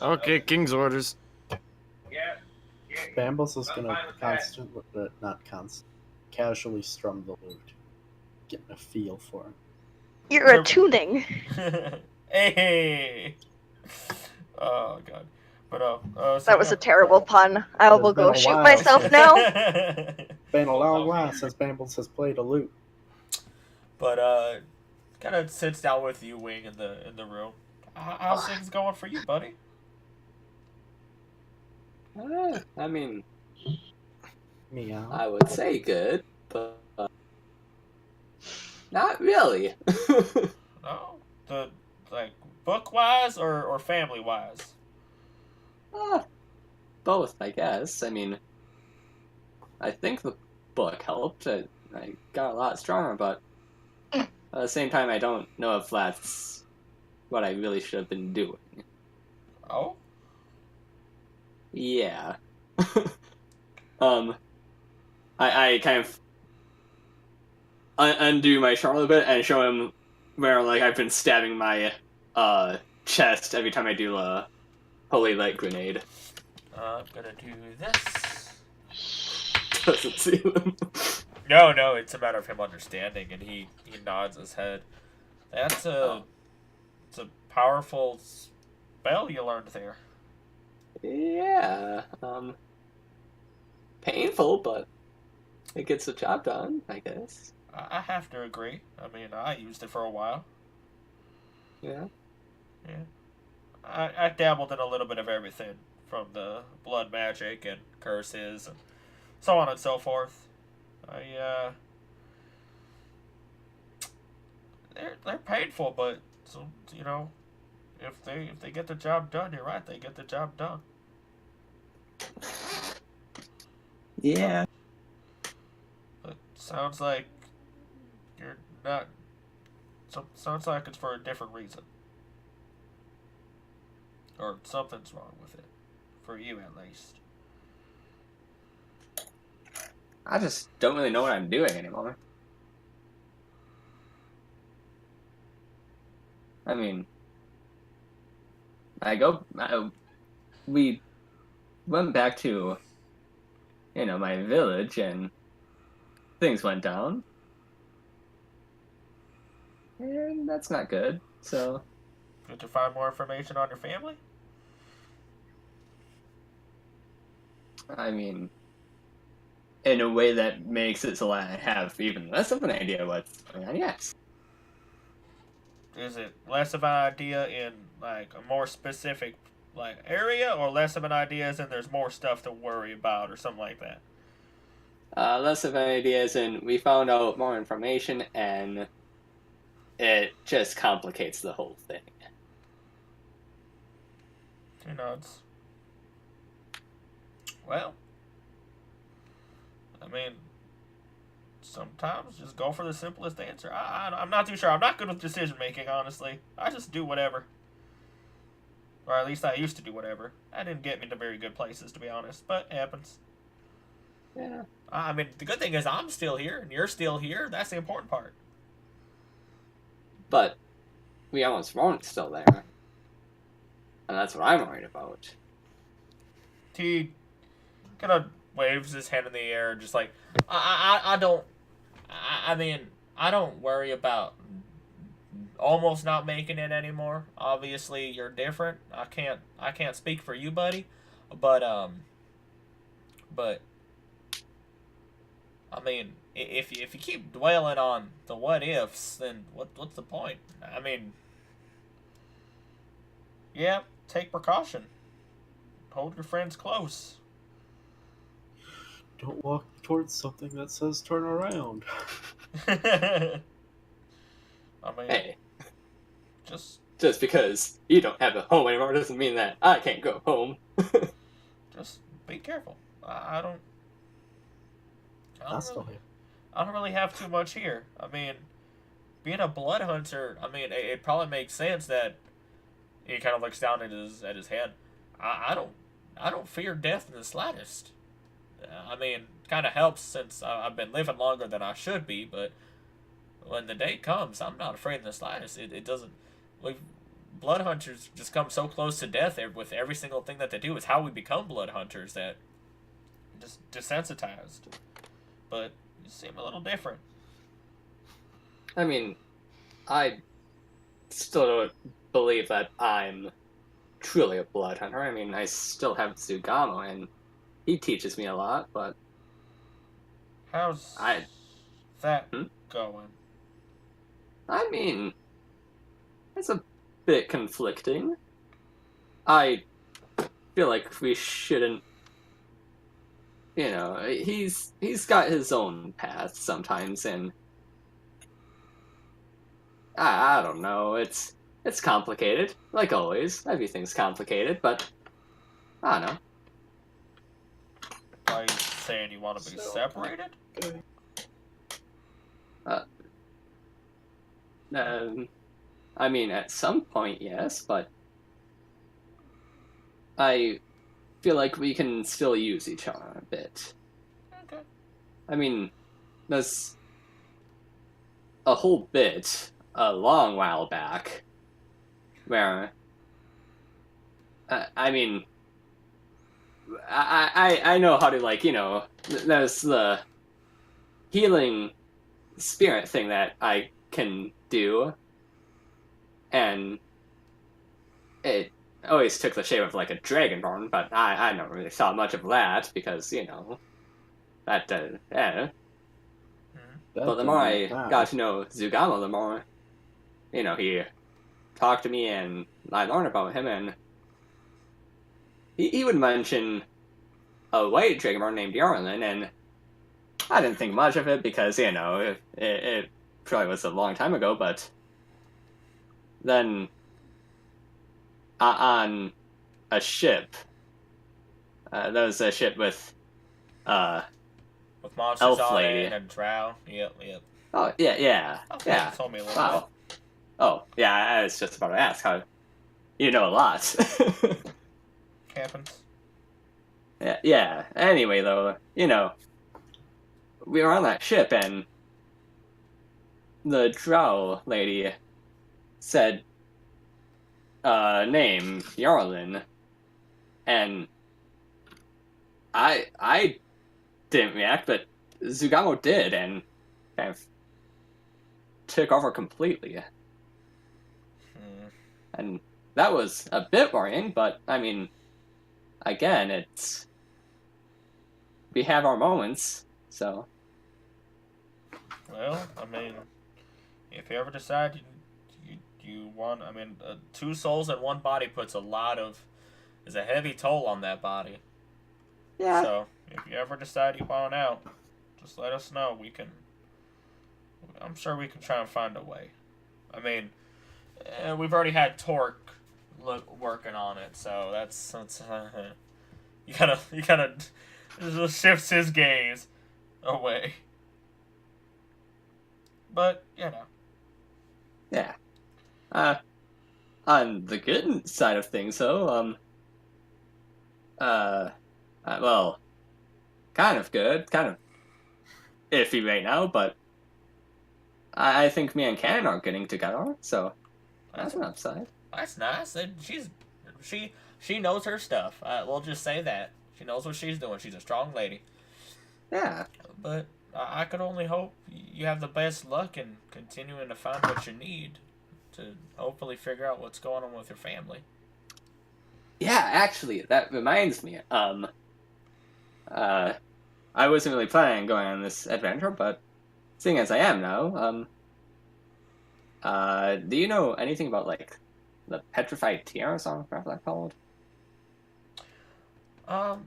Okay, King's orders. Yeah. Bambles is I'm gonna fine with that. casually strum the lute, getting a feel for it. You're attuning. Hey. Oh god. But so That was a terrible pun. I will It's been go a shoot while. myself now. Been a long while since Bambles has played a lute. But kind of sits down with you, Wing, in the room. How's things going for you, buddy? I mean, Meow. I would say good, but not really. No, the like book wise or family wise. Both, I guess. I mean, I think the book helped. I got a lot stronger, but at the same time, I don't know if that's what I really should have been doing. Oh, Yeah. I kind of undo my shawl a bit and show him where like I've been stabbing my chest every time I do a holy light grenade. I'm gonna do this. Doesn't see them. No, it's a matter of him understanding, and he nods his head. That's it's a powerful spell you learned there. Yeah. Painful, but it gets the job done, I guess. I have to agree. I mean, I used it for a while. Yeah. I dabbled in a little bit of everything, from the blood magic and curses and so on and so forth. They're painful, but so you know, if they get the job done, you're right. They get the job done. Yeah. But sounds like you're not. Sounds like it's for a different reason, or something's wrong with it, for you at least. I just don't really know what I'm doing anymore. I mean, we went back to, my village and things went down. And that's not good. So Did you find more information on your family? I mean, in a way that makes it so I have even less of an idea what's going on, yes. Is it less of an idea in like a more specific like area, or less of an idea as in there's more stuff to worry about, or something like that? Less of an idea is in we found out more information and it just complicates the whole thing. He nods. Well, I mean, sometimes just go for the simplest answer. I'm not too sure. I'm not good with decision making, honestly. I just do whatever. Or at least I used to do whatever. That didn't get me to very good places, to be honest, but it happens. Yeah. I mean, the good thing is I'm still here, and you're still here. That's the important part. But we almost weren't still there. And that's what I'm worried about. He kind of waves his hand in the air, just like, I don't worry about almost not making it anymore. Obviously, you're different. I can't speak for you, buddy, but I mean, if you keep dwelling on the what ifs, then what's the point? I mean, yeah, take precaution. Hold your friends close. Don't walk towards something that says turn around. I mean, Hey, just because you don't have a home anymore doesn't mean that I can't go home. just be careful. I don't I'll still here. I don't really have too much here. I mean, being a blood hunter, I mean, it probably makes sense that he kind of looks down at his head. I don't fear death in the slightest. I mean, kind of helps since I've been living longer than I should be, but when the day comes, I'm not afraid in the slightest. It doesn't. Like, blood hunters just come so close to death with every single thing that they do. It's how we become blood hunters that just desensitized. But you seem a little different. I mean, I still don't believe that I'm truly a blood hunter. I mean, I still have Zugamo, and he teaches me a lot, but How's that going? I mean, it's a bit conflicting. I feel like we shouldn't, you know, he's got his own path sometimes, and I don't know, it's complicated, like always. Everything's complicated, but I don't know. Are you saying you want to be separated? I mean, at some point, yes, but I feel like we can still use each other a bit. Okay. I mean, there's a whole bit a long while back where I mean, I know how to, like, you know, there's the healing spirit thing that I can do, and it always took the shape of like a dragonborn, but I never really saw much of that because, you know, that yeah. But the more I got to know Zugamo, the more, you know, he talked to me and I learned about him, and he would mention a white dragonborn named Yarlin, and I didn't think much of it because, you know, it probably was a long time ago, but then on a ship, there was a ship with monsters elf on lady. it and a drow. Yep. Oh, yeah. Okay, Yeah. you told me a little Wow. Oh, yeah, I was just about to ask how you know a lot. bit. Happens. Yeah. Anyway, though, you know, we were on that ship, and the drow lady said, name, Yarlin, and I didn't react, but Zugamo did, and kind of took over completely. And that was a bit worrying, but, I mean, again, it's... We have our moments, so... Well, I mean, if you ever decide you want, I mean, 2 souls in 1 body is a heavy toll on that body. Yeah. So, if you ever decide you want out, just let us know. I'm sure we can try and find a way. I mean, we've already had Torque working on it, so that's you gotta just shifts his gaze away. But, you know. Yeah. On the good side of things, though, well, kind of good, kind of iffy right now, but I think me and Cannon are getting together, so that's an upside. That's nice. And she knows her stuff. We'll just say that. She knows what she's doing. She's a strong lady. Yeah. But I could only hope you have the best luck in continuing to find what you need to hopefully figure out what's going on with your family. Yeah, actually, that reminds me. I wasn't really planning on going on this adventure, but seeing as I am now, do you know anything about, like, the petrified tear or something like that called? I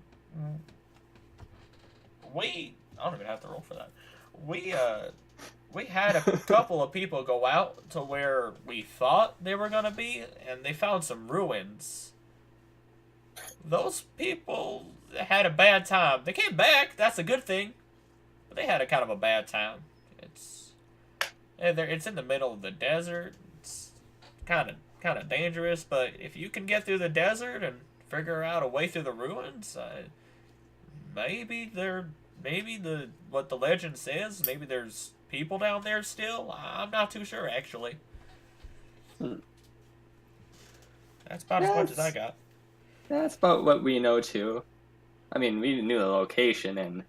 don't even have to roll for that. We had a couple of people go out to where we thought they were gonna be, and they found some ruins. Those people had a bad time. They came back. That's a good thing, but they had a kind of a bad time. It's in the middle of the desert. It's kind of dangerous, but if you can get through the desert and figure out a way through the ruins, maybe what the legend says. Maybe there's people down there still. I'm not too sure, actually. That's about as much as I got. That's about what we know too. I mean, we knew the location, and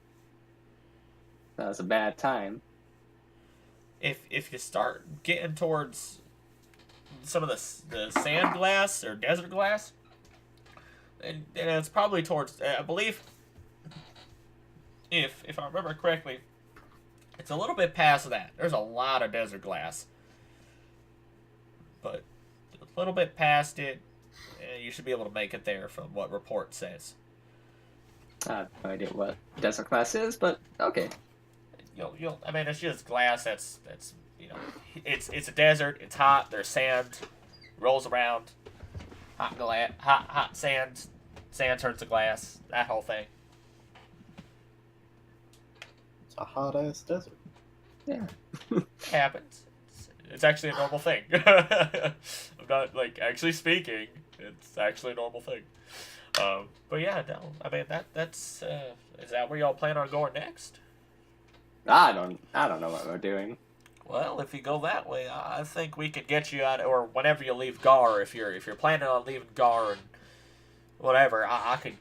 that was a bad time. If you start getting towards some of the sand glass or desert glass, and it's probably towards, I believe, if I remember correctly, it's a little bit past that. There's a lot of desert glass, but a little bit past it, you should be able to make it there from what report says. I have no idea what desert glass is, but okay. I mean, it's just glass. That's it's a desert. It's hot. There's sand, rolls around. Hot sand. Sand turns to glass. That whole thing. It's a hot ass desert. Yeah. It happens. It's actually a normal thing. I'm not actually speaking. It's actually a normal thing. But yeah, no. I mean that's is that where y'all plan on going next? I don't know what we're doing. Well, if you go that way, I think we could get you out, or whenever you leave Gar, if you're planning on leaving Gar and whatever, I could.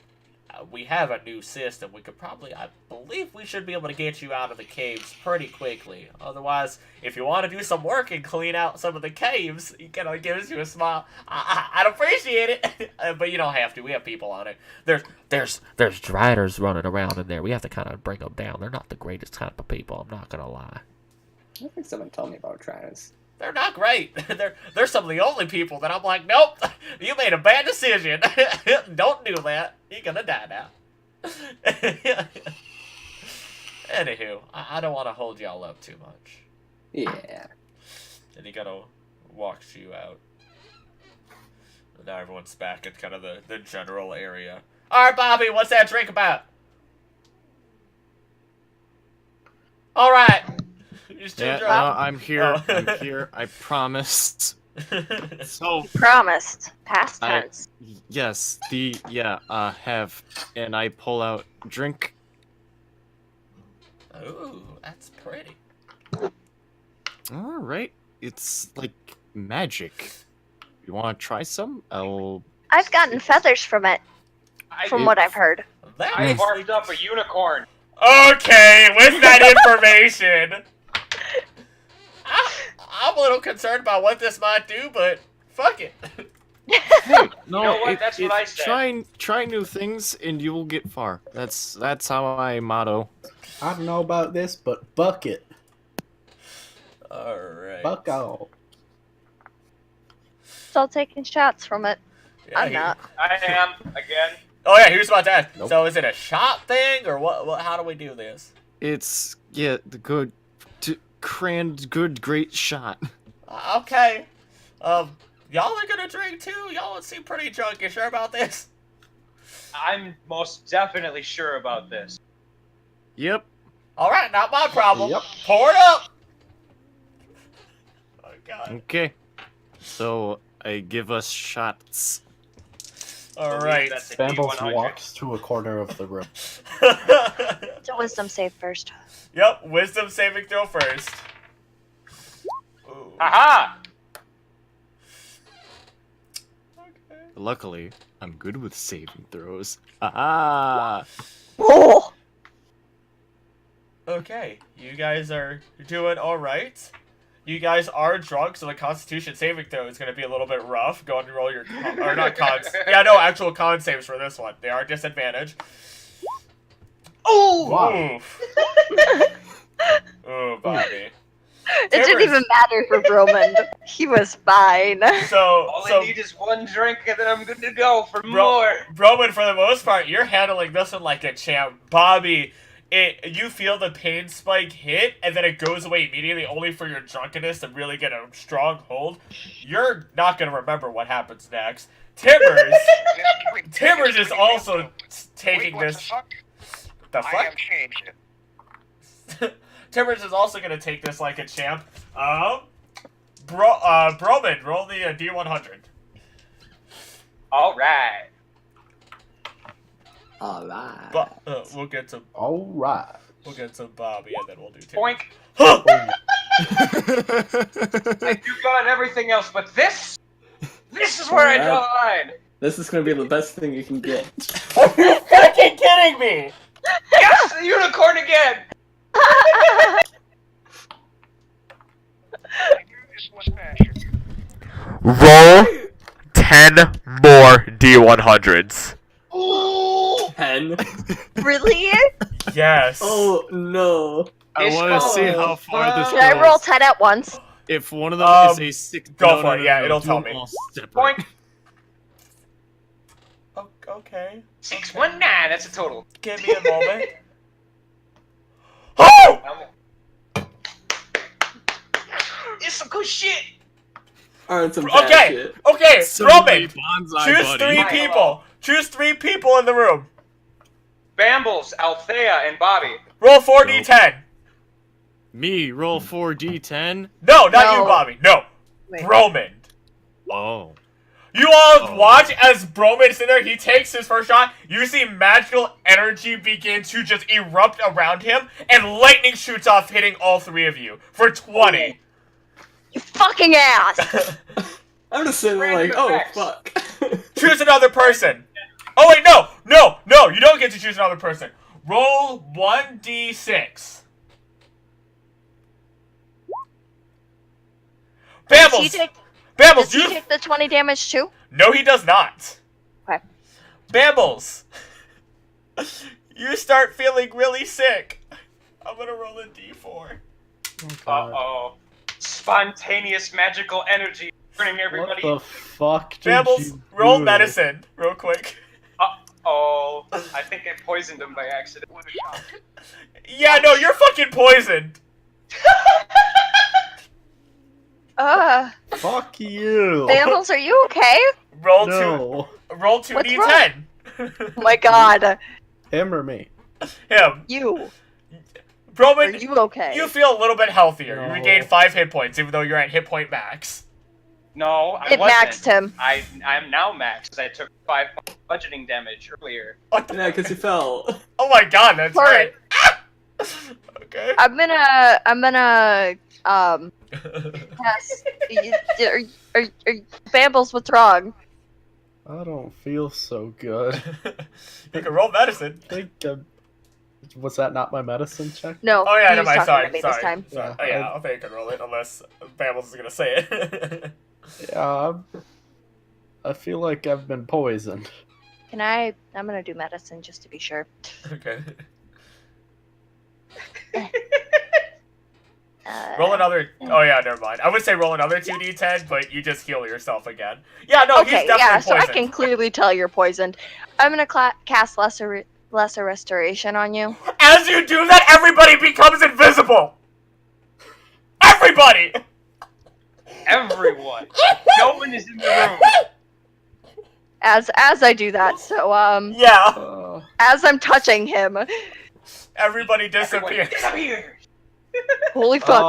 We have a new system. We could probably, I believe, we should be able to get you out of the caves pretty quickly. Otherwise, if you want to do some work and clean out some of the caves, you can give us a smile. I'd appreciate it, but you don't have to. We have people on it. There's driders running around in there. We have to kind of bring them down. They're not the greatest type of people. I'm not gonna lie. I think someone told me about Trigis. They're not great. They're some of the only people that I'm like, nope, you made a bad decision. Don't do that. You're gonna die now. Anywho, I don't want to hold y'all up too much. Yeah. And he kind of walks you out. And now everyone's back at kind of the general area. All right, Bobby, what's that drink about? All right. Yeah, no, I'm here. Oh. I'm here. I promised. So Promised. Past tense. yes, have, and I pull out drink. Ooh, that's pretty. All right, it's like magic. You want to try some? I've gotten feathers from it, from what I've heard. I barfed up a unicorn. Okay, with that information, I'm a little concerned about what this might do, but Fuck it. Hey, no, You know what? That's what I said. Try new things, and you will get far. That's how I motto. I don't know about this, but bucket. Alright. Buck out. Still taking shots from it. Yeah, I'm not. I am again. Oh yeah, he was about to ask. Nope. So is it a shot thing, or what? How do we do this? It's the good, good, great shot. Okay. Y'all are gonna drink too? Y'all seem pretty drunk. You sure about this? I'm most definitely sure about this. Yep. Alright, not my problem. Yep. Pour it up! Oh god. Okay. So I give us shots. Alright. That's a Bambles D100. walks to a corner of the room. It's a wisdom save first. Yep, wisdom saving throw first. Ooh. Aha! Okay. Luckily, I'm good with saving throws. Ah. Oh! Okay, you guys are doing alright. You guys are drunk, so the Constitution saving throw is going to be a little bit rough. Go ahead and roll your... or not cons. Yeah, no, actual con saves for this one. They are disadvantaged. Oh! Wow. Oof. Ooh, Bobby. It didn't even matter for Bromund. He was fine. So, All so I need is one drink and then I'm good to go for more. Roman, for the most part, you're handling this one like a champ. Bobby, you feel the pain spike hit, and then it goes away immediately, only for your drunkenness to really get a strong hold. You're not going to remember what happens next. Timbers is also taking Wait, what this... The The fuck? I fuck? have changed it. Timbers is also going to take this like a champ. Bromund, roll the D100. Alright. Alright. But we'll get to Alright. Bobby, and then we'll do Timbers. Boink. Huh! I do good on everything else, but this is where I draw the line. This is gonna be the best thing you can get. Are you fucking kidding me? Yes, the unicorn again. I knew this was fashion. Roll 10 more D100s. 10? Really? Yes. Oh no. I want to see how far this Should I goes. roll 10 at once? If one of them is a 6, go for it, yeah, it'll do tell them me. all separate. Boink. Okay. 619. That's a total. Give me a moment. Oh! It's some good shit. Alright, some bad Okay. shit. Okay. Somebody Roman, bonsai, choose buddy. 3 Hi, people. hello. Choose 3 people in the room. Bambles, Althea, and Bobby. Roll 4d10. Me, roll 4d10. No, not No. you, Bobby. No. Wait. Bromund. Oh. You all Oh. watch as Bromund's in there. He takes his first shot. You see magical energy begin to just erupt around him, and lightning shoots off, hitting all 3 of you for 20. You fucking ass! I'm just sitting there like, Random oh effects. fuck. Choose another person. Oh wait, no, no, no! You don't get to choose another person. Roll 1d6. Bambles. Does he take, Bambles, does he you. take the 20 damage too? No, he does not. Okay. Bambles. You start feeling really sick. I'm gonna roll a d4. Uh-oh. Spontaneous magical energy turning What everybody. the fuck did Bambles, you roll do? medicine real quick. Oh, I think I poisoned him by accident. What a shock. Yeah, no, you're fucking poisoned. Fuck you. Bambles, are you okay? Roll No. roll What's 2d10. Oh my god. Him or me? Him. You. Are Bromund, you okay? you feel a little bit healthier. You No. regained 5 hit points, even though you're at hit point max. No, I It wasn't. maxed him. I'm now maxed because I took 5 budgeting damage earlier. What the- Yeah, because you fell. Oh my god, that's Sorry. right. Okay. I'm gonna, yes. Bambles, what's wrong? I don't feel so good. You can roll medicine. I think was that not my medicine check? No. Oh yeah, he never was mind. talking Sorry, to me sorry. this time. Sorry. Yeah, Oh yeah, I'll think I can roll it unless Bambles is gonna say it. Yeah, I feel like I've been poisoned. Can I? I'm gonna do medicine just to be sure. Okay. Roll another. Oh yeah, never mind. I would say roll another 2d10, but you just heal yourself again. Yeah, no, Okay, he's definitely yeah, so I poisoned. can clearly tell you're poisoned. I'm gonna cast lesser restoration on you. As you do that, everybody becomes invisible. Everybody. Everyone. No one is in the room. As I do that, so Yeah. as I'm touching him, Everybody Everyone, disappears. disappear. holy fuck,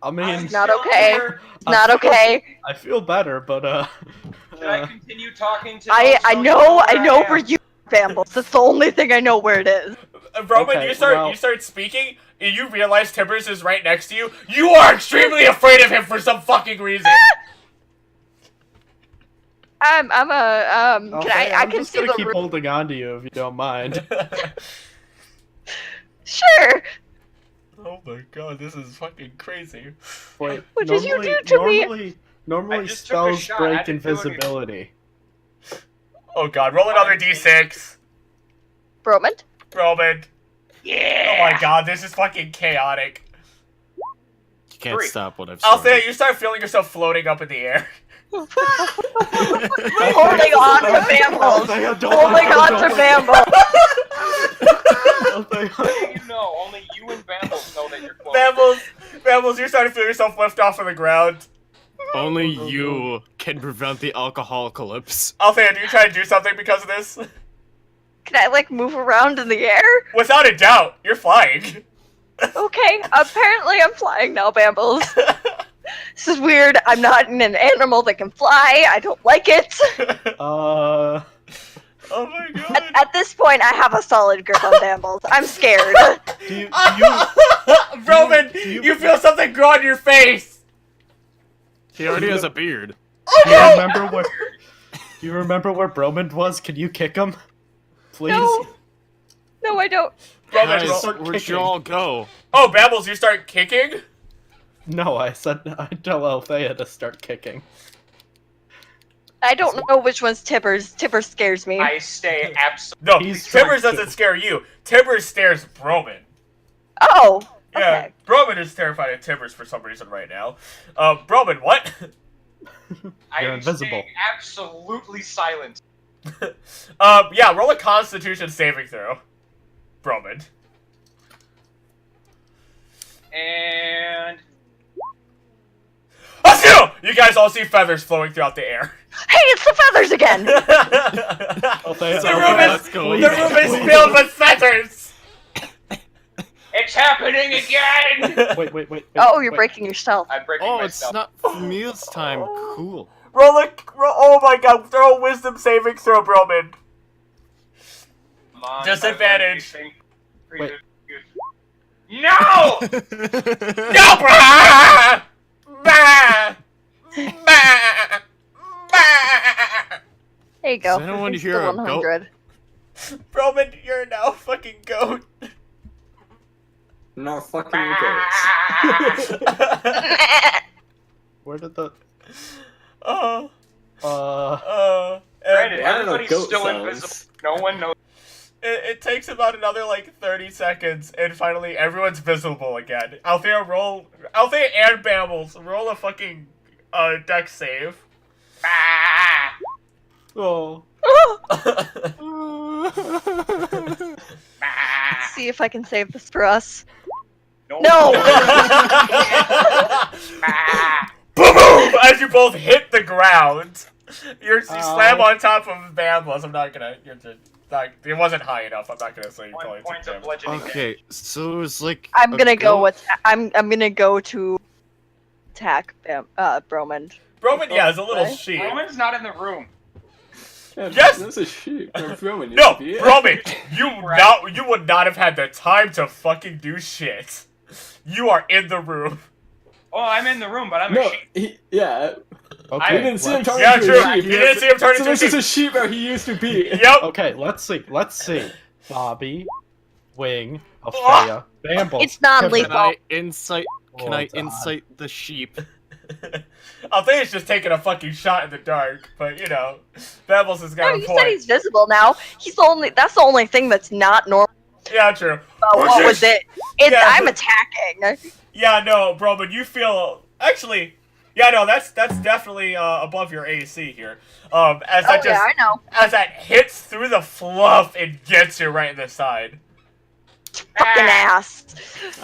I mean, not Still okay. here. not okay. I feel better, but Should I continue talking to? I those know where where you Bambles. That's the only thing I know where it is. Roman, Okay, you start well- you start speaking, and you realize Timbers is right next to you. You are extremely afraid of him for some fucking reason. I'm a can okay, I I'm can just see gonna the keep room. holding on to you if you don't mind. Sure. Oh my god, this is fucking crazy. Wait, What did you do to me? Normally I just took a spells shot, I break didn't do anything. invisibility. Oh god, roll another d6. Bromund? Roman. Yeah. Oh my god, this is fucking chaotic. You can't 3. stop what I've Althea, started. you start feeling yourself floating up in the air. Holding on to Bambles. Holding on to Bambles. What do you know? Only you and Bambles know that you're close. Bambles, you're starting to feel yourself lift off of the ground. Only you can prevent the alcoholicalypse. Althea, do you try to do something because of this? Can I like move around in the air? Without a doubt, you're flying. Okay, apparently I'm flying now, Bambles. This is weird. I'm not an animal that can fly. I don't like it. Oh my god. At this point, I have a solid grip on Bambles. I'm scared. Roman, do you- you feel something grow on your face. He already has a beard. Do you remember where? Do you remember where Bromund was? Can you kick him, please? No. No, I don't. Roman, Guys, roll. start where'd you kicking. all go? Oh, Bambles, you start kicking? No, I tell Althaea to start kicking. I don't know which one's Tibbers. Tibbers scares me. I stay absolutely. No, He's Timbers trying to- doesn't scare you. Timbers stares Broman. Oh. Yeah, Okay. Broman is terrified of Timbers for some reason right now. Broman, what? I You're am invisible. staying absolutely silent. Yeah, roll a Constitution saving throw. Broman. And Let's go! You guys all see feathers flowing throughout the air. Hey, it's the feathers again. Althaea, The room let's is, go. the room is filled with feathers! it's happening again. Wait. Oh, you're wait. breaking yourself. I'm breaking Oh, it's myself. not for me this time. Cool. Oh my god, throw a wisdom saving throw, Broman. Come on, Disadvantage. Wait. No! No, brah! Bah! Bah! Bah! There you go. Does anyone It's hear the a goat? 100. Roman, you're now fucking goat. Not fucking goats. Where did the? Oh, Granted, I don't know everybody's goat still sounds. invisible. No one knows. it takes about another like 30 seconds, and finally everyone's visible again. Althea and Bambles roll a fucking dex save. Oh. See if I can save this for us. No. No! Boom! Boom! As you both hit the ground, you slam on top of Bambles. I'm not gonna. It wasn't high enough. I'm not gonna say you 1 totally point took of damage. bludgeoning. Okay, so it's like. I'm a gonna go goat? with. I'm gonna go to attack Bromund. Roman, yeah, is a little What? sheep. Roman's not in the room. Yes! That's a sheep. Roman, No, you Roman, you Right. you would not have had the time to fucking do shit. You are in the room. Oh, I'm in the room, but I'm a No, sheep. yeah. Okay. We didn't see him turn Yeah, into true. a sheep. You didn't see him turn So into a this is sheep. a sheep where he used to be. Yep. Okay, let's see. Bobby, Wing, Althaea, Bambles. It's non-lethal. Can I insight? Can I Hold on. insight the sheep? Althea's just taking a fucking shot in the dark, but you know, Bambles has got No, a you point. said he's visible now. That's the only thing that's not normal Yeah, true. about what was it. Yeah. I'm attacking. Yeah, no, bro, but you feel actually. Yeah, no, that's definitely above your AC here. As that just I know. as that hits through the fluff, it gets you right in the side. Fucking ass.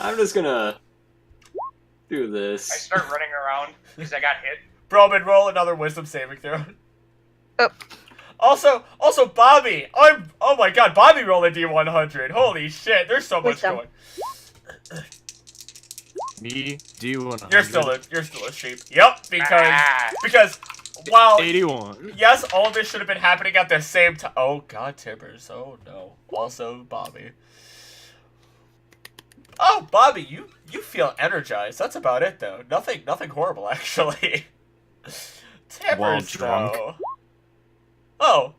I'm just gonna do I this. start running around because I got hit. Bromund, roll another wisdom saving throw. Oh. Also, Bobby. Oh my God, Bobby rolled a D100. Holy shit, there's so much Wisdom. going. Me, D100. You're still a sheep. Yep, because while 81. yes, all this should have been happening at the same time. Oh God, Timbers. Oh no. Also, Bobby. Oh, Bobby, you feel energized. That's about it, though. Nothing horrible, actually. Timbers, drunk. though. Oh,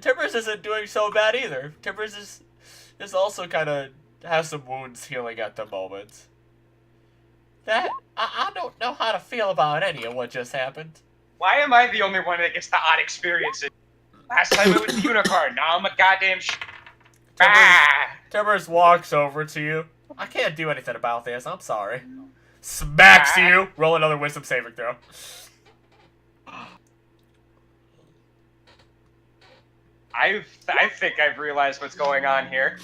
Timbers isn't doing so bad either. Timbers is also kind of has some wounds healing at the moment. I don't know how to feel about any of what just happened. Why am I the only one that gets the odd experiences? Last time it was the unicorn, now I'm a goddamn Timbers walks over to you. I can't do anything about this. I'm sorry. Smacks you. Roll another wisdom saving throw. I think I've realized what's going on here.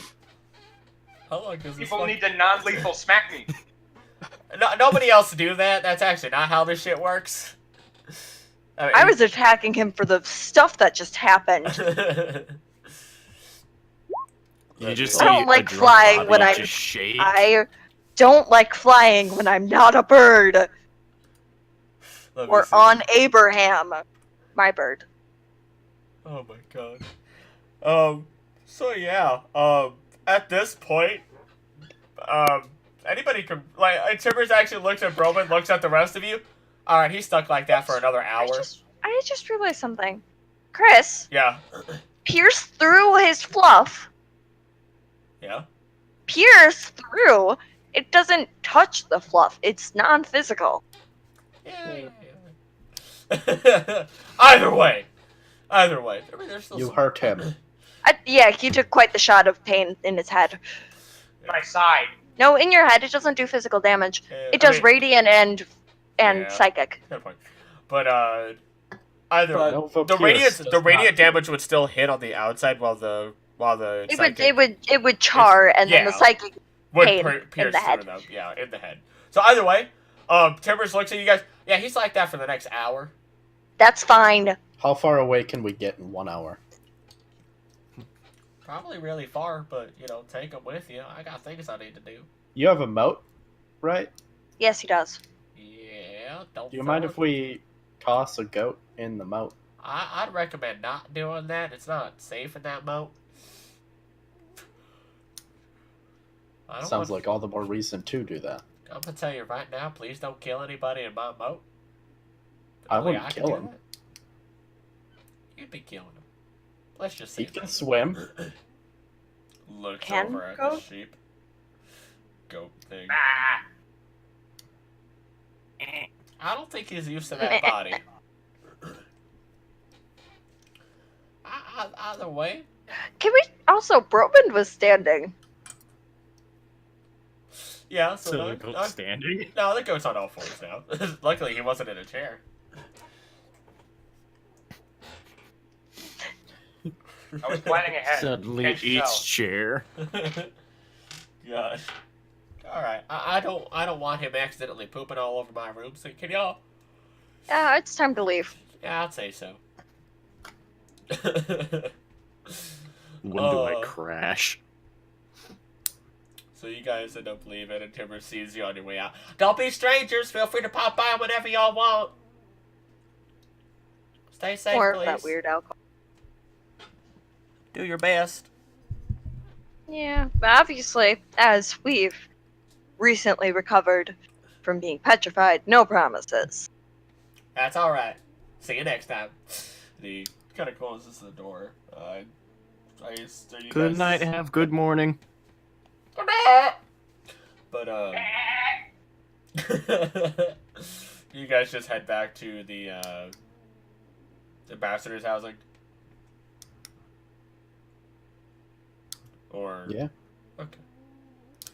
How long does this People fuck- need to non-lethal smack me. No, nobody else do that. That's actually not how this shit works. I was attacking him for the stuff that just happened. You just I don't see like a drunk flying Bobby when I'm- just shake. I don't like flying when I'm not a bird Let me or see. on Abraham, my bird. Oh my God. So yeah. At this point, anybody can Timbers actually looks at Bromund, looks at the rest of you. All right, he's stuck like that for another hour. I just realized something. Chris, Yeah. pierce through his fluff. Yeah. Pierce through. It doesn't touch the fluff. It's non-physical. Yeah. Either way. I mean, there's still You some- hurt him. Yeah, he took quite the shot of pain in his head. My side. No, in your head, it doesn't do physical damage. I It does mean, radiant and Yeah. psychic. Good point. But either But- Nova the Pierce radiant does the radiant not do- damage would still hit on the outside while the psychic It would char, and then the yeah. psychic. would pain pierce in the head. through them. Yeah, in the head. So either way, Timbers looks at you guys. Yeah, he's like that for the next hour. That's fine. How far away can we get in 1 hour? Probably really far, but you know, take him with you. I got things I need to do. You have a moat, right? Yes, he does. Yeah, don't. Do you throw mind it. if we toss a goat in the moat? I'd recommend not doing that. It's not safe in that moat. I don't Sounds want- like all the more reason to do that. I'm gonna tell you right now. Please don't kill anybody in my moat. I Only wouldn't can kill do him. that. You'd be killing him. Let's just He say can that. swim. Looks Can over at go? the sheep. Goat thing. Ah. I don't think he's used to that body. Either way, Can we also? Bromund was standing. yeah. So, So the goat's standing. no, the goat's on all fours now. Luckily, he wasn't in a chair. I was planning ahead. Suddenly Can't you eats tell? chair. Gosh. All right. I don't want him accidentally pooping all over my room. So can y'all? Yeah, it's time to leave. Yeah, I'd say so. When do I Oh. crash? So you guys end up leaving, and Timber sees you on your way out. Don't be strangers. Feel free to pop by whenever y'all want. Stay safe, Or please. that weird alcohol. Do your best. Yeah, but obviously, as we've recently recovered from being petrified, no promises. That's all right. See you next time. And he kind of closes the door. Good night, have good morning. But You guys just head back to the ambassador's housing? Or Yeah. okay.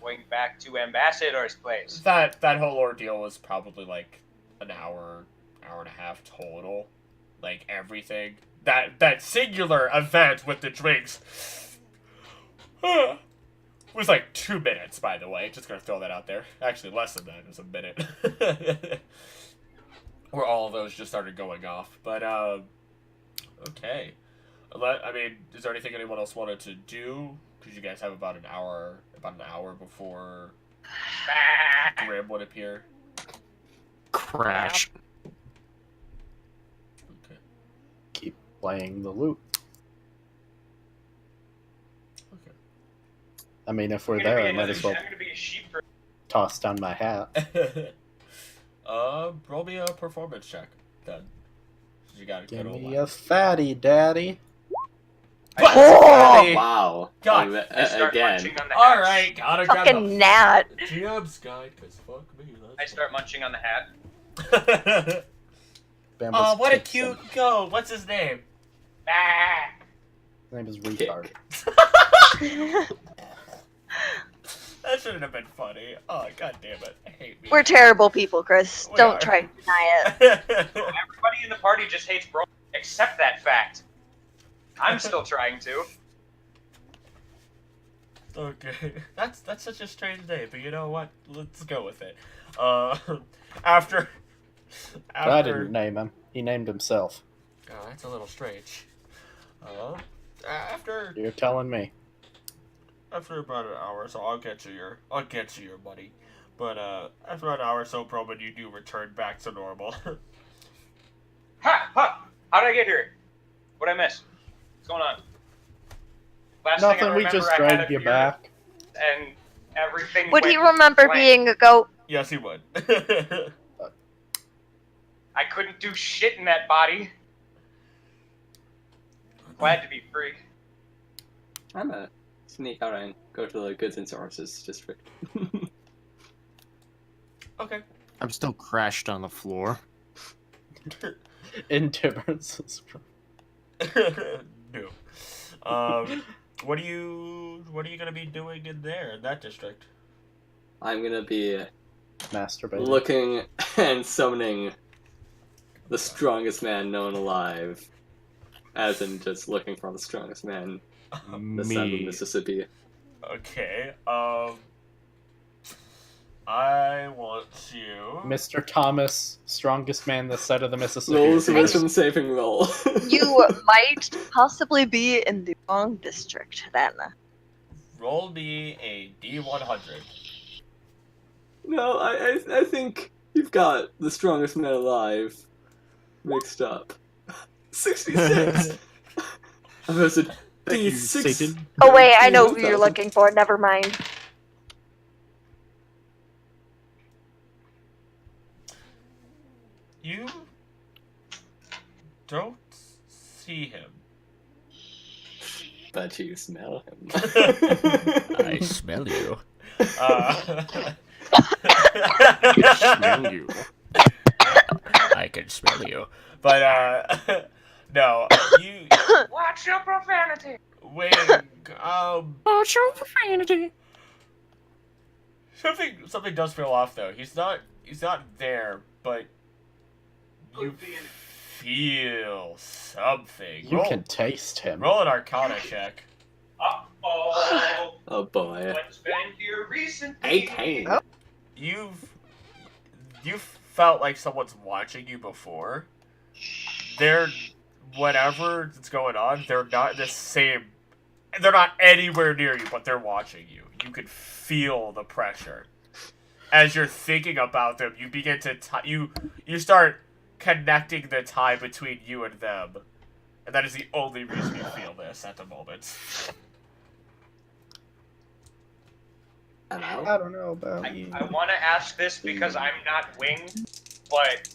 Going back to Ambassador's place. That whole ordeal was probably like an hour and a half total. Like everything. That singular event with the drinks was like 2 minutes, by the way. Just gonna throw that out there. Actually, less than that. It was a minute. Where all of those just started going off. But, okay. I mean, is there anything anyone else wanted to do? Because you guys have about an hour before Grim would appear. Crash. Okay. Keep playing the loot. Okay. I mean, if we're I'm gonna there, be I might another as well I'm gonna be a sheep person. toss down my hat. Roll me a performance check, then. You got a Give good old me a fatty, daddy. Fatty! Wow. God, I start Again. munching on the hat. Alright, gotta grab the Fucking Nat. GM's guide, because fuck me. I start munching on the hat. Oh, Bambles what a kicks cute him. goat. What's his name? Ah! His name is Retard. That shouldn't have been funny. Oh, god damn it. I hate me. We're terrible people, Chris. We Don't are. try to deny it. Everybody in the party just hates Bro. Accept that fact. I'm still trying to. Okay. That's such a strange day, but you know what? Let's go with it. After I didn't name him. He named himself. Oh, that's a little strange. After You're telling me. about an hour, so I'll get you your money. But after an hour or so, Bromund, you do return back to normal. Ha! Ha! How did I get here? What'd I miss? What's going on? Last thing I Nothing, we remember, just I had dragged a you beer, back. And everything Would he went remember blank. being a goat? Yes, he would. I couldn't do shit in that body. Glad to be free. I'm gonna sneak out and go to the goods and services district. Okay. I'm still crashed on the floor. In Tibbers. No. What are you gonna be doing in that district? I'm gonna be Masturbating. looking and summoning the strongest man known alive. As in just looking for the strongest man this side of the Me. Mississippi. Okay. I want you. Mr. Thomas, strongest man this side of the Mississippi. Rolls a wisdom saving roll. You might possibly be in the wrong district then. Roll me a D100. No, I think you've got the strongest man alive mixed up. 66! I was a Thank you, D6. Satan. Oh wait, I know who you're 1000. looking for. Never mind. You don't see him. Bet you smell him. I smell you. Smell you. I can smell you. But no, you Watch your profanity! Wing. What's your profanity? Something does feel off though. He's not there, but you feel something. You can taste him. Roll an Arcana check. Uh-oh! Oh boy. What's been here recently? 18. Oh. You've felt like someone's watching you before. They're whatever that's going on. They're not the same. They're not anywhere near you, but they're watching you. You can feel the pressure. As you're thinking about them, you begin to you start connecting the tie between you and them, and that is the only reason you feel this at the moment. Hello? I don't know about I you. want to ask this because I'm not Wing, but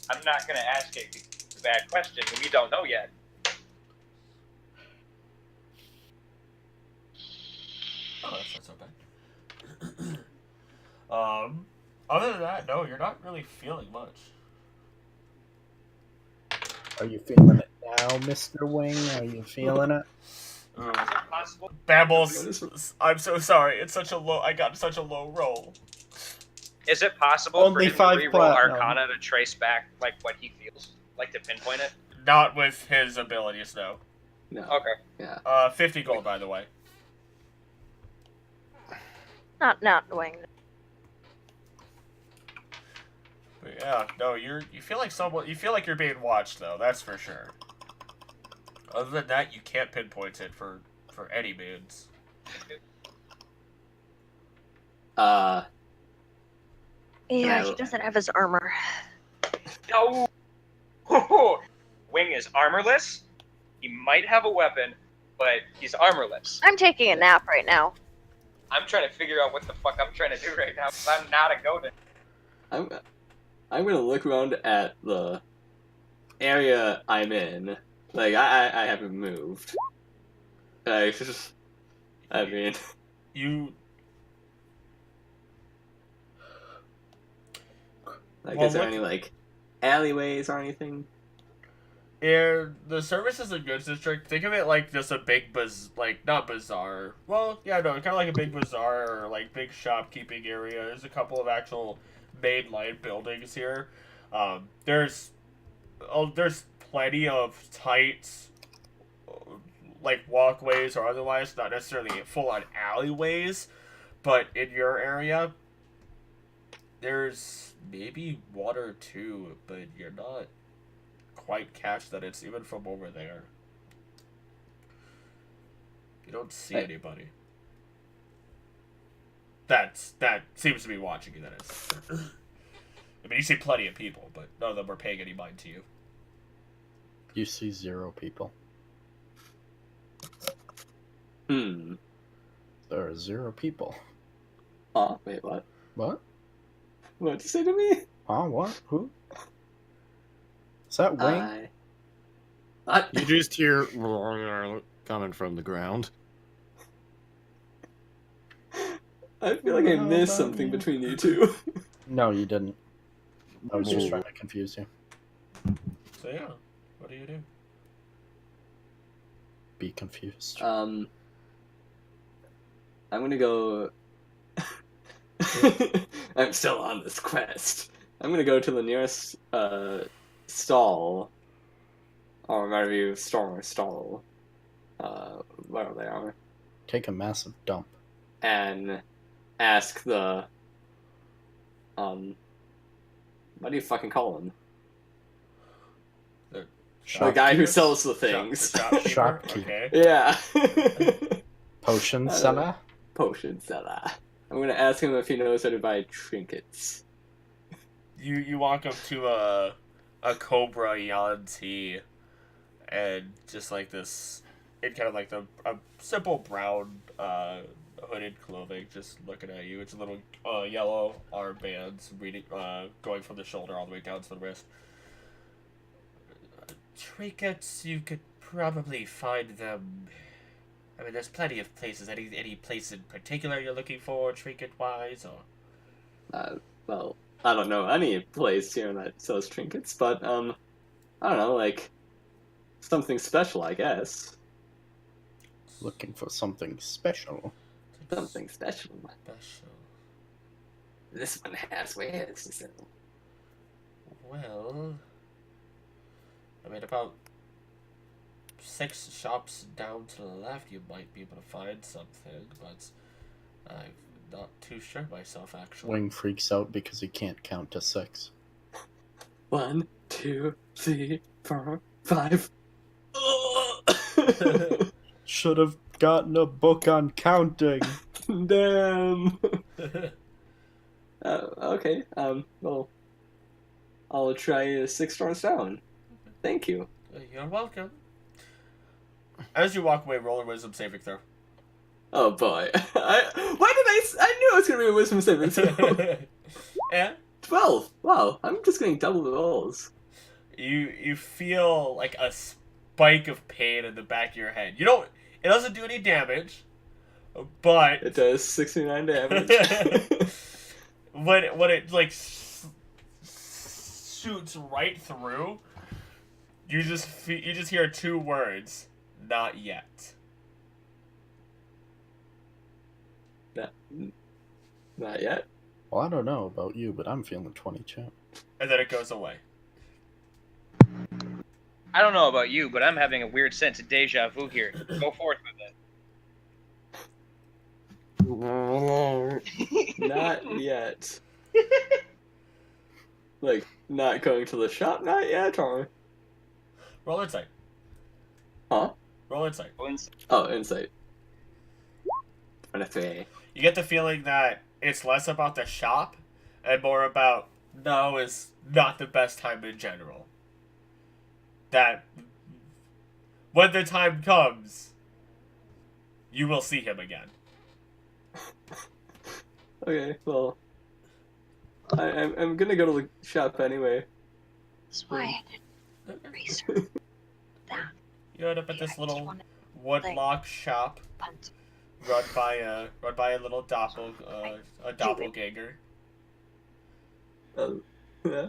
I'm not going to ask it. It's a bad question. We don't know yet. Oh, that's not so bad. Other than that, no, you're not really feeling much. Are you feeling it now, Mr. Wing? Are you feeling it? Is it possible? Bambles, I'm so sorry. It's such a low. I got such a low roll. Is it possible Only for him 5 to reroll platinum. Arcana to trace back like what he feels, like to pinpoint it? Not with his abilities, no. No. Okay. Yeah. 50 gold, by the way. Not Wing. But yeah, no, you feel like someone. You feel like you're being watched, though. That's for sure. Other than that, you can't pinpoint it for any means. Yeah, Yeah. he doesn't have his armor. No. Wing is armorless. He might have a weapon, but he's armorless. I'm taking a nap right now. I'm trying to figure out what the fuck I'm trying to do right now because I'm not a Godin. I'm gonna look around at the area I'm in. Like I haven't moved. I mean, You. like, Well, is there look- any like alleyways or anything? The services and goods district, think of it like just a big not bazaar. Well, yeah, no, kind of like a big bazaar or like big shopkeeping area. There's a couple of actual mainline buildings here. There's plenty of tight, like walkways or otherwise, not necessarily full on alleyways, but in your area, there's maybe one or two, but you're not quite catch that it's even from over there. You don't see Hey. anybody. That seems to be watching you, that is. I mean, you see plenty of people, but none of them are paying any mind to you. You see 0 people. Hmm. There are 0 people. Oh, wait, what? What? What'd you say to me? Huh? What? Who? Is that Wing? What? You just hear coming from the ground. I feel like I missed something between you two. No, you didn't. I was just Whoa. trying to confuse you. So yeah, what do you do? Be confused. I'm gonna go. I'm still on this quest. I'm gonna go to the nearest stall, or maybe store stall, whatever they are, Take a massive dump. and ask the what do you fucking call him? The guy who sells the things. Shopkeeper? Shopkeeper. Okay. Yeah. Potion I don't seller? Potion seller. I'm gonna ask him if he knows how to buy trinkets. You walk up to a cobra Yanti, and just like this, it kind of like a simple brown hooded clothing, just looking at you. It's a little yellow armbands going from the shoulder all the way down to the wrist. Trinkets, you could probably find them. I mean, there's plenty of places. Any place in particular you're looking for, trinket-wise, or? Well, I don't know any place here that sells trinkets, but I don't know, like something special, I guess. Looking for something special. Something special. Special. This one has wares. Well, I mean, about 6 shops down to the left, you might be able to find something, but I'm not too sure myself, actually. Wing freaks out because he can't count to 6. 1, 2, 3, 4, 5. Should have gotten a book on counting. Damn. Okay. Well, I'll try 6 stars down. Thank you. You're welcome. As you walk away, roll a wisdom saving throw. Oh boy. I knew it was gonna be a wisdom saving throw. Yeah. 12. Wow. I'm just getting double the rolls. You feel like a spike of pain in the back of your head. You don't. It doesn't do any damage, but It does 69 damage. when it like shoots right through, You just hear two words. Not yet. Not yet. Well, I don't know about you, but I'm feeling 20 champ. And then it goes away. I don't know about you, but I'm having a weird sense of deja vu here. Go forth with it. Not yet. Like, not going to the shop? Not yet, or? Roll insight. Huh? Roll insight. Oh, insight. 23. You get the feeling that it's less about the shop and more about now is not the best time in general. That when the time comes, you will see him again. Okay, well, I'm gonna go to the shop anyway. That's why I didn't research that. You end up at I this just little wanted woodlock shop punt. run by a little doppelganger. Yeah.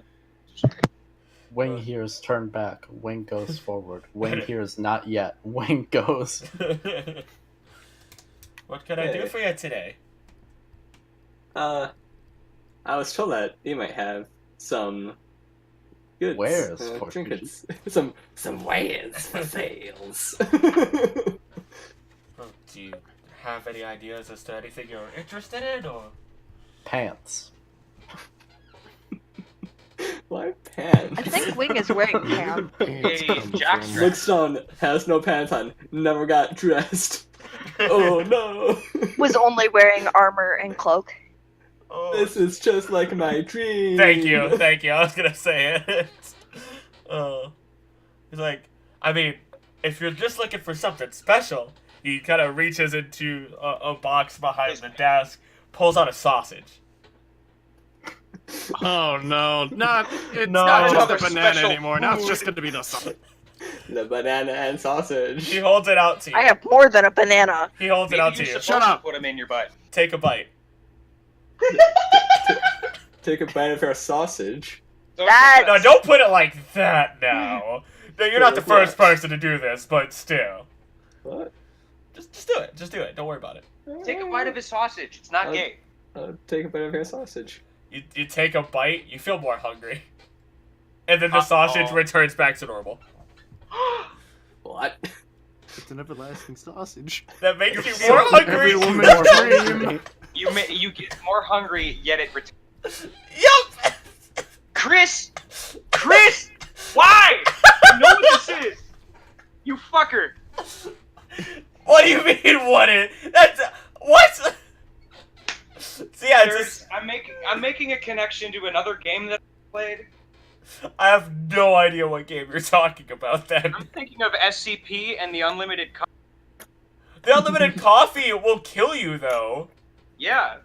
Wing hears turn back. Wing goes forward. Wing hears not yet. Wing goes. What can I do Hey. for you today? I was told that you might have some goods. Wares for trinkets. some wares for sales. Oh, do you have any ideas as to anything you're interested in, or? Pants. Why pants? I think Wing is wearing pants. Hey, jockstrap. Lookstone has no pants on. Never got dressed. Oh no! Was only wearing armor and cloak. Oh, This is just like my dream. thank you. I was gonna say it. He's like, I mean, if you're just looking for something special, he kind of reaches into a box behind the desk, pulls out a sausage. Oh no, it's not No. just a Another banana special anymore. Now it's food. just gonna be the sauce. The banana and sausage. He holds it out to you. I have more than a banana. He holds it Maybe out to you're you. supposed Shut to up. put them in your butt. Take a bite. Take a bite of her sausage. Don't That- do No, don't put it like that now. No, you're not the first person to do this, but still. What? Just do it. Just do it. Don't worry about it. Take a bite of his sausage. It's not gay. Take a bite of her sausage. You take a bite, you feel more hungry. And then the sausage returns back to normal. What? It's an everlasting sausage. That makes you more hungry. Every woman's dream. You get more hungry, yet it returns. Yup! Chris! Why? You know what this is. You fucker. What do you mean, what is? That's. What? So yeah, it's just, I'm making a connection to another game that I played. I have no idea what game you're talking about then. I'm thinking of SCP and the Unlimited The unlimited coffee will kill you, though. Yeah.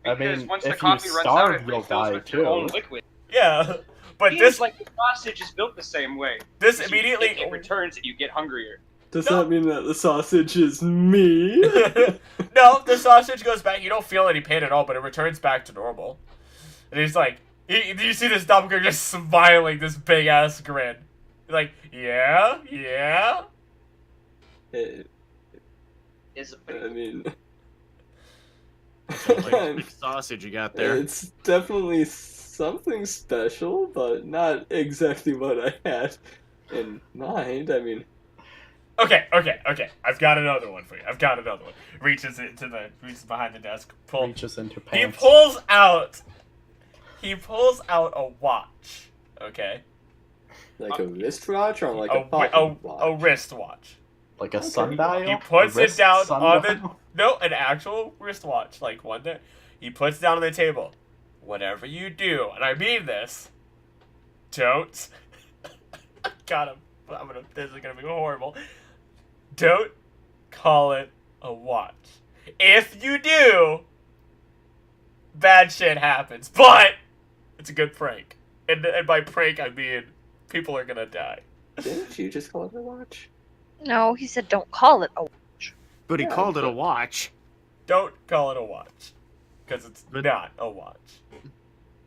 I Because mean, once the if you coffee runs out, starve, it you'll refills die, with your own too. liquid. Yeah. But Seems this like the sausage is built the same way. this You immediately. take, it returns and you get hungrier. Does No. that mean that the sausage is me? No, the sausage goes back. You don't feel any pain at all, but it returns back to normal. And he's like, you see this doppelganger just smiling, this big ass grin. He's like, yeah. Is I mean, Like, big sausage you got there. it's definitely something special, but not exactly what I had in mind. I mean, Okay. I've got another one for you. Reaches behind the desk. Reaches into He pants. pulls out a watch. Okay, like a wristwatch or like a a pocket watch? wristwatch. Like a Okay. sundial? He puts A it wrist down on the sundial? an actual wristwatch, like one that he puts down on the table. Whatever you do, and I mean this, don't. God, this is gonna be horrible. Don't call it a watch. If you do, bad shit happens. But it's a good prank, and by prank I mean people are gonna die. Didn't you just call it a watch? No, he said don't call it a But he Yeah, called it a but- watch. Don't call it a watch, because it's But- not a watch.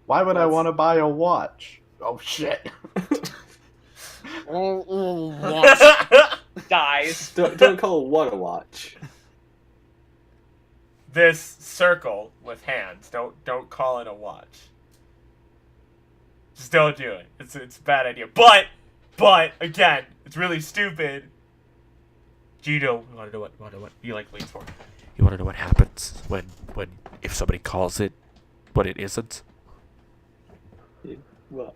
Why would I That's- want to buy a watch? Oh shit. Dies. Don't call what a watch. This circle with hands. Don't call it a watch. Just don't do it. It's a bad idea. But again, it's really stupid. Gino, you want to know what you like leans for? You want to know what happens when if somebody calls it what it isn't? What?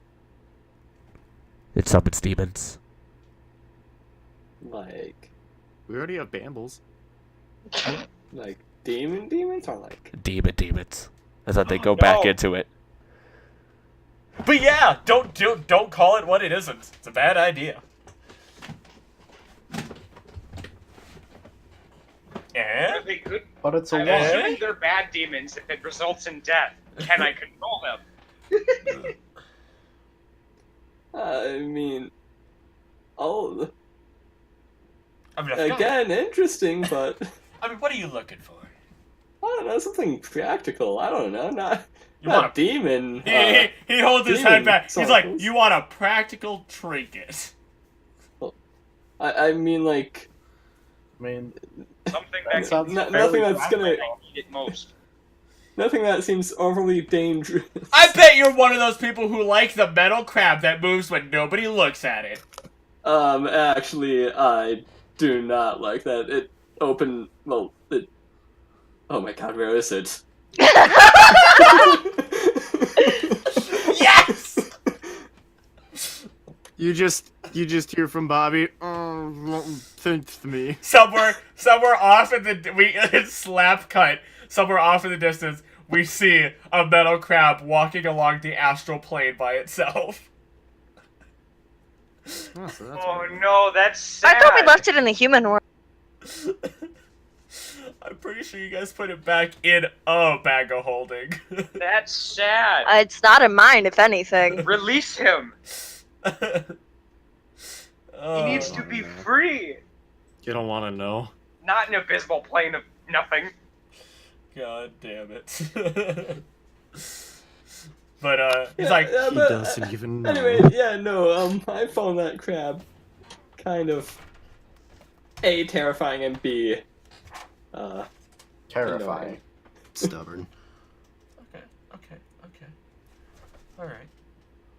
It summons demons. Like We already have Bambles. demons or like? Demons. I thought they'd go back No. into it. But yeah, don't call it what it isn't. It's a bad idea. And They could. But it's a I'm watch. assuming they're bad demons if it results in death. Can I control them? I mean, oh, I mean, again, interesting, but what are you looking for? I don't know, something practical. I don't know, not You want a demon. He holds his demon head back. He's like, circles. you want a practical trinket. I mean, like, I mean, Something That that sounds can nothing fairly that's gonna, I need it most. nothing that seems overly dangerous. I bet you're one of those people who like the metal crab that moves when nobody looks at it. Actually, I do not like that. It opened. Well, it. Oh my God, where is it? Yes! You just hear from Bobby. Think me. Somewhere off in the slap cut. Somewhere off in the distance, we see a metal crab walking along the astral plane by itself. Oh, so that's Oh weird. no, that's sad. I thought we left it in the human world. I'm pretty sure you guys put it back in a bag of holding. That's sad. It's not in mine, if anything. Release him. He Oh, needs to be free. You don't want to know. Not an abysmal plane of nothing. God damn it. But he's Yeah, like, yeah, He but, doesn't even know. Anyway, yeah, no, I found that crab kind of A, terrifying, and B, terrifying. Stubborn. okay. All right.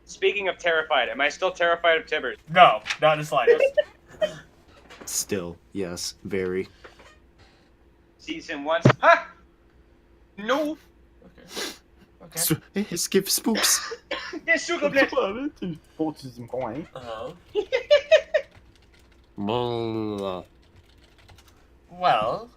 Speaking of terrified, am I still terrified of Tibbers? No, not in the slightest. Still, yes, very. Season 1. Ha! No! Okay. Skip spooks. S'il vous plaît. Uh-huh. Blah. Well,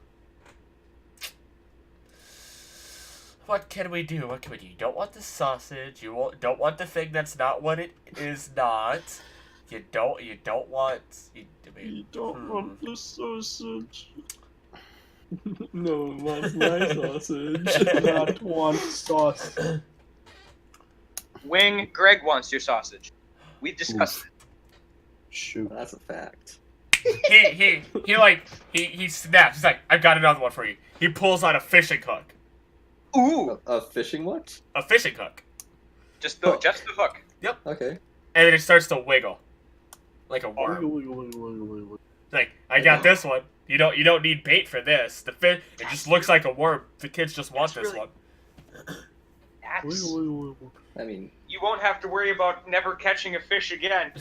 what can we do? You don't want the sausage. Don't want the thing that's not what it is not. You don't want. You don't want the sausage. no one wants my sausage. Not one sausage. Wing, Greg wants your sausage. We discussed it. Shoot. That's a fact. he snaps. He's like, I've got another one for you. He pulls out a fishing hook. Ooh! A fishing what? A fishing hook. Just the hook. Okay. And then it starts to wiggle. Like a worm. Like, I got this one. You don't need bait for this. The fish, it just looks like a worm. The kids just want That's this really- That's... I mean, You won't have to worry about never catching a fish again.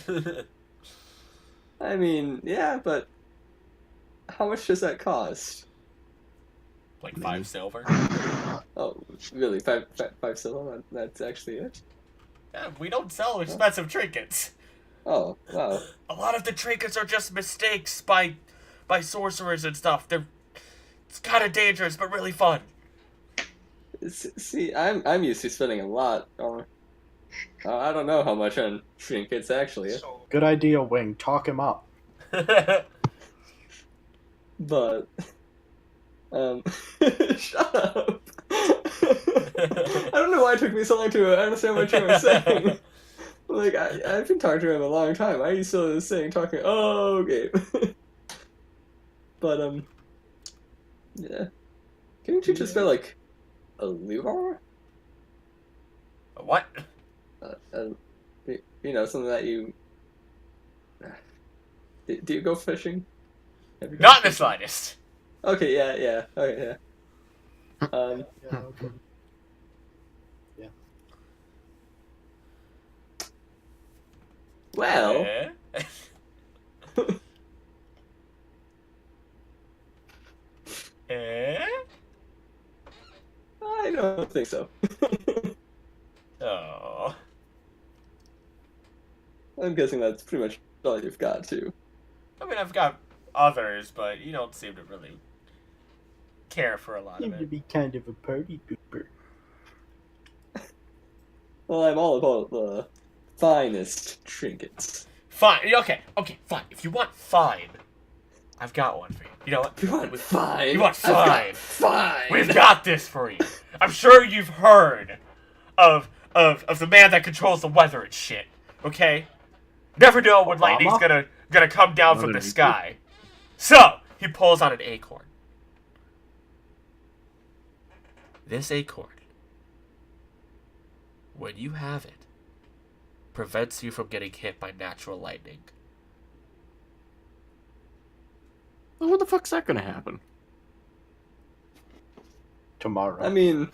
one. yeah, but how much does that cost? Like 5 silver. Oh, really? Five silver? That's actually it? Yeah, we don't sell expensive trinkets. Oh, wow. A lot of the trinkets are just mistakes by sorcerers and stuff. It's kind of dangerous, but really fun. See, I'm used to spending a lot on. I don't know how much on trinkets actually, So, Good idea, Wing. Talk him up. but shut up. I don't know why it took me so long to understand what you were saying. Like I've been talking to him a long time. I used to saying talking. Oh, okay. But yeah. Couldn't you just spell like a lure? What? You know, something that you. Do you go fishing? Have you gone Not in the fishing? slightest. Okay, yeah. Okay, yeah. Yeah, okay. Well, Eh? Eh? I don't think so. Oh. I'm guessing that's pretty much all you've got, too. I mean, I've got others, but you don't seem to really care for a lot of Seem to it. be kind of a party pooper. Well, I'm all about the finest trinkets. Fine. Okay, fine. If you want fine, I've got one for you. You know what? You want fine? You want I've got fine? fine! We've got this for you. I'm sure you've heard of the man that controls the weather and shit. Okay? Never know when lightning's Obama? gonna come down from Mother the Nature? sky. So he pulls out an acorn. This acorn, when you have it, prevents you from getting hit by natural lightning. Well, what the fuck's that gonna happen? Tomorrow. I mean,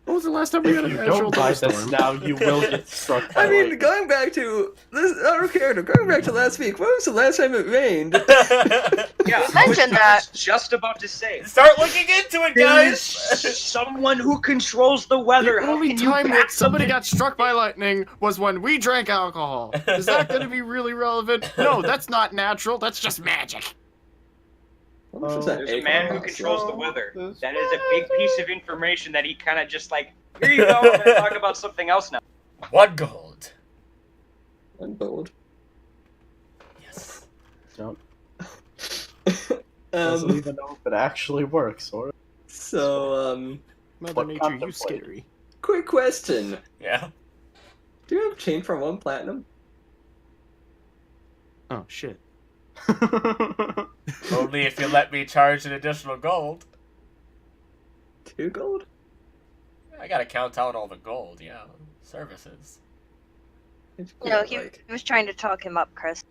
When was the last time we if got a you natural don't buy this thunderstorm? now, you will get struck by lightning. going back to this, our character, going back to last week, when was the last time it rained? Yeah, You mentioned I that. was just about to say. Start looking into it, There is guys. someone who controls the weather. The How only can you time back that somebody something? got struck by lightning was when we drank alcohol. Is that going to be really relevant? No, that's not natural. That's just magic. How much was that There's a acorn man who cost? controls the weather. That is a big piece of information that he kind of just like, here you go, I'm gonna talk about something else now. 1 gold. One gold. Yes. Don't, doesn't Um, even know if it actually works, or so, Mother What Nature, you contemplate? scary. quick question. Yeah. Do you have chain for 1 platinum? Oh, shit. Only if you let me charge an additional gold. 2 gold? I gotta count out all the gold, yeah. Services. No, he was trying to talk him up, Chris.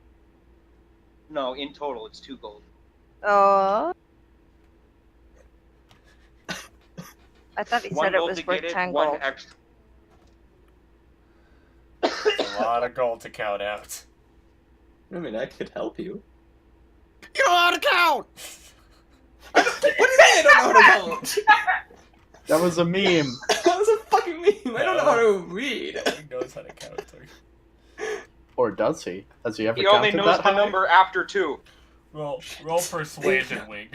No, in total, it's 2 gold. Oh. I thought he 1 said it gold was to worth get it, 10 1 gold. extra. That's a lot of gold to count out. I mean, I could help you. You know how to count! What do you mean I don't know how to count? that was a meme. That was a fucking meme. I don't know how to read. He knows how to count. Or does he? Has he ever He only counted knows that the high? number after 2. Roll persuasion, Wing.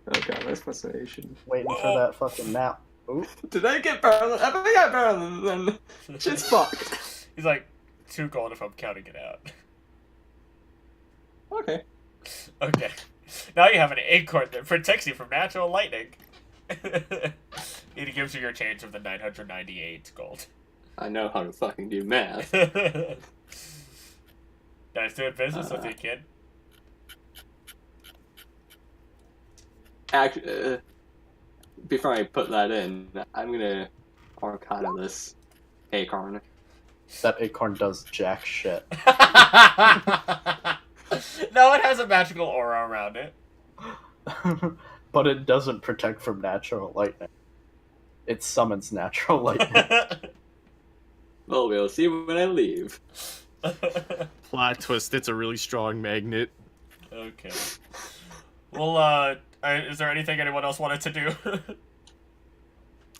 Oh god, where's persuasion? Waiting for that fucking nap. Ooh. Did I get better than... I think I got better than... Shit's fucked. He's like, 2 gold if I'm counting it out. Okay. Okay. Now you have an acorn that protects you from natural lightning. It gives you your change of the 998 gold. I know how to fucking do math. Nice doing business with you, kid. Actually, before I put that in, I'm gonna Arcana this acorn. That acorn does jack shit. No, it has a magical aura around it. But it doesn't protect from natural lightning. It summons natural lightning. Well, we'll see when I leave. Plot twist, it's a really strong magnet. Okay. Well, is there anything anyone else wanted to do?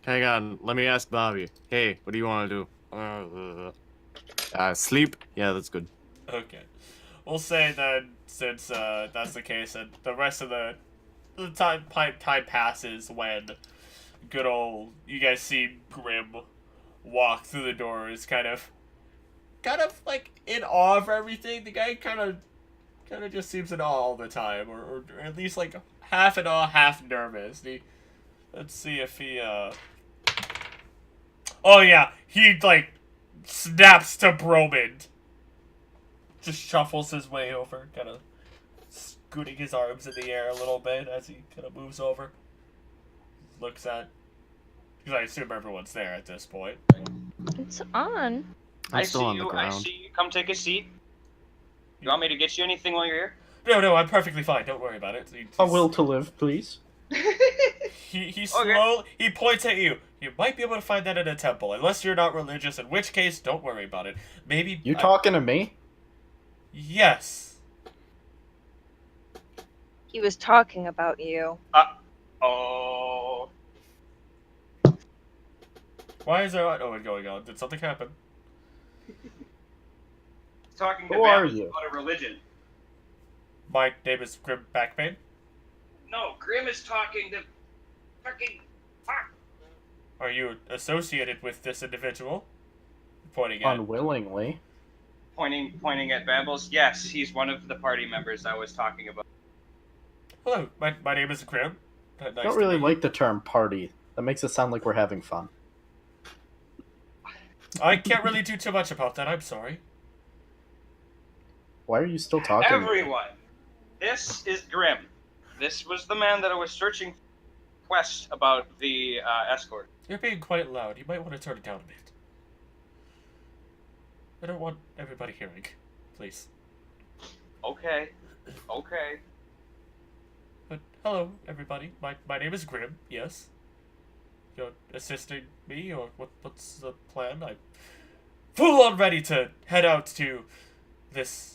Hang on, let me ask Bobby. Hey, what do you want to do? Sleep? Yeah, that's good. Okay. We'll say then, since that's the case, and the rest of the time passes when good old you guys see Grim walk through the doors, kind of like in awe of everything. The guy kind of just seems in awe all the time, or at least like half in awe, half nervous. Let's see if he oh yeah, he like snaps to Bromund. Just shuffles his way over, kind of scooting his arms in the air a little bit as he kind of moves over. Looks at... Because I assume everyone's there at this point. It's on. I'm still see on the you, I ground. see you. Come take a seat. You want me to get you anything while you're here? No, I'm perfectly fine. Don't worry about it. A will to live, please. He points at you. You might be able to find that in a temple, unless you're not religious, in which case, don't worry about it. Maybe... You talking to me? Yes. He was talking about you. Oh. Why is there... Oh, what's going on? Did something happen? Talking to Who are Bambles you? about a religion. My name is Grim Backbane. No, Grim is talking to fucking fuck. Are you associated with this individual? Pointing at... Unwillingly. Pointing at Bambles. Yes, he's one of the party members I was talking about. Hello, my name is Grim. Nice I don't to really meet like the term party. That makes it sound like we're having fun. you. I can't really do too much about that, I'm sorry. Why are you still talking? Everyone, this is Grim. This was the man that I was searching for quest about the escort. You're being quite loud. You might want to turn it down a bit. I don't want everybody hearing. Please. Okay. But hello, everybody. My name is Grim, yes. You're assisting me, or what's the plan? I'm full on ready to head out to this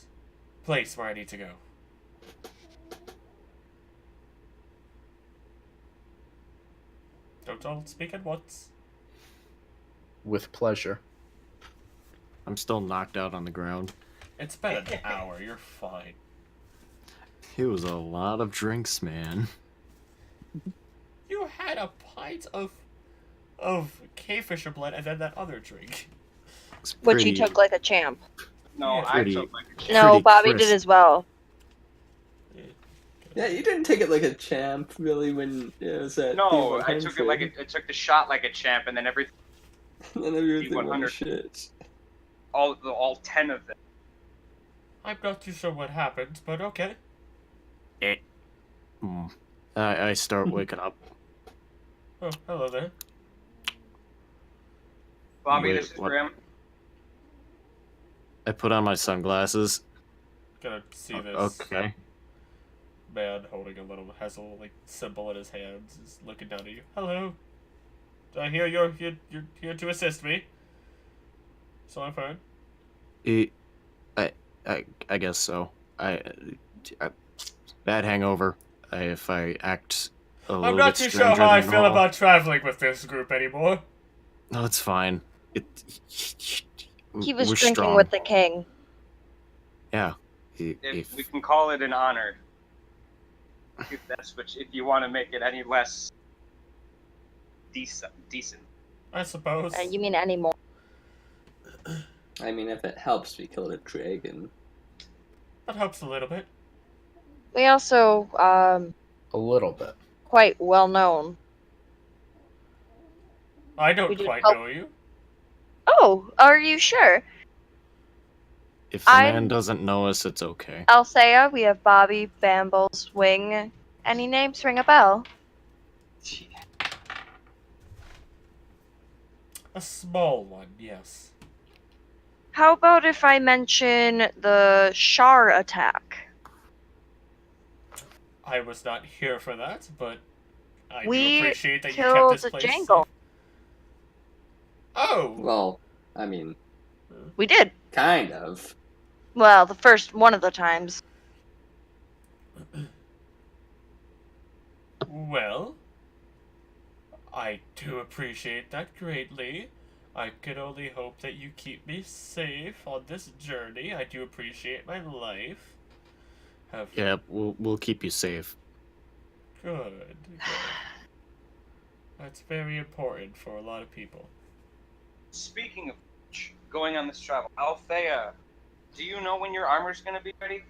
place where I need to go. Don't all speak at once. With pleasure. I'm still knocked out on the ground. It's been an hour, you're fine. It was a lot of drinks, man. You had a pint of Kingfisher blood and then that other drink. It's Which he pretty- took like a champ. No, Yeah, I pretty- took like a No, Pretty Bobby crisp. did as well. Yeah, you didn't take it like a champ, really, when it was at No, I D100. took it like I took the shot like a champ, and then And then everything went to D100. shit. all 10 of them. I'm not too sure what happened, but okay. I start waking up. Oh, hello there. Bobby, Wait, this is what? Grim. I put on my sunglasses. Gonna see this Okay. man holding a little like symbol in his hands, is looking down at you. Hello. I hear you're here to assist me. So I've heard. I guess so. I bad hangover. If I act a little I'm not bit too sure stranger how I than feel normal- about traveling with this group anymore. No, it's fine. He was we're drinking strong. with the king. Yeah. If we can call it an honor. If you want to make it any less decent. I suppose. You mean any more? I mean, if it helps, we killed a dragon. That helps a little bit. We also, A little bit. quite well known. I don't We did quite help- know you. Oh, are you sure? If the I'm- man doesn't know us, it's okay. Althaea, we have Bobby, Bambles, Wing. Any names ring a bell? A small one, yes. How about if I mention the Shar attack? I was not here for that, but I We do appreciate that you killed kept this place Jangle. safe. Oh! Well, I mean, We did. kind of. Well, the first one of the times. Well, I do appreciate that greatly. I can only hope that you keep me safe on this journey. I do appreciate my life. Yeah, we'll keep you safe. Good. That's very important for a lot of people. Speaking of which, going on this travel, Althaea, do you know when your armor's gonna be ready?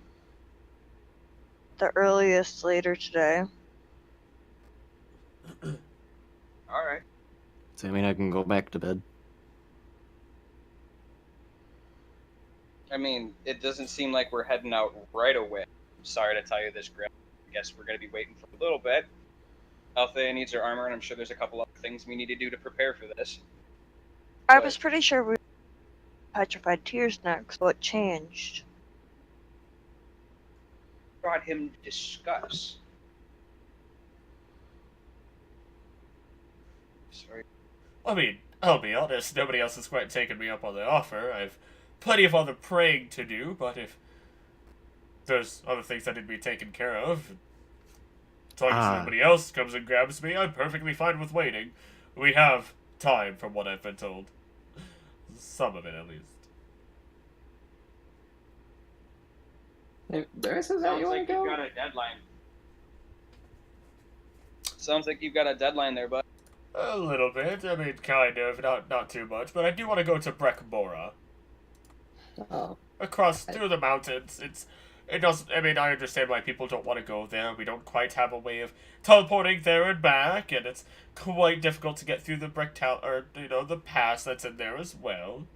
The earliest later today. Alright. Does that mean I can go back to bed? I mean, it doesn't seem like we're heading out right away. I'm sorry to tell you this, Grim. I guess we're gonna be waiting for a little bit. Althea needs her armor, and I'm sure there's a couple other things we need to do to prepare for this. I But- was pretty sure we petrified tears next. What changed? brought him to discuss? Sorry. I mean, I'll be honest, nobody else has quite taken me up on the offer. I've plenty of other praying to do, but if there's other things that need to be taken care of, as long as nobody else comes and grabs me, I'm perfectly fine with waiting. We have time, from what I've been told. Some of it, at least. Hey, Barris, is that Sounds you want like to you've go? got a deadline. Sounds like you've got a deadline there, bud. A little bit. I mean, kind of. Not too much. But I do want to go to Breckbora. Oh, Across through the mountains. It doesn't. I mean, I understand why people don't want to go there. We don't quite have a way of teleporting there and back, and it's quite difficult to get through the the pass that's in there as well.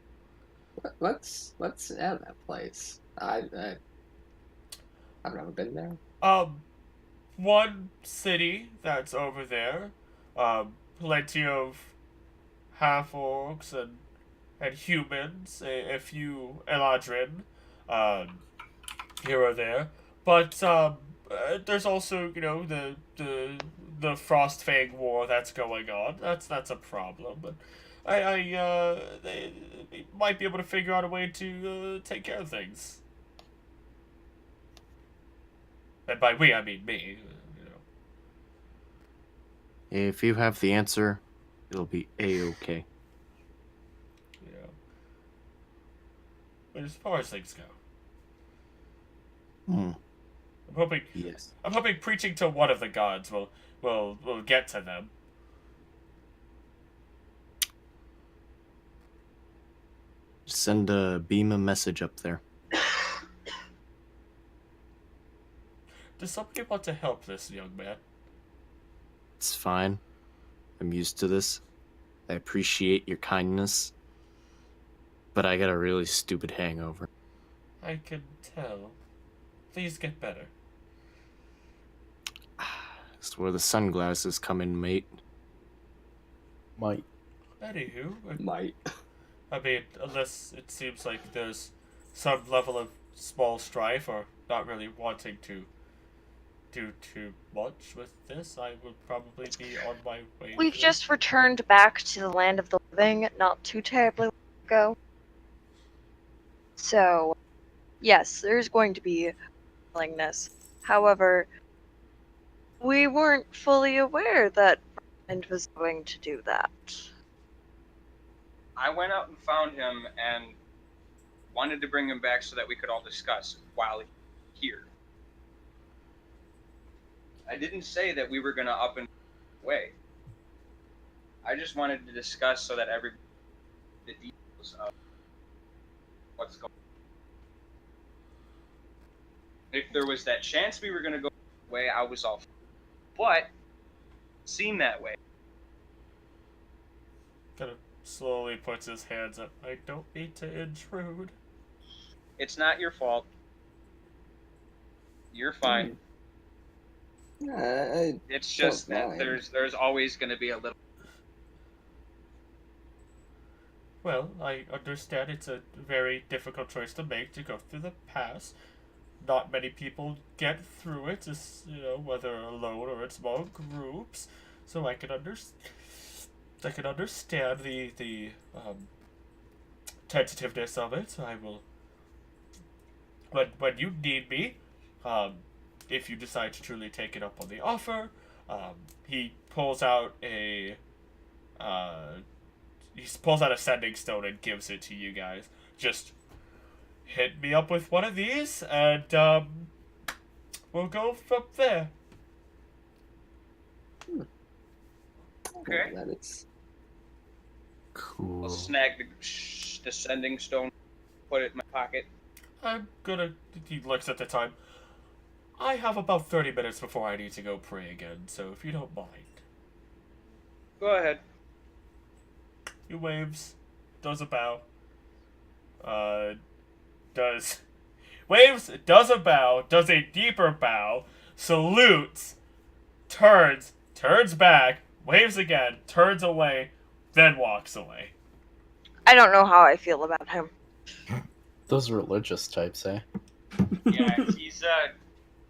what's at that place? I've never been there. One city that's over there. Plenty of half-orcs and humans, a few Eladrin, here or there. But there's also, the Frostfang War that's going on. That's a problem. But they might be able to figure out a way to take care of things. And by we, I mean me. If you have the answer, it'll be A-okay. Yeah. But as far as things go, I'm hoping. Yes. I'm hoping preaching to one of the gods will get to them. Send a beam a message up there. Does somebody want to help this young man? It's fine. I'm used to this. I appreciate your kindness. But I got a really stupid hangover. I can tell. Please get better. That's where the sunglasses come in, mate. Might. Anywho, Might. I mean, unless it seems like there's some level of small strife or not really wanting to do too much with this, I would probably be on my way. We've just returned back to the land of the living not too terribly long ago. So, yes, there's going to be willingness. However, we weren't fully aware that Bromund was going to do that. I went out and found him and wanted to bring him back so that we could all discuss while here. I didn't say that we were going to up and away. I just wanted to discuss so that everybody the details of what's going on. If there was that chance we were going to go away, I was all for it. But seemed that way. Kind of slowly puts his hands up. I don't mean to intrude. It's not your fault. You're fine. It's just that fine. there's always going to be a little. Well, I understand it's a very difficult choice to make to go through the pass. Not many people get through it, whether alone or in small groups. So I can understand the tentativeness of it. I will. When you need me, if you decide to truly take it up on the offer, he pulls out a sending stone and gives it to you guys. Just hit me up with one of these, and we'll go from there. Okay. That is. Cool. I'll snag the sending stone, put it in my pocket. I'm gonna. He looks at the time. I have about 30 minutes before I need to go pray again, so if you don't mind. Go ahead. He waves, does a bow. Does a bow, does a deeper bow, salutes, turns back, waves again, turns away, then walks away. I don't know how I feel about him. Those religious types, eh? Yeah, he's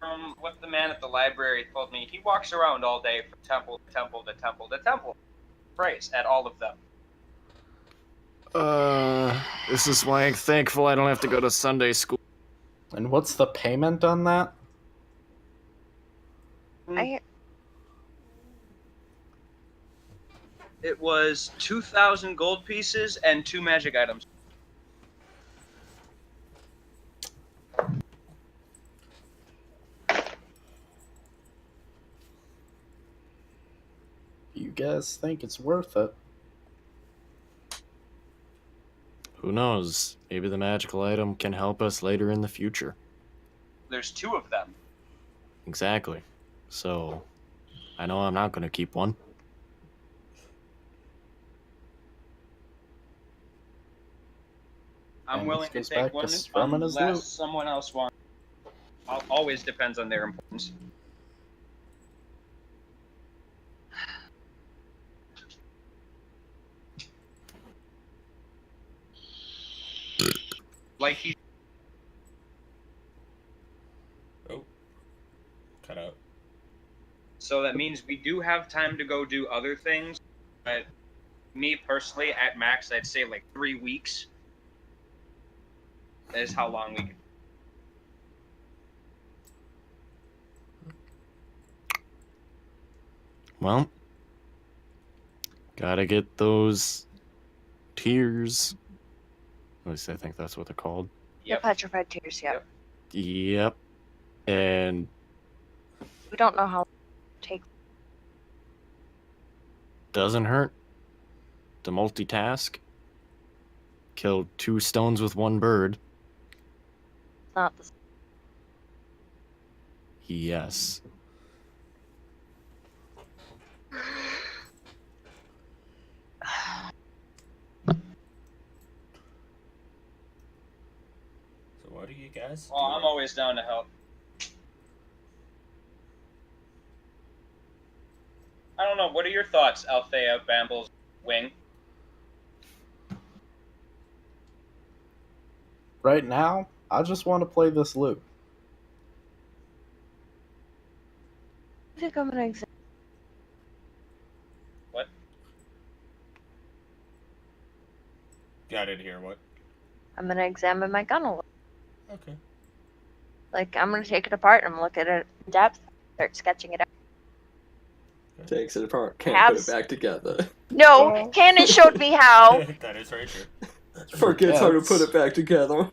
from what the man at the library told me, he walks around all day from temple to temple to temple to temple. Prays at all of them. This is why I'm thankful I don't have to go to Sunday school. And what's the payment on that? It was 2,000 gold pieces and 2 magic items. You guys think it's worth it? Who knows? Maybe the magical item can help us later in the future. There's 2 of them. Exactly. So, I know I'm not going to keep one. I'm And willing this to goes take back to one strumming his unless lute. someone else wants. Always depends on their importance. Like he Cut out. So that means we do have time to go do other things, but me personally, at max, I'd say like 3 weeks. That is how long we can. Well, gotta get those tears. At least I think that's what they're called. The petrified tears, yeah. Yep. Yep. And We don't know how long it takes. doesn't hurt to multitask. Killed 2 stones with 1 bird. It's not the Yes. So what do you guys Well, I'm always down to help. I don't know. What are your thoughts, Althaea, Bambles, Wing? Right now, I just want to play this loop. I think I'm gonna examine. What? Yeah, I didn't hear what. I'm gonna examine my gun a little. Okay. Like I'm gonna take it apart and look at it in depth. Start sketching it out. Takes it apart, can't Perhaps- put it back together. No, Cannon showed me how. That is very true. Forgets how to Forgets. put it back together.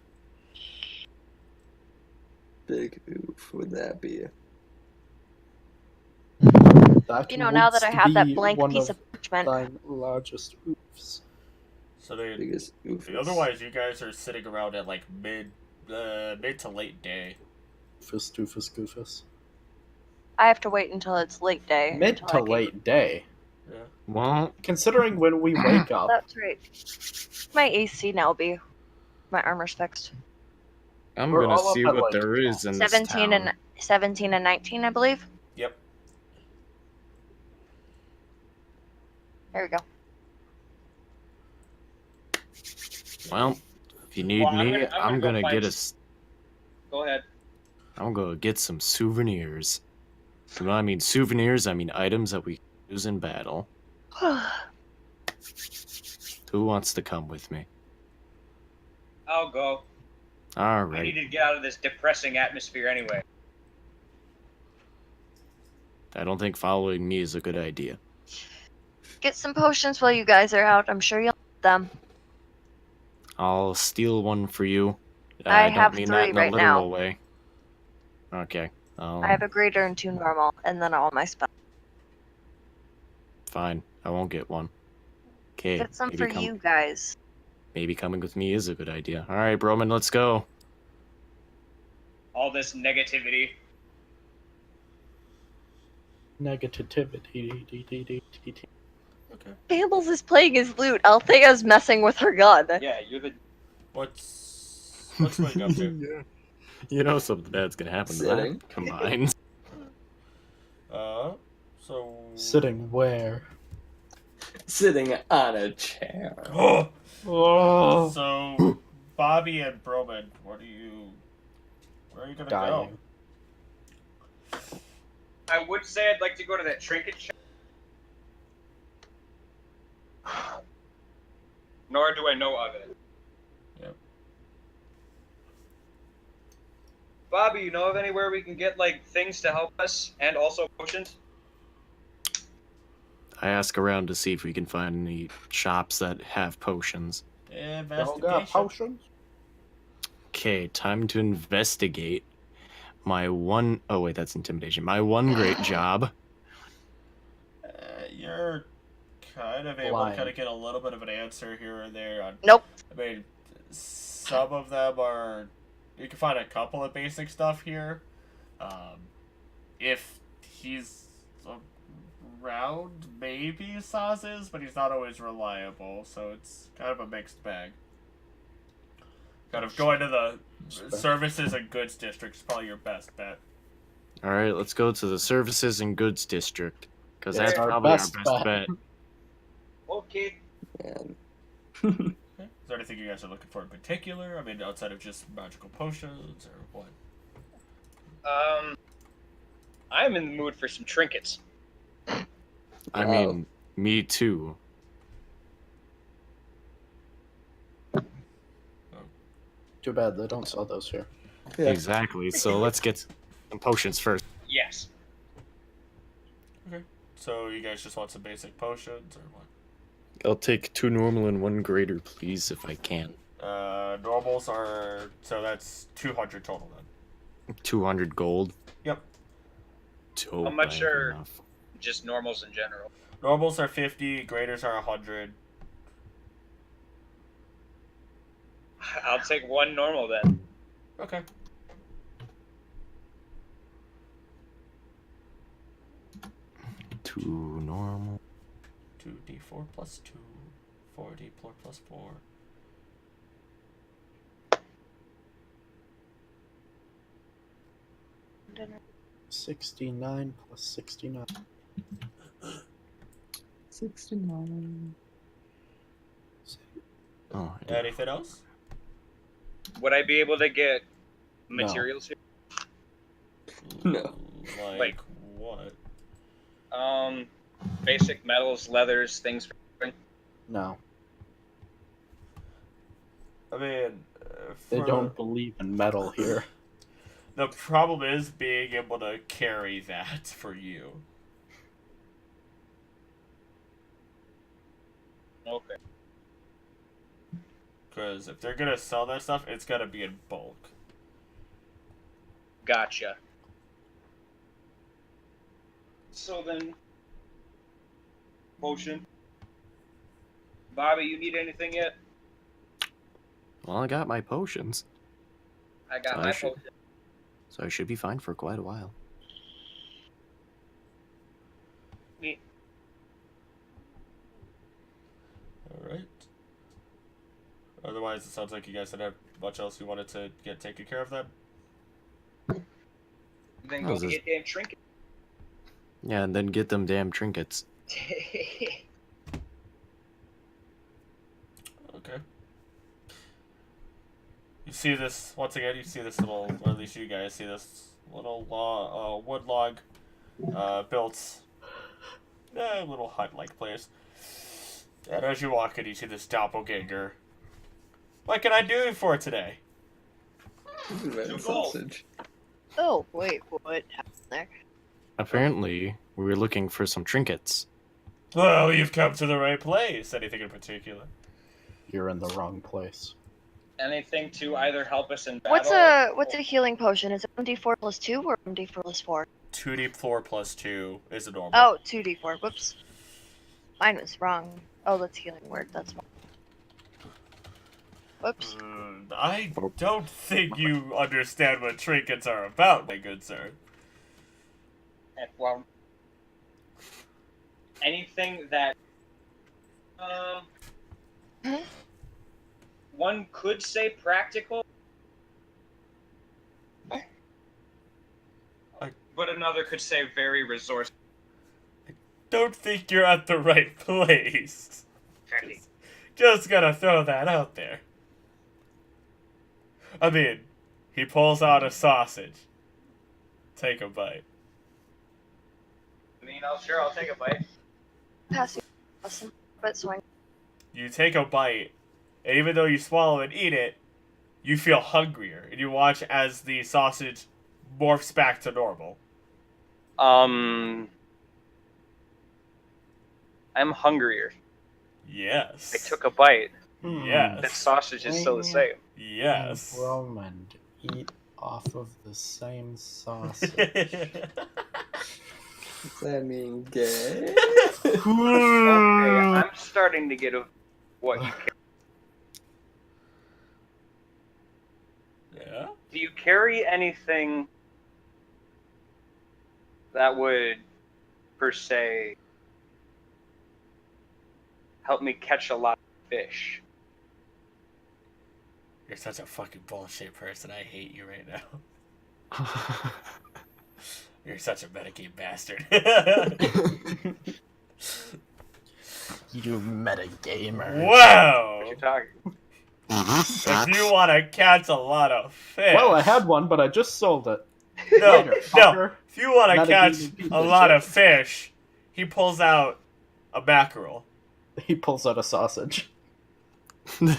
Big oof would that be? That You know, now that I wouldst have that be blank one piece of of parchment, thine largest oofs. So they. Biggest oof. Otherwise, you guys are sitting around at like mid to late day. Oofus, doofus, goofus. I have to wait until it's late day. Mid until to I can- late day. Yeah. Well, Considering when we wake up. That's right. My AC now be. My armor's fixed. I'm We're gonna all up see at, what like, there is in this 17 town. and 17 and 19, I believe. Yep. There we go. Well, if you need Well, I'm me, gonna- I'm I'm gonna gonna go get find us. Go ahead. I'm gonna get some souvenirs. When I mean souvenirs, I mean items that we use in battle. Who wants to come with me? I'll go. All I right. need to get out of this depressing atmosphere anyway. I don't think following me is a good idea. Get some potions while you guys are out. I'm sure you'll need them. I'll steal one for you. I don't have mean 3 that in a right literal now. way. Okay. I have a greater and 2 normal, and then all my spells. Fine. I won't get one. Okay. Get some for you guys. Maybe coming with me is a good idea. All right, Bromund, let's go. All this negativity. Negativity. Okay. Bambles is playing his lute. Althea's messing with her gun. Yeah, you're the. What's Wing up to? Yeah. You know something bad's gonna happen to Sitting. that combined. So. Sitting where? Sitting on a chair. Oh, So, Bobby and Bromund, where are you gonna dying. I would say I'd like to go to that trinket shop. Nor do I know of it. Yep. Bobby, you know of anywhere we can get like things to help us and also potions? I ask around to see if we can find any shops that have potions. Y'all got Investigation. potions? Okay, time to investigate. Oh wait, that's intimidation. My one great job. You're kind of able to Blind. kind of get a little bit of an answer here and there. Nope. I mean, some of them are. You can find a couple of basic stuff here. If he's around, maybe Saz is, but he's not always reliable, so it's kind of a mixed bag. Kind of going to the services and goods district is probably your best bet. All right, let's go to the services and goods district because It's that's our probably our best best bet. Okay. And Okay. Is there anything you guys are looking for in particular? I mean, outside of just magical potions or what? I'm in the mood for some trinkets. I mean, me too. Too bad they don't sell those here. Yeah. Exactly. So let's get some potions first. Yes. So you guys just want some basic potions or what? I'll take 2 normal and 1 greater, please, if I can. Normals are so that's 200 total then. 200 gold. Yep. Oh, How much I have are- enough. Just normals in general. Normals are 50, graders are 100. I'll take 1 normal then. Okay. Two normal. 2d4 plus 2, 4d4 plus 4. Dinner. 69 plus 69. 69. Oh, I do. Anything else? Would I be able to get No. materials here? No. Like Like- what? Basic metals, leathers, things. No, I mean, they for- don't believe in metal here. The problem is being able to carry that for you. Okay. Because if they're gonna sell that stuff, it's gotta be in bulk. Gotcha. So then, potion. Bobby, you need anything yet? Well, I got my potions, I got I my should- potion. so I should be fine for quite a while. Neat. Alright. Otherwise, it sounds like you guys didn't have much else you wanted to get taken care of then. Then Oh, go this is- get damn trinket. Yeah, and then get them damn trinkets. Okay. You see this, once again, you see this little, or at least you guys see this little wood log built little hut-like place. And as you walk in, you see this doppelganger. What can I do for today? Red sausage. Oh, wait, what happened there? Apparently, we were looking for some trinkets. Well, you've come to the right place. Anything in particular? You're in the wrong place. Anything to either help us in battle? What's a healing potion? Is it 1d4 plus 2 or 1d4 plus 4? 2d4 plus 2 is a normal. Oh, 2d4. Whoops. Mine was wrong. Oh, that's healing word. That's one. Whoops. I don't think you understand what trinkets are about, my good sir. Well, anything that one could say practical, but another could say very resourceful. Don't think you're at the right place. Just gotta throw that out there. I mean, he pulls out a sausage. Take a bite. I mean, I'll take a bite. Pass you. Awesome. But swing. You take a bite, and even though you swallow and eat it, you feel hungrier, and you watch as the sausage morphs back to normal. I'm hungrier. Yes. I took a bite. Yes. That sausage is still the same. Yes. Bromund, eat off of the same sausage. Does that mean gay? Okay, I'm starting to get what you carry. Yeah? Do you carry anything that would, per se, help me catch a lot of fish? You're such a fucking bullshit person. I hate you right now. You're such a metagame bastard. You metagamer. Wow! What you talking? If you want to catch a lot of fish. Well, I had one, but I just sold it. No, Later, no. fucker. If you want to Not a catch D&D a lot of shit. fish, he pulls out a mackerel. He pulls out a sausage.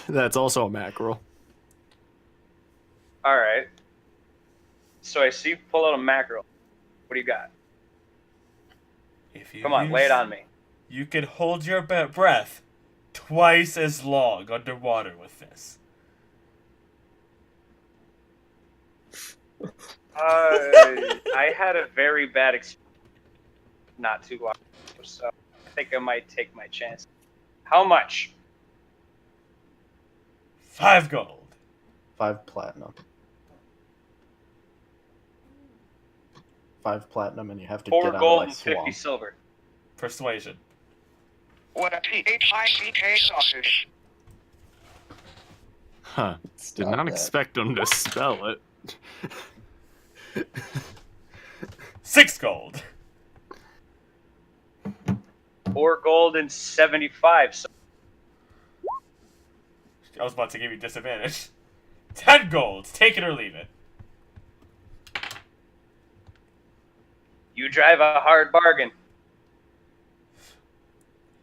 That's also a mackerel. All right. So I see you pull out a mackerel. What do you got? If you Come on, lay it on me. You can hold your breath twice as long underwater with this. I had a very bad experience not too long ago, so I think I might take my chance. How much? 5 gold. 5 platinum. 5 platinum, and you have to 4 get out gold of and that 50 swamp. silver. Persuasion. What a PHICK sausage. Huh. Did Stop not that. expect him to spell it. 6 gold. 4 gold and 75 silver. I was about to give you disadvantage. 10 gold. Take it or leave it. You drive a hard bargain.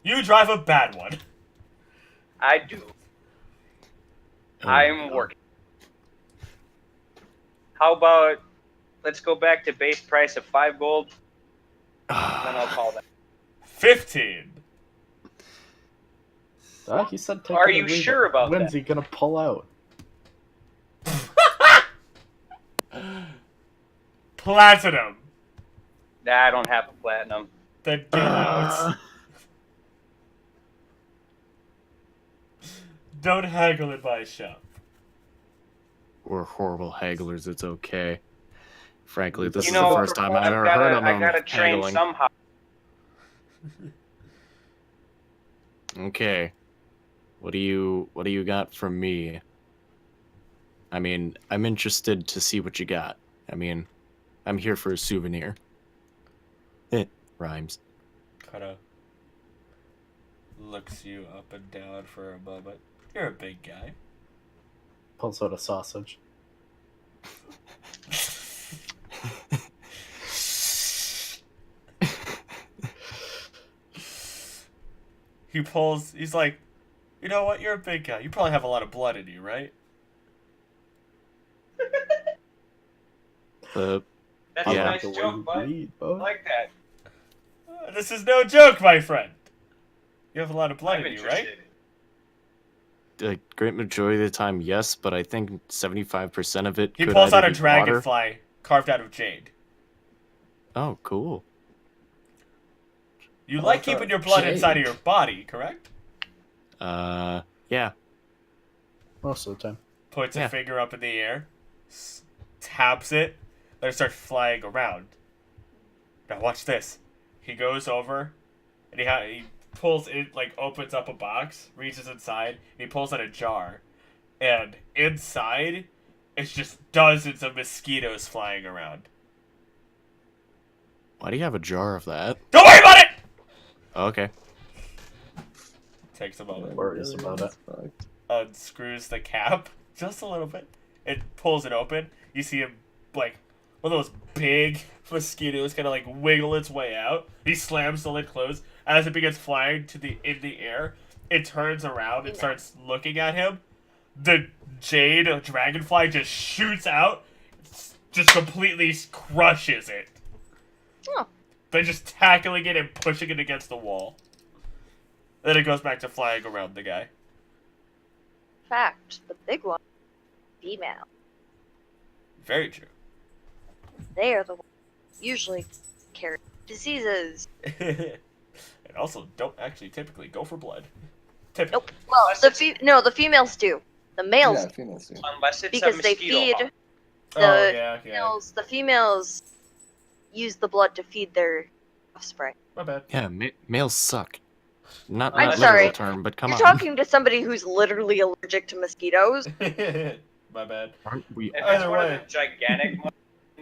You drive a bad one. I do. I'm working. How about let's go back to base price of 5 gold, then I'll call that. 15. He said take Are it or you leave sure it. about When's that? he gonna pull out? Platinum. Nah, I don't have a platinum. Then get out. Don't haggle in my shop. We're horrible hagglers, it's okay. Frankly, this You is know, the first time I've ever heard of I them gotta train haggling. somehow. Okay. What do you got from me? I mean, I'm interested to see what you got. I mean, I'm here for a souvenir. It rhymes. Kind of looks you up and down for a moment. You're a big guy. Pulls out a sausage. He's like, you know what? You're a big guy. You probably have a lot of blood in you, right? That's Yeah. a nice The way joke, you bud. breathe, I bud. like that. This is no joke, my friend. You have a lot of blood I'm in you, right? interested. The great majority of the time, yes, but I think 75% of it He could pulls out either a be dragonfly water- carved out of jade. Oh, cool. You like Carved keeping your out of blood inside of jade. your body, correct? Yeah. Most of the time. Puts a Yeah. finger up in the air, taps it, then it starts flying around. Now watch this. He goes over, and he pulls it, like opens up a box, reaches inside, and he pulls out a jar, and inside, it's just dozens of mosquitoes flying around. Why do you have a jar of that? Don't worry about it. Okay. Takes a moment. Worries about it. Fucked. Unscrews the cap just a little bit. It pulls it open. You see him like one of those big mosquito is gonna like wiggle its way out. He slams the lid closed. As it begins flying in the air, it turns around and starts looking at him. The jade dragonfly just shoots out, just completely crushes it. Oh. By just tackling it and pushing it against the wall. Then it goes back to flying around the guy. Fact, the big one, female. Very true. They are the ones who usually carry diseases. And also don't actually typically go for blood. Typically. Nope. Well, Unless the females do. The males Yeah, females do. Unless it's because a they mosquito feed hawk. the Yeah. the females use the blood to feed their offspring. My bad. Yeah, males suck. Not I'm not sorry. literal term, but come You're on. talking to somebody who's literally allergic to mosquitoes. My bad. Aren't we? If it's Either one way. of the gigantic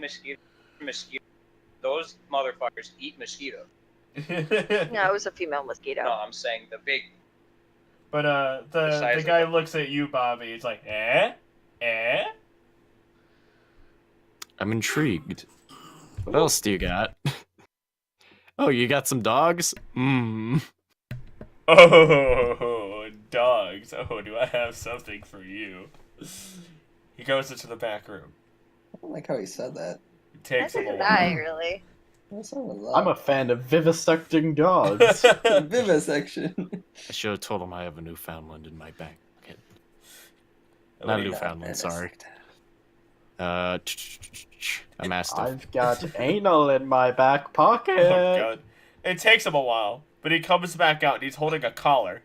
mosquitoes, those motherfuckers eat mosquitoes. No, it was a female mosquito. No, I'm saying the big. But The size the of guy it. looks at you, Bobby. He's like, eh? I'm intrigued. What else do you got? Oh, you got some dogs? Oh, dogs. Oh, do I have something for you? He goes into the back room. I don't like how he said that. It takes Neither him a did while. I, really. What's wrong with I'm a fan of vivisecting dogs. vivisection. I should have told him I have a Newfoundland in my back. Okay. Oh, Not a wait, Newfoundland, sorry. A Mastiff. I've got anal in my back pocket. Oh, God. It takes him a while, but he comes back out and he's holding a collar.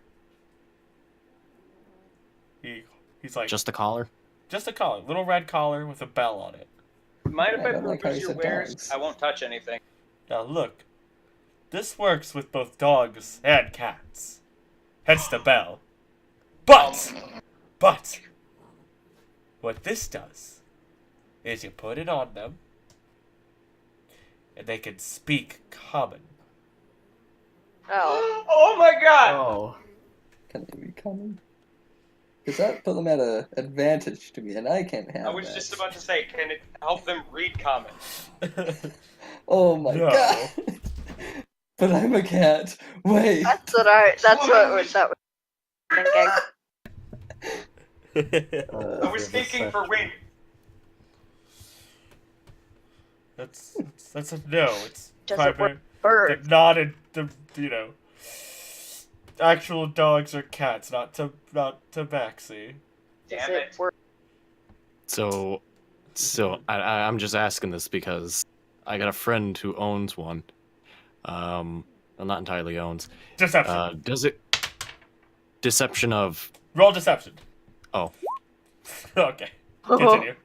He's like, Just a collar? just a collar. Little red collar with a bell on it. Mind if I I don't like how purpose you your said wares? dogs. I won't touch anything. Now look, this works with both dogs and cats. Hence the bell. But, what this does is you put it on them, and they can speak common. Oh. Oh my god! Oh, Can they be coming? Because that put them at an advantage to me, and I can't have I was that. just about to say, can it help them read comments? Oh my No. god! But I'm a cat. Wait. That's what was thinking. I was thinking for Wing. That's a no. It's Doesn't primary. Bird. Not in the actual dogs or cats, not Tabaxi. Does Damn it it. work? So I'm just asking this because I got a friend who owns one. Well, not entirely owns. Deception. Does it? Deception of. Roll deception. Oh. Okay. Continue.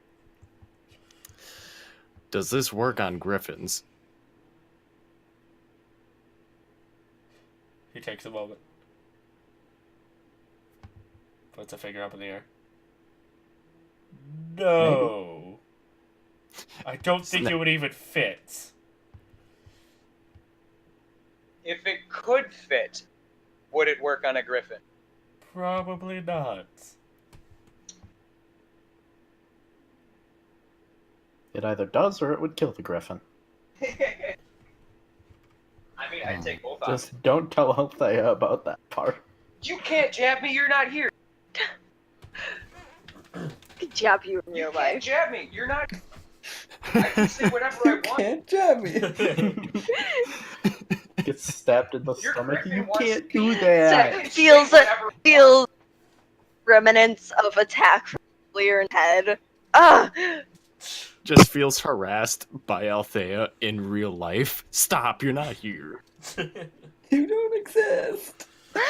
Does this work on griffins? He takes a moment. Puts a finger up in the air. No. I don't think it would even fit. If it could fit, would it work on a griffin? Probably not. it either does or it would kill the griffin. I mean, I'd take both options. Just don't tell Althaea about that part. You can't jab me, you're not here. Good job, you in You real can't life. jab me, you're not. I can say whatever I You want. can't jab me. Gets stabbed in the Your stomach. griffin You wants can't to do be- So that. can feels say whatever- feels remnants of attack from earlier in head. Ah, Just feels harassed by Althaea in real life. Stop! You're not here. You don't exist. You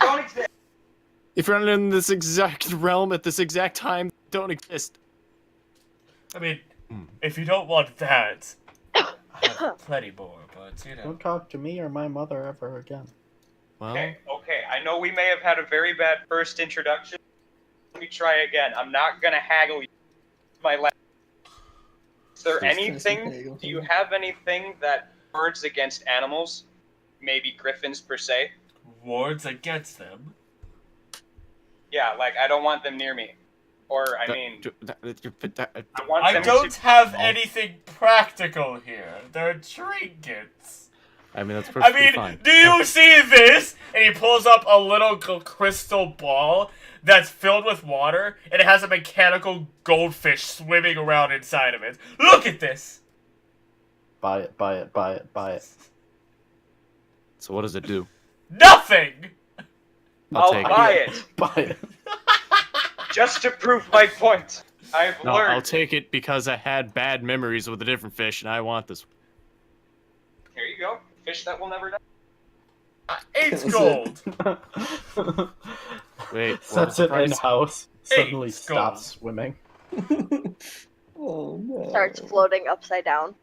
don't exist. If you're not in this exact realm at this exact time, don't exist. I mean, if you don't want that, I have plenty more, but Don't talk to me or my mother ever again. Well, Okay, I know we may have had a very bad first introduction. Let me try again. I'm not gonna haggle you. My last. Is there Please anything? Do you have anything that wards against animals? Maybe griffins per se? wards against them. Yeah, like I don't want them near me. Or, I mean, I want I them don't to... have anything practical here. They're trinkets. I mean, that's I perfectly mean, fine. do you see this? And he pulls up a little crystal ball that's filled with water, and it has a mechanical goldfish swimming around inside of it. Look at this! Buy it, buy it, buy it, buy it. So what does it do? Nothing! I'll take buy it. it. Buy it. Just to prove my point. I've No, learned. I'll take it because I had bad memories with a different fish, and I want this. Here you go. Fish that will never die. 8 gold! Wait, what was Sets the it price? in house. Suddenly Eight stops gold. swimming. Oh no. Starts floating upside down.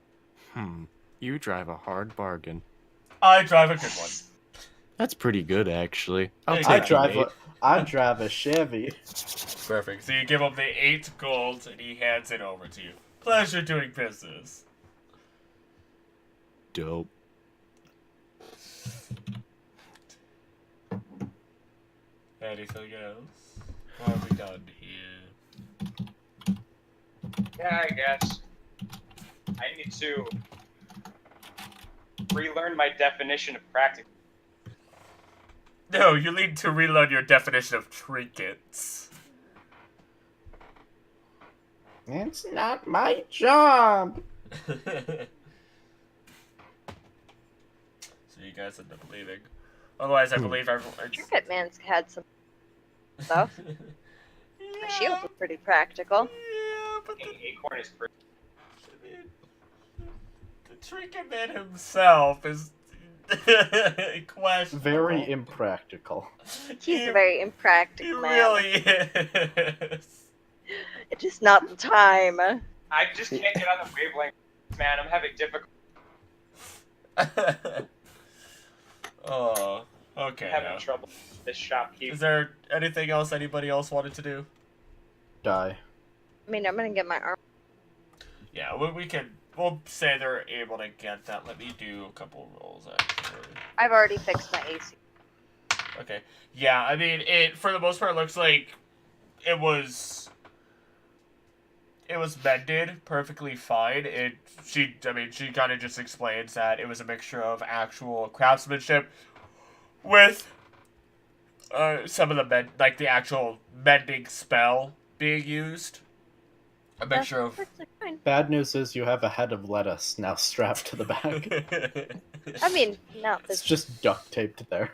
You drive a hard bargain. I drive a good one. That's pretty good, actually. I'll Hey, take I drive a Chevy. Perfect. So you give him the 8 gold, and he hands it over to you. Pleasure doing business. Dope. Anything else? What have we done here? Yeah, I guess. I need to relearn my definition of practical. No, you need to relearn your definition of trinkets. It's not my job. So you guys end up leaving. Otherwise, I believe everyone. Trinket Man's had some stuff. My shield was pretty practical. Yeah, but Acorn is pretty. the Trinket Man himself is questionable. Very impractical. He's a very He impractical man. really is. It is not the time. I just can't get on the wavelength, man. I'm having difficulty. Oh, okay. Having now. trouble with this shopkeep. Is there anything else anybody else wanted to do? Die. I mean, I'm gonna get my arm. Yeah, we'll say they're able to get that. Let me do a couple rolls actually. I've already fixed my AC. Okay. Yeah, I mean, it for the most part looks like it was mended perfectly fine. She kind of just explains that it was a mixture of actual craftsmanship with some of the actual mending spell being used. A mixture of. Perfectly fine. Bad news is you have a head of lettuce now strapped to the back. I mean, not It's this. just duct taped there.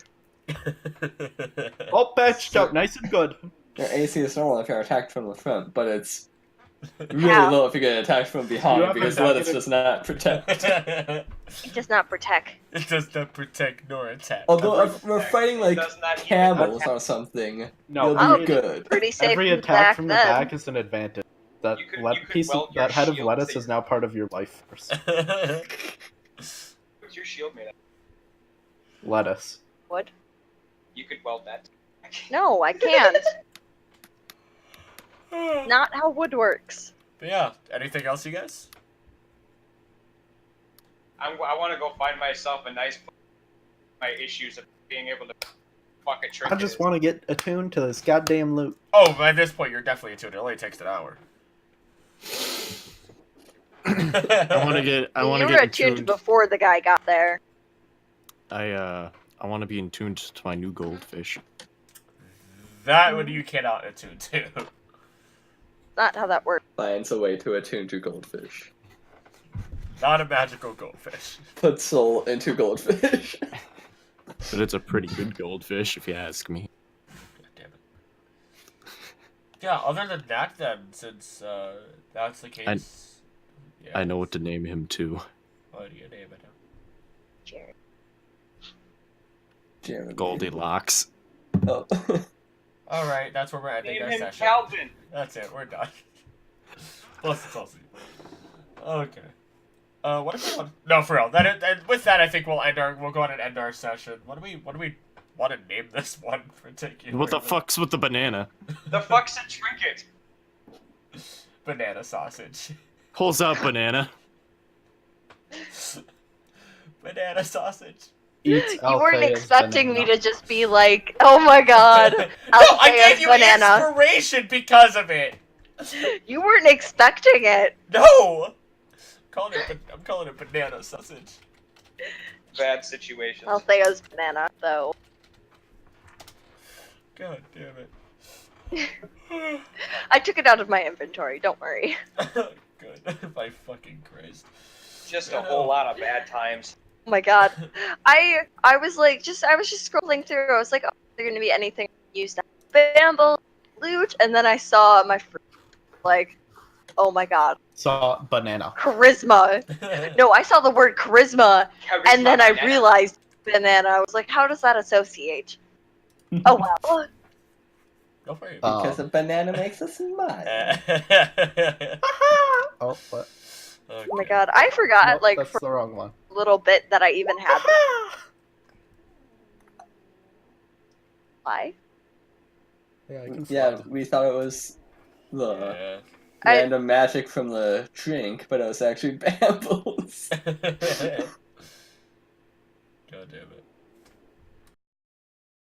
All patched up, nice and good. Your AC is normal if you're attacked from the front, but it's really How? low if you get attacked from You behind have because a lettuce negative- does not protect. It does not protect. It does not protect nor attack. Although if we're fighting like Does not even camels attack. or something, No, you'll Oh, be good. Pretty safe every from attack back from the then. back is an advantage. That You could that head of shield lettuce to is now part of your life force. What's your shield made of? Lettuce. Wood? You could weld that. No, I can't. Not how wood works. But yeah, anything else, you guys? I want to go find myself a nice place. My issues of being able to fuck a trick. I just want to get attuned to this goddamn loot. Oh, by this point, you're definitely attuned. It only takes an hour. I want to get. I want You to were get attuned tuned. before the guy got there. I want to be in tuned to my new goldfish. That one you cannot attune to. Not how that works. Finds a way to attune to goldfish. Not a magical goldfish. Put soul into goldfish. But it's a pretty good goldfish, if you ask me. God damn it. Yeah, other than that, then, since that's the case. I know what to name him too. What do you name it? Jared. Jeremy. Goldilocks. Oh. Alright, that's where we're ending Name our him session. Calvin. That's it, we're done. Plus it's also. Okay. What if we want... No, for real. With that, I think we'll go on and end our session. What do we want to name this one particularly? What the fuck's with the banana? The fuck's a trinket? Banana sausage. Pulls out banana. Banana sausage. eats You weren't Althea's expecting me banana. to just be like, oh my god, No, I Althea's gave you banana. inspiration because of it. You weren't expecting it. No. I'm calling it banana sausage. Bad situations. Althea's banana, though. God damn it. I took it out of my inventory, don't worry. Good. My fucking Christ. Just a whole lot of bad times. Oh my god. I was like, I was just scrolling through, I was like, oh, is there gonna be anything used? Bamble, loot, and then I saw my fruit. Like, oh my god. Saw banana. Charisma. No, I saw the word charisma, and then I Charisma realized banana. I was like, how does that associate? Oh well. Go for it. Because a banana makes us smile. Oh, what? Oh my god, I forgot, Nope, like, that's for the wrong one. a little bit that I even had. Why? Yeah, I can Yeah, fly. we thought it was the Yeah. random magic from the drink, but it was actually Bambles. God damn it.